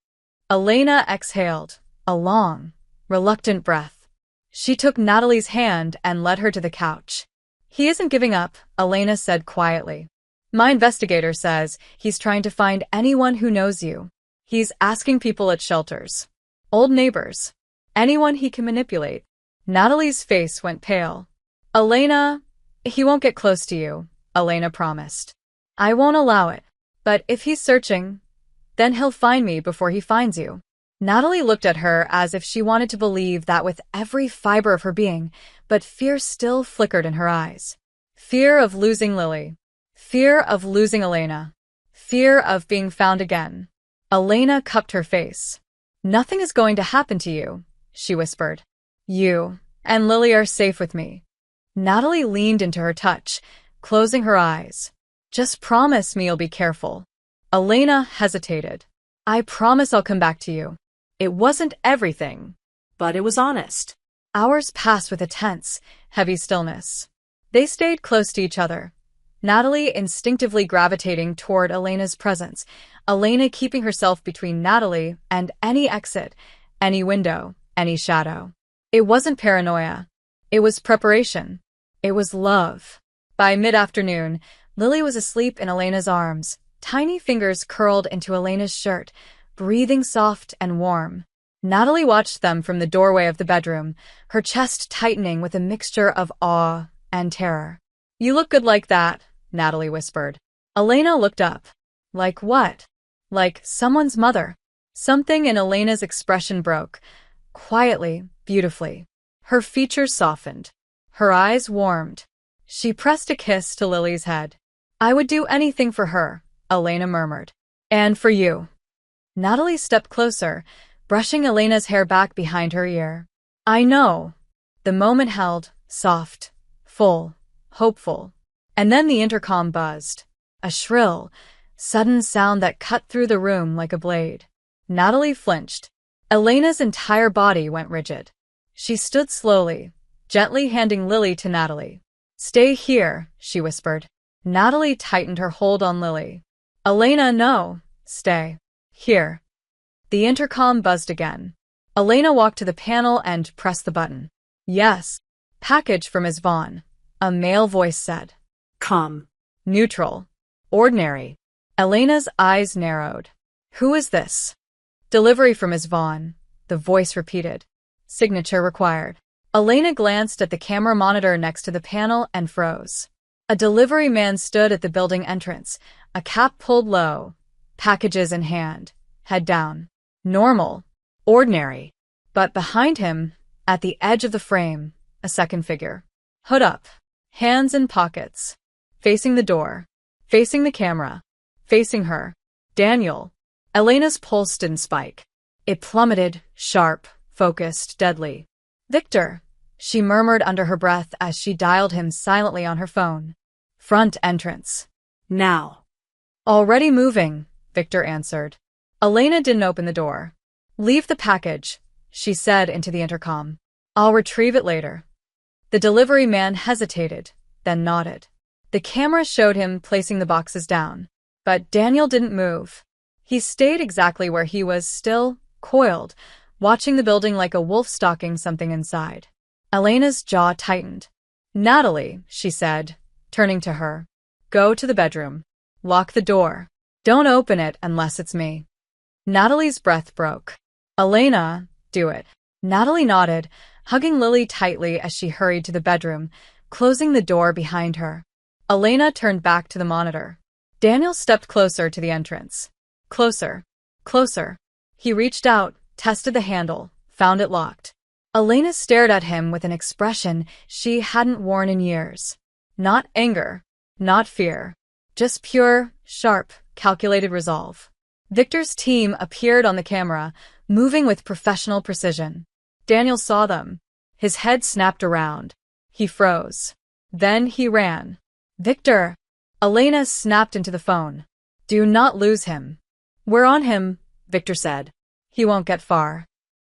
Elena exhaled, a long, reluctant breath. She took Natalie's hand and led her to the couch. "He isn't giving up," Elena said quietly. "My investigator says he's trying to find anyone who knows you. He's asking people at shelters, old neighbors, anyone he can manipulate." Natalie's face went pale. "Elena, he won't get close to you," Elena promised. "I won't allow it. But if he's searching, then he'll find me before he finds you." Natalie looked at her as if she wanted to believe that with every fiber of her being, but fear still flickered in her eyes. Fear of losing Lily. Fear of losing Elena. Fear of being found again. Elena cupped her face. "Nothing is going to happen to you," she whispered. "You and Lily are safe with me." Natalie leaned into her touch, closing her eyes. "Just promise me you'll be careful." Elena hesitated. "I promise I'll come back to you." It wasn't everything, but it was honest. Hours passed with a tense, heavy stillness. They stayed close to each other, Natalie instinctively gravitating toward Elena's presence, Elena keeping herself between Natalie and any exit, any window, any shadow. It wasn't paranoia. It was preparation. It was love. By mid-afternoon, Lily was asleep in Elena's arms, tiny fingers curled into Elena's shirt, breathing soft and warm. Natalie watched them from the doorway of the bedroom, her chest tightening with a mixture of awe and terror. "You look good like that," Natalie whispered. Elena looked up. "Like what?" "Like someone's mother." Something in Elena's expression broke, quietly, beautifully. Her features softened. Her eyes warmed. She pressed a kiss to Lily's head. "I would do anything for her," Elena murmured. "And for you." Natalie stepped closer, brushing Elena's hair back behind her ear. "I know." The moment held, soft, full, hopeful. And then the intercom buzzed. A shrill, sudden sound that cut through the room like a blade. Natalie flinched. Elena's entire body went rigid. She stood slowly, gently handing Lily to Natalie. "Stay here," she whispered. Natalie tightened her hold on Lily. "Elena, no. Stay. Here." The intercom buzzed again. Elena walked to the panel and pressed the button. "Yes." "Package from Ms. Vaughn," a male voice said. "Come." "Neutral. Ordinary." Elena's eyes narrowed. "Who is this?" "Delivery from Ms. Vaughn," the voice repeated. "Signature required." Elena glanced at the camera monitor next to the panel and froze. A delivery man stood at the building entrance, a cap pulled low, packages in hand, head down. Normal. Ordinary. But behind him, at the edge of the frame, a second figure. Hood up. Hands in pockets. Facing the door. Facing the camera. Facing her. Daniel. Elena's pulse didn't spike. It plummeted, sharp, focused, deadly. "Victor," she murmured under her breath as she dialed him silently on her phone. "Front entrance." "Now." "Already moving," Victor answered. Elena didn't open the door. "Leave the package," she said into the intercom. "I'll retrieve it later." The delivery man hesitated, then nodded. The camera showed him placing the boxes down. But Daniel didn't move. He stayed exactly where he was, still, coiled, watching the building like a wolf stalking something inside. Elena's jaw tightened. "Natalie," she said, turning to her. "Go to the bedroom. Lock the door. Don't open it unless it's me." Natalie's breath broke. "Elena, do it." Natalie nodded, hugging Lily tightly as she hurried to the bedroom, closing the door behind her. Elena turned back to the monitor. Daniel stepped closer to the entrance. Closer. Closer. He reached out, tested the handle, found it locked. Elena stared at him with an expression she hadn't worn in years. Not anger, not fear, just pure, sharp, calculated resolve. Victor's team appeared on the camera, moving with professional precision. Daniel saw them. His head snapped around. He froze. Then he ran. "Victor!" Elena snapped into the phone. "Do not lose him." "We're on him," Victor said. "He won't get far."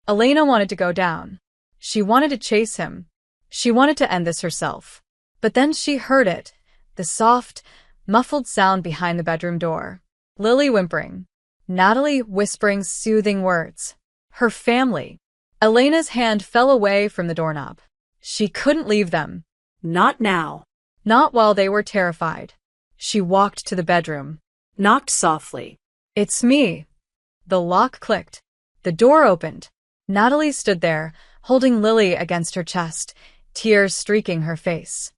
Elena wanted to go down. She wanted to chase him. She wanted to end this herself. But then she heard it, the soft, muffled sound behind the bedroom door. Lily whimpering. Natalie whispering soothing words. Her family. Elena's hand fell away from the doorknob. She couldn't leave them. Not now. Not while they were terrified. She walked to the bedroom. Knocked softly. It's me. The lock clicked. The door opened. Natalie stood there, holding Lily against her chest, tears streaking her face.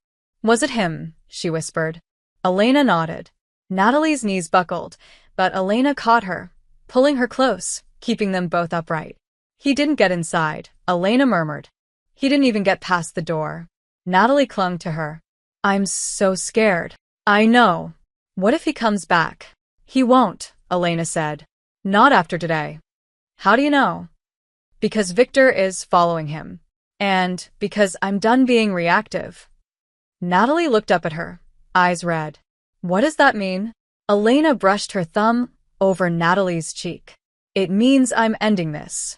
Was it him? She whispered. Elena nodded. Natalie's knees buckled, but Elena caught her, pulling her close, keeping them both upright. He didn't get inside, Elena murmured. He didn't even get past the door. Natalie clung to her. I'm so scared. I know. What if he comes back? He won't, Elena said. Not after today. How do you know? Because Victor is following him. And because I'm done being reactive. Natalie looked up at her, eyes red. What does that mean? Elena brushed her thumb over Natalie's cheek. It means I'm ending this.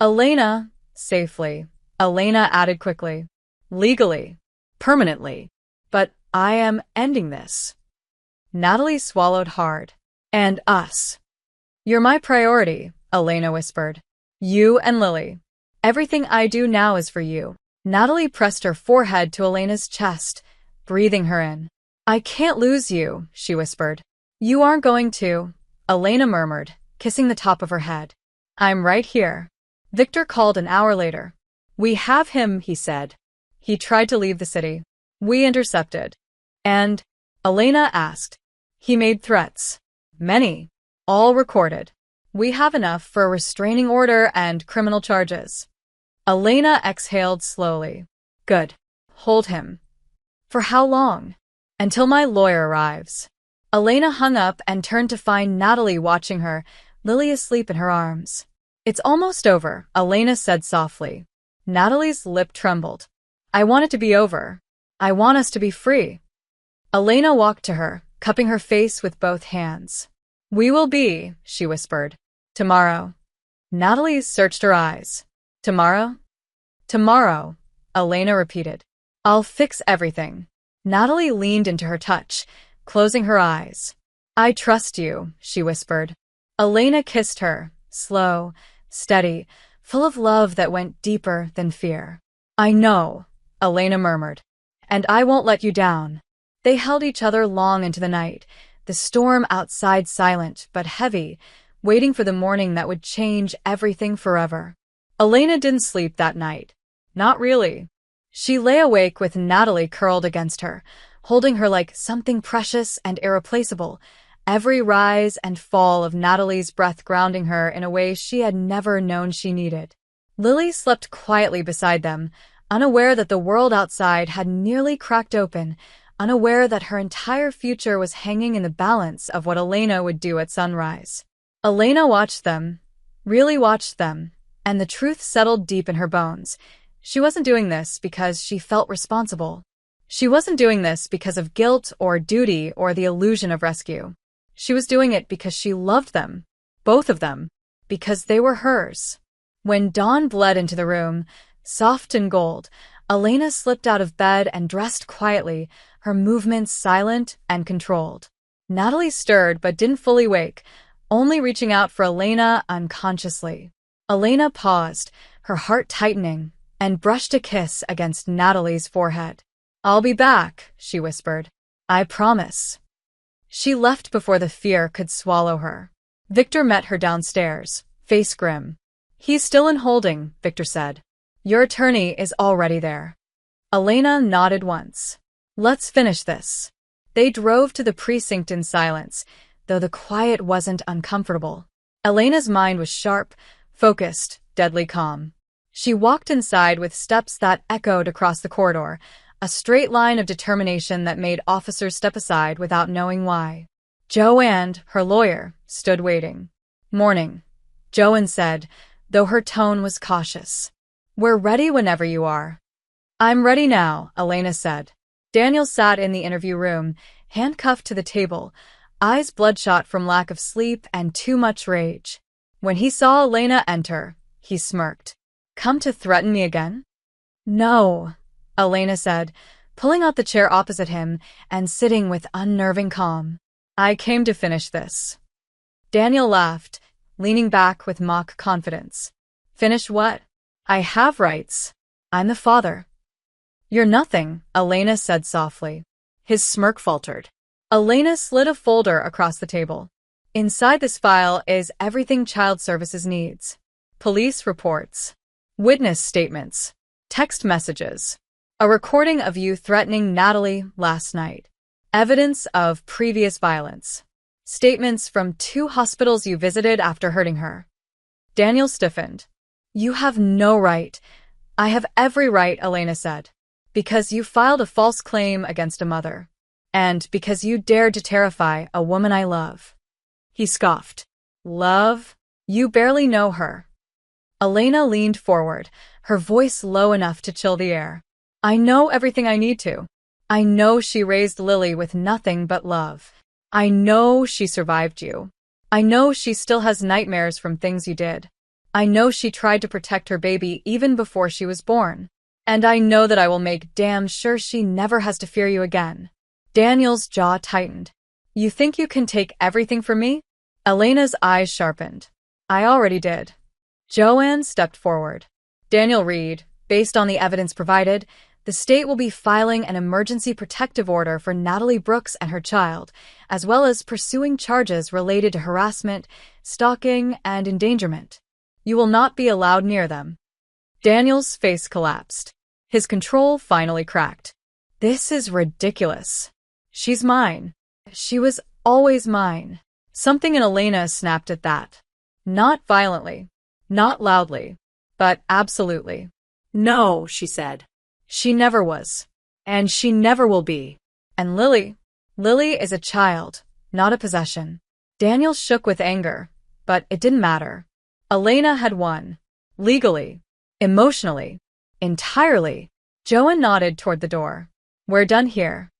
Elena, safely. Elena added quickly. Legally. Permanently. But I am ending this. Natalie swallowed hard. And us. You're my priority, Elena whispered. You and Lily. Everything I do now is for you. Natalie pressed her forehead to Elena's chest, breathing her in. I can't lose you, she whispered. You aren't going to, Elena murmured, kissing the top of her head. I'm right here. Victor called an hour later. We have him, he said. He tried to leave the city. We intercepted. And, Elena asked. He made threats. Many. All recorded. We have enough for a restraining order and criminal charges. Elena exhaled slowly. Good. Hold him. For how long? Until my lawyer arrives. Elena hung up and turned to find Natalie watching her, Lily asleep in her arms. It's almost over, Elena said softly. Natalie's lip trembled. I want it to be over. I want us to be free. Elena walked to her, cupping her face with both hands. We will be, she whispered. Tomorrow. Natalie searched her eyes. Tomorrow? Tomorrow, Elena repeated. I'll fix everything. Natalie leaned into her touch, closing her eyes. I trust you, she whispered. Elena kissed her, slow, steady, full of love that went deeper than fear. I know, Elena murmured. And I won't let you down. They held each other long into the night, the storm outside silent but heavy, waiting for the morning that would change everything forever. Elena didn't sleep that night. Not really. She lay awake with Natalie curled against her, holding her like something precious and irreplaceable, every rise and fall of Natalie's breath grounding her in a way she had never known she needed. Lily slept quietly beside them, unaware that the world outside had nearly cracked open, unaware that her entire future was hanging in the balance of what Elena would do at sunrise. Elena watched them, really watched them, and the truth settled deep in her bones. She wasn't doing this because she felt responsible. She wasn't doing this because of guilt or duty or the illusion of rescue. She was doing it because she loved them, both of them, because they were hers. When dawn bled into the room, soft and gold, Elena slipped out of bed and dressed quietly, her movements silent and controlled. Natalie stirred but didn't fully wake, only reaching out for Elena unconsciously. Elena paused, her heart tightening, and brushed a kiss against Natalie's forehead. I'll be back, she whispered. I promise. She left before the fear could swallow her. Victor met her downstairs, face grim. He's still in holding, Victor said. Your attorney is already there. Elena nodded once. Let's finish this. They drove to the precinct in silence, though the quiet wasn't uncomfortable. Elena's mind was sharp, focused, deadly calm. She walked inside with steps that echoed across the corridor, a straight line of determination that made officers step aside without knowing why. Joanne, her lawyer, stood waiting. Morning, Joanne said, though her tone was cautious. We're ready whenever you are. I'm ready now, Elena said. Daniel sat in the interview room, handcuffed to the table, eyes bloodshot from lack of sleep and too much rage. When he saw Elena enter, he smirked. Come to threaten me again? No, Elena said, pulling out the chair opposite him and sitting with unnerving calm. I came to finish this. Daniel laughed, leaning back with mock confidence. Finish what? I have rights. I'm the father. You're nothing, Elena said softly. His smirk faltered. Elena slid a folder across the table. Inside this file is everything Child Services needs. Police reports, witness statements, text messages, a recording of you threatening Natalie last night, evidence of previous violence, statements from 2 hospitals you visited after hurting her. Daniel stiffened. You have no right. I have every right, Elena said, because you filed a false claim against a mother, and because you dared to terrify a woman I love. He scoffed. Love? You barely know her. Elena leaned forward, her voice low enough to chill the air. I know everything I need to. I know she raised Lily with nothing but love. I know she survived you. I know she still has nightmares from things you did. I know she tried to protect her baby even before she was born. And I know that I will make damn sure she never has to fear you again. Daniel's jaw tightened. You think you can take everything from me? Elena's eyes sharpened. I already did. Joanne stepped forward. Daniel Reed, based on the evidence provided, the state will be filing an emergency protective order for Natalie Brooks and her child, as well as pursuing charges related to harassment, stalking, and endangerment. You will not be allowed near them. Daniel's face collapsed. His control finally cracked. This is ridiculous. She's mine. She was always mine. Something in Elena snapped at that. Not violently, not loudly, but absolutely. No, she said. She never was. And she never will be. And Lily is a child, not a possession. Daniel shook with anger, but it didn't matter. Elena had won. Legally. Emotionally. Entirely. Joanne nodded toward the door. We're done here.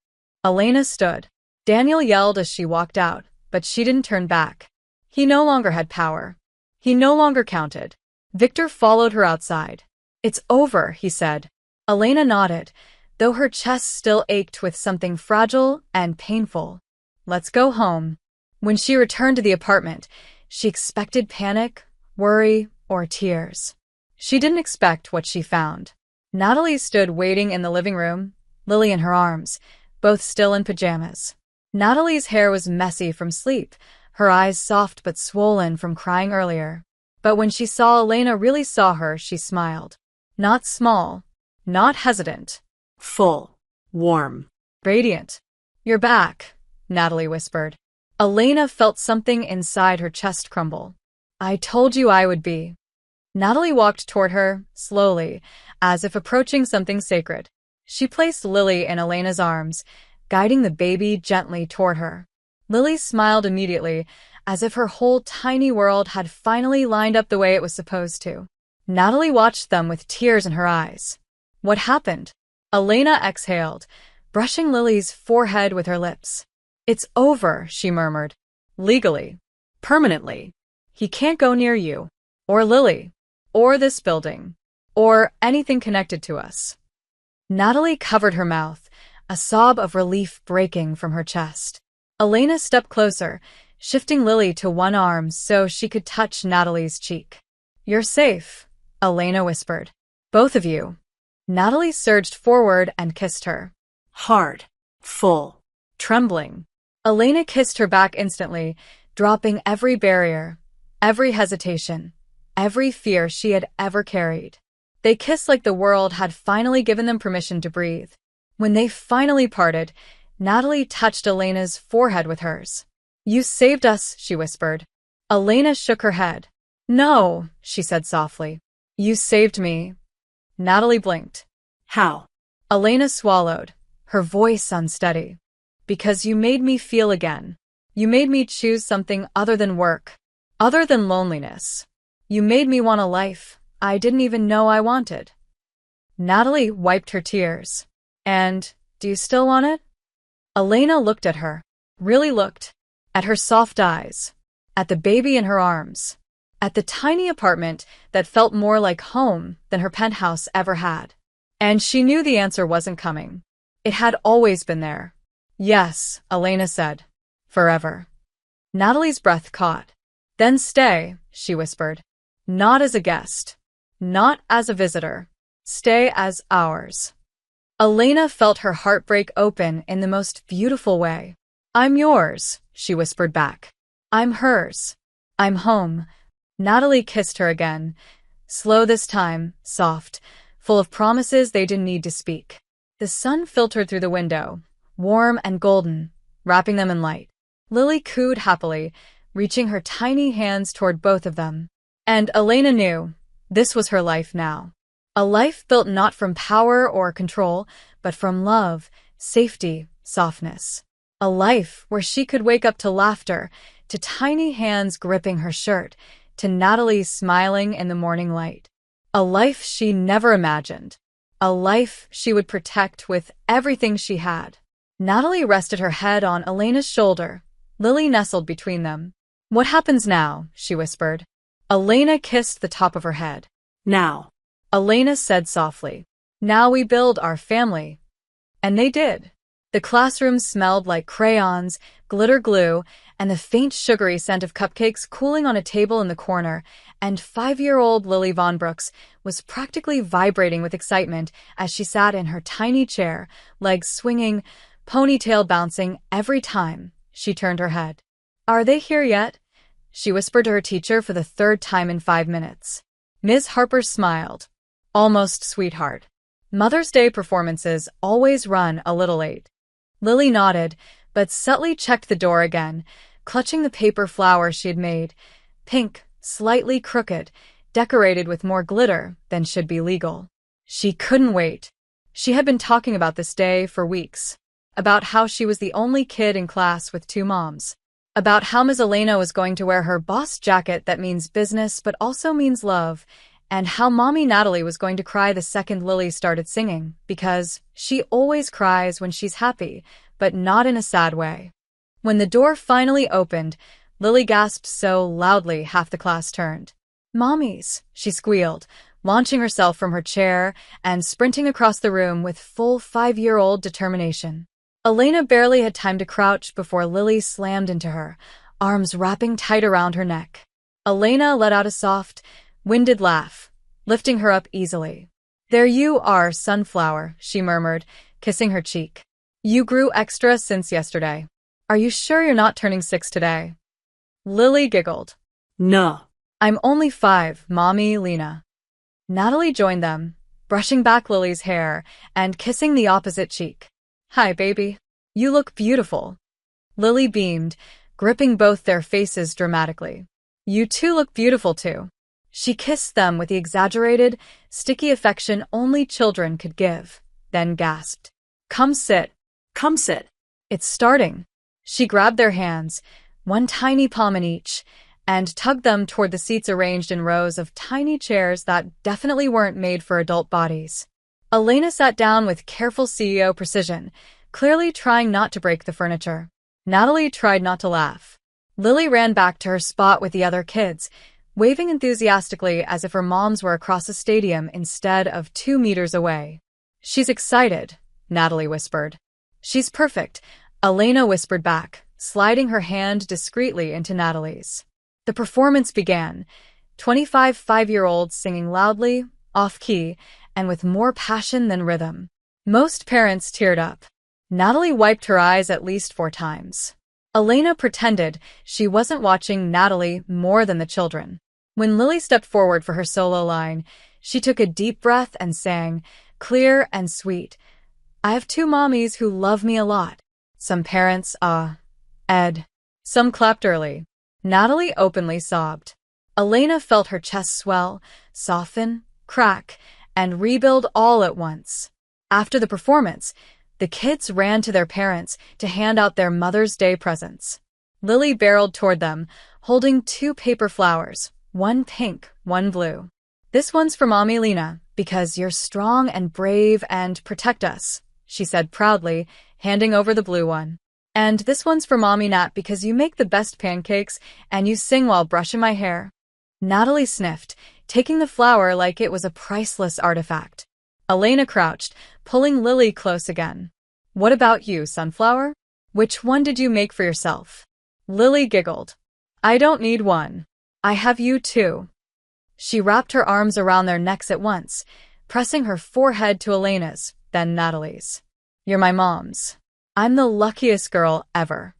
Elena stood. Daniel yelled as she walked out, but she didn't turn back. He no longer had power. He no longer counted. Victor followed her outside. It's over, he said. Elena nodded, though her chest still ached with something fragile and painful. Let's go home. When she returned to the apartment, she expected panic, worry, or tears. She didn't expect what she found. Natalie stood waiting in the living room, Lily in her arms, both still in pajamas. Natalie's hair was messy from sleep, her eyes soft but swollen from crying earlier. But when she saw Elena really saw her, she smiled. Not small, not hesitant. Full. Warm. Radiant. You're back, Natalie whispered. Elena felt something inside her chest crumble. I told you I would be. Natalie walked toward her, slowly, as if approaching something sacred. She placed Lily in Elena's arms, guiding the baby gently toward her. Lily smiled immediately, as if her whole tiny world had finally lined up the way it was supposed to. Natalie watched them with tears in her eyes. What happened? Elena exhaled, brushing Lily's forehead with her lips. It's over, she murmured. Legally. Permanently. He can't go near you. Or Lily. Or this building. Or anything connected to us. Natalie covered her mouth, a sob of relief breaking from her chest. Elena stepped closer, shifting Lily to one arm so she could touch Natalie's cheek. You're safe, Elena whispered. Both of you. Natalie surged forward and kissed her. Hard. Full. Trembling. Elena kissed her back instantly, dropping every barrier, every hesitation, every fear she had ever carried. They kissed like the world had finally given them permission to breathe. When they finally parted, Natalie touched Elena's forehead with hers. You saved us, she whispered. Elena shook her head. No, she said softly. You saved me. Natalie blinked. How? Elena swallowed, her voice unsteady. Because you made me feel again. You made me choose something other than work, other than loneliness. You made me want a life I didn't even know I wanted. Natalie wiped her tears. And, do you still want it? Elena looked at her, really looked, at her soft eyes, at the baby in her arms, at the tiny apartment that felt more like home than her penthouse ever had. And she knew the answer wasn't coming. It had always been there. Yes, Elena said. Forever. Natalie's breath caught. Then stay, she whispered. Not as a guest. Not as a visitor. Stay as ours. Elena felt her heart break open in the most beautiful way. I'm yours, she whispered back. I'm hers. I'm home. Natalie kissed her again. Slow this time, soft, full of promises they didn't need to speak. The sun filtered through the window, warm and golden, wrapping them in light. Lily cooed happily, reaching her tiny hands toward both of them. And Elena knew this was her life now. A life built not from power or control, but from love, safety, softness. A life where she could wake up to laughter, to tiny hands gripping her shirt, to Natalie smiling in the morning light. A life she never imagined. A life she would protect with everything she had. Natalie rested her head on Elena's shoulder. Lily nestled between them. What happens now? She whispered. Elena kissed the top of her head. Now. Elena said softly. Now we build our family. And they did. The classroom smelled like crayons, glitter glue, and the faint sugary scent of cupcakes cooling on a table in the corner, and 5-year-old Lily Von Brooks was practically vibrating with excitement as she sat in her tiny chair, legs swinging, ponytail bouncing every time she turned her head. Are they here yet? She whispered to her teacher for the 3rd time in 5 minutes. Ms. Harper smiled. Almost sweetheart. Mother's Day performances always run a little late. Lily nodded, but subtly checked the door again, clutching the paper flower she had made. Pink, slightly crooked, decorated with more glitter than should be legal. She couldn't wait. She had been talking about this day for weeks. About how she was the only kid in class with 2 moms. About how Ms. Elena was going to wear her boss jacket that means business but also means love, and how Mommy Natalie was going to cry the second Lily started singing, because she always cries when she's happy, but not in a sad way. When the door finally opened, Lily gasped so loudly half the class turned. Mommies, she squealed, launching herself from her chair and sprinting across the room with full 5-year-old determination. Elena barely had time to crouch before Lily slammed into her, arms wrapping tight around her neck. Elena let out a soft, winded laugh, lifting her up easily. There you are, sunflower, she murmured, kissing her cheek. You grew extra since yesterday. Are you sure you're not turning 6 today? Lily giggled. No. I'm only 5, Mommy Lena. Natalie joined them, brushing back Lily's hair and kissing the opposite cheek. Hi, baby. You look beautiful. Lily beamed, gripping both their faces dramatically. You two look beautiful too. She kissed them with the exaggerated, sticky affection only children could give, then gasped. Come sit. Come sit. It's starting. She grabbed their hands, one tiny palm in each, and tugged them toward the seats arranged in rows of tiny chairs that definitely weren't made for adult bodies. Elena sat down with careful CEO precision, clearly trying not to break the furniture. Natalie tried not to laugh. Lily ran back to her spot with the other kids, waving enthusiastically as if her moms were across a stadium instead of 2 meters away. She's excited, Natalie whispered. She's perfect, Elena whispered back, sliding her hand discreetly into Natalie's. The performance began, 25 5-year-olds singing loudly, off-key, and with more passion than rhythm. Most parents teared up. Natalie wiped her eyes at least 4 times. Elena pretended she wasn't watching Natalie more than the children. When Lily stepped forward for her solo line, she took a deep breath and sang, clear and sweet, I have 2 mommies who love me a lot. Some parents, Ed. Some clapped early. Natalie openly sobbed. Elena felt her chest swell, soften, crack, and rebuild all at once. After the performance, the kids ran to their parents to hand out their Mother's Day presents. Lily barreled toward them, holding 2 paper flowers, one pink, one blue. This one's for Mommy Lena, because you're strong and brave and protect us, she said proudly, handing over the blue one. And this one's for Mommy Nat because you make the best pancakes and you sing while brushing my hair. Natalie sniffed, taking the flower like it was a priceless artifact. Elena crouched, pulling Lily close again. What about you, Sunflower? Which one did you make for yourself? Lily giggled. I don't need one. I have you too. She wrapped her arms around their necks at once, pressing her forehead to Elena's, then Natalie's. You're my mom's. I'm the luckiest girl ever.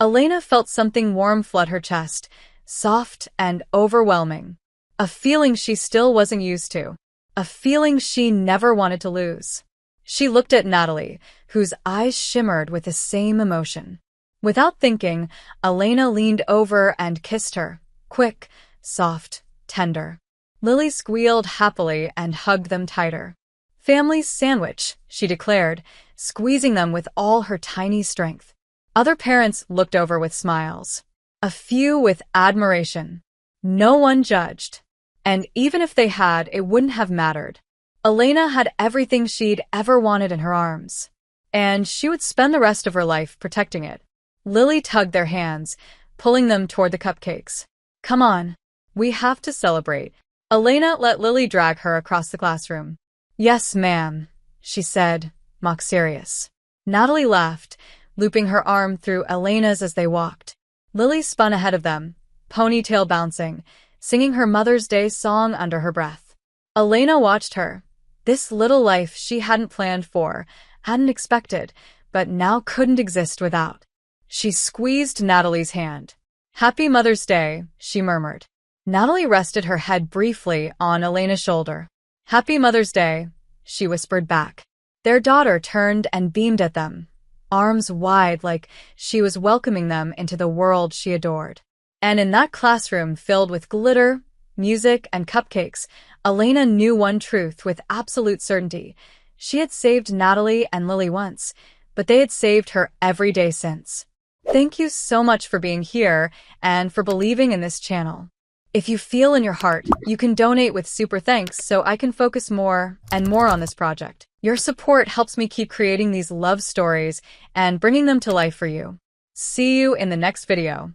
Elena felt something warm flood her chest, soft and overwhelming. A feeling she still wasn't used to. A feeling she never wanted to lose. She looked at Natalie, whose eyes shimmered with the same emotion. Without thinking, Elena leaned over and kissed her, quick, soft, tender. Lily squealed happily and hugged them tighter. Family sandwich, she declared, squeezing them with all her tiny strength. Other parents looked over with smiles. A few with admiration. No one judged. And even if they had, it wouldn't have mattered. Elena had everything she'd ever wanted in her arms. And she would spend the rest of her life protecting it. Lily tugged their hands, pulling them toward the cupcakes. Come on. We have to celebrate. Elena let Lily drag her across the classroom. Yes, ma'am, she said, mock serious. Natalie laughed, looping her arm through Elena's as they walked. Lily spun ahead of them, ponytail bouncing, singing her Mother's Day song under her breath. Elena watched her. This little life she hadn't planned for, hadn't expected, but now couldn't exist without. She squeezed Natalie's hand. Happy Mother's Day, she murmured. Natalie rested her head briefly on Elena's shoulder. Happy Mother's Day, she whispered back. Their daughter turned and beamed at them, arms wide like she was welcoming them into the world she adored. And in that classroom filled with glitter, music, and cupcakes, Elena knew one truth with absolute certainty. She had saved Natalie and Lily once, but they had saved her every day since. Thank you so much for being here and for believing in this channel. If you feel in your heart, you can donate with super thanks so I can focus more and more on this project. Your support helps me keep creating these love stories and bringing them to life for you. See you in the next video.